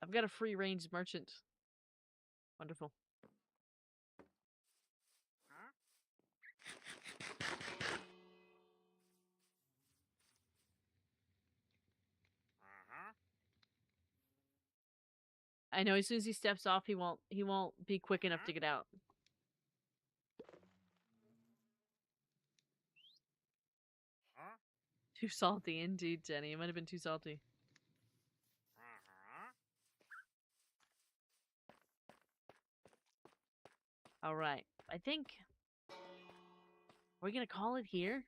I've got a free range merchant. Wonderful. I know as soon as he steps off, he won't be quick enough to get out. Too salty indeed, Jenny. It might have been too salty. All right. I think we're gonna call it here.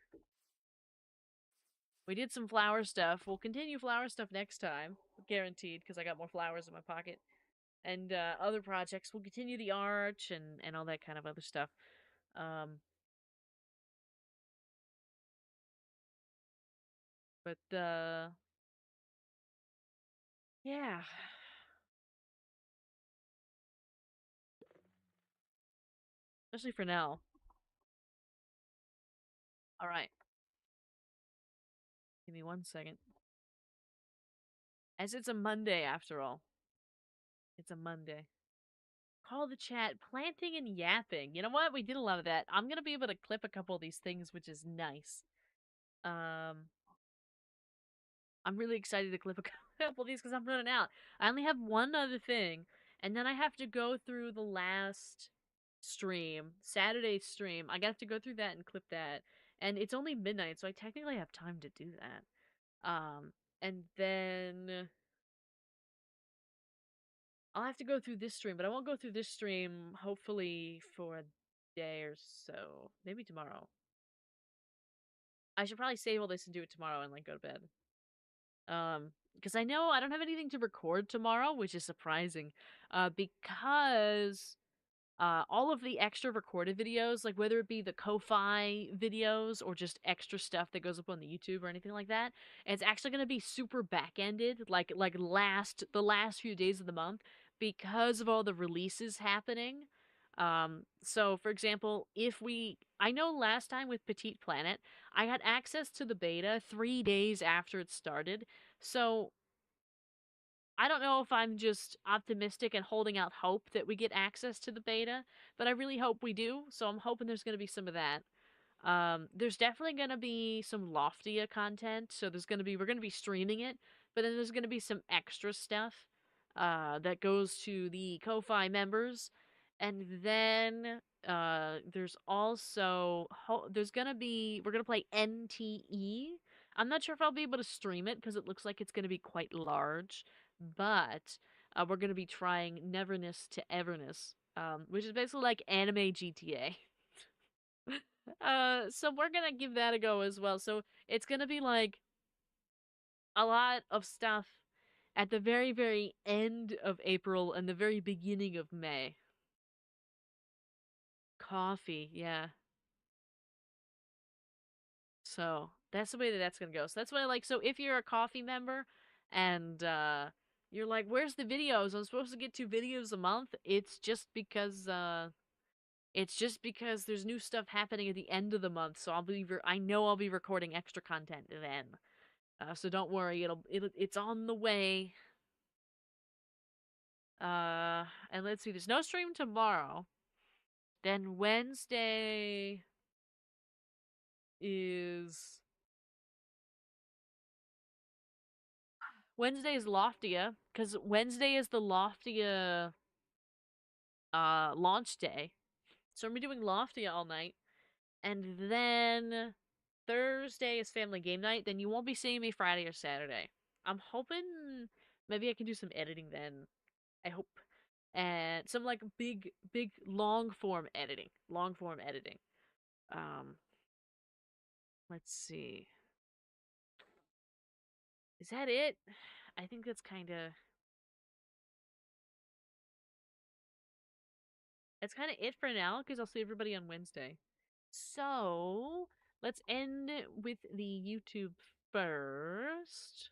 We did some flower stuff. We'll continue flower stuff next time, guaranteed, because I got more flowers in my pocket. And other projects. We'll continue the arch and all that kind of other stuff. Um, but yeah, especially for now. All right, give me 1 second. As it's a Monday after all. It's a Monday. Call the chat, planting and yapping. You know what? We did a lot of that. I'm gonna be able to clip a couple of these things, which is nice. Um, I'm really excited to clip a couple of these because I'm running out. I only have one other thing, and then I have to go through the last stream, Saturday's stream. I have to go through that and clip that. And it's only midnight, so I technically have time to do that. And then I'll have to go through this stream, but I won't go through this stream hopefully for a day or so. Maybe tomorrow. I should probably save all this and do it tomorrow and like go to bed. Because I know I don't have anything to record tomorrow, which is surprising. Because all of the extra recorded videos, like whether it be the Ko-Fi videos or just extra stuff that goes up on the YouTube or anything like that, it's actually going to be super back-ended, like the last few days of the month because of all the releases happening. So for example, I know last time with Petite Planet, I had access to the beta 3 days after it started. So I don't know if I'm just optimistic and holding out hope that we get access to the beta, but I really hope we do. So I'm hoping there's going to be some of that. There's definitely going to be some Loftia content. So we're going to be streaming it, but then there's going to be some extra stuff that goes to the Ko-Fi members. And then there's also we're going to play NTE. I'm not sure if I'll be able to stream it because it looks like it's going to be quite large, but we're going to be trying Neverness to Everness, which is basically like anime GTA. So we're gonna give that a go as well. So it's gonna be like a lot of stuff at the very, very end of April and the very beginning of May. Coffee, yeah. So that's the way that that's gonna go. So that's what I like. So if you're a coffee member and you're like, where's the videos? I'm supposed to get 2 videos a month. It's just because there's new stuff happening at the end of the month. So I know I'll be recording extra content then. So don't worry, it's on the way. And let's see, there's no stream tomorrow. Then is Wednesday is Loftia, because Wednesday is the Loftia launch day. So I'm doing Loftia all night. And then Thursday is family game night. Then you won't be seeing me Friday or Saturday. I'm hoping maybe I can do some editing then. I hope. And some like big long form editing. Long form editing. Um let's see. Is that it? I think that's kind of it for now because I'll see everybody on Wednesday. So, let's end with the YouTube first.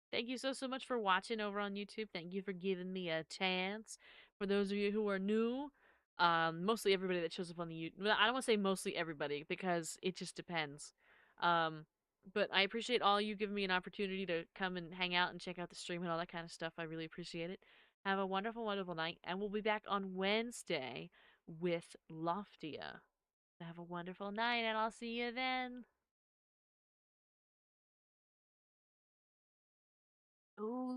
Thank you so much for watching over on YouTube. Thank you for giving me a chance. For those of you who are new, mostly everybody that shows up on the YouTube. Well, I don't want to say mostly everybody because it just depends. Um, but I appreciate all you giving me an opportunity to come and hang out and check out the stream and all that kind of stuff. I really appreciate it. Have a wonderful, wonderful night, and we'll be back on Wednesday with Loftia. Have a wonderful night, and I'll see you then. Ooh.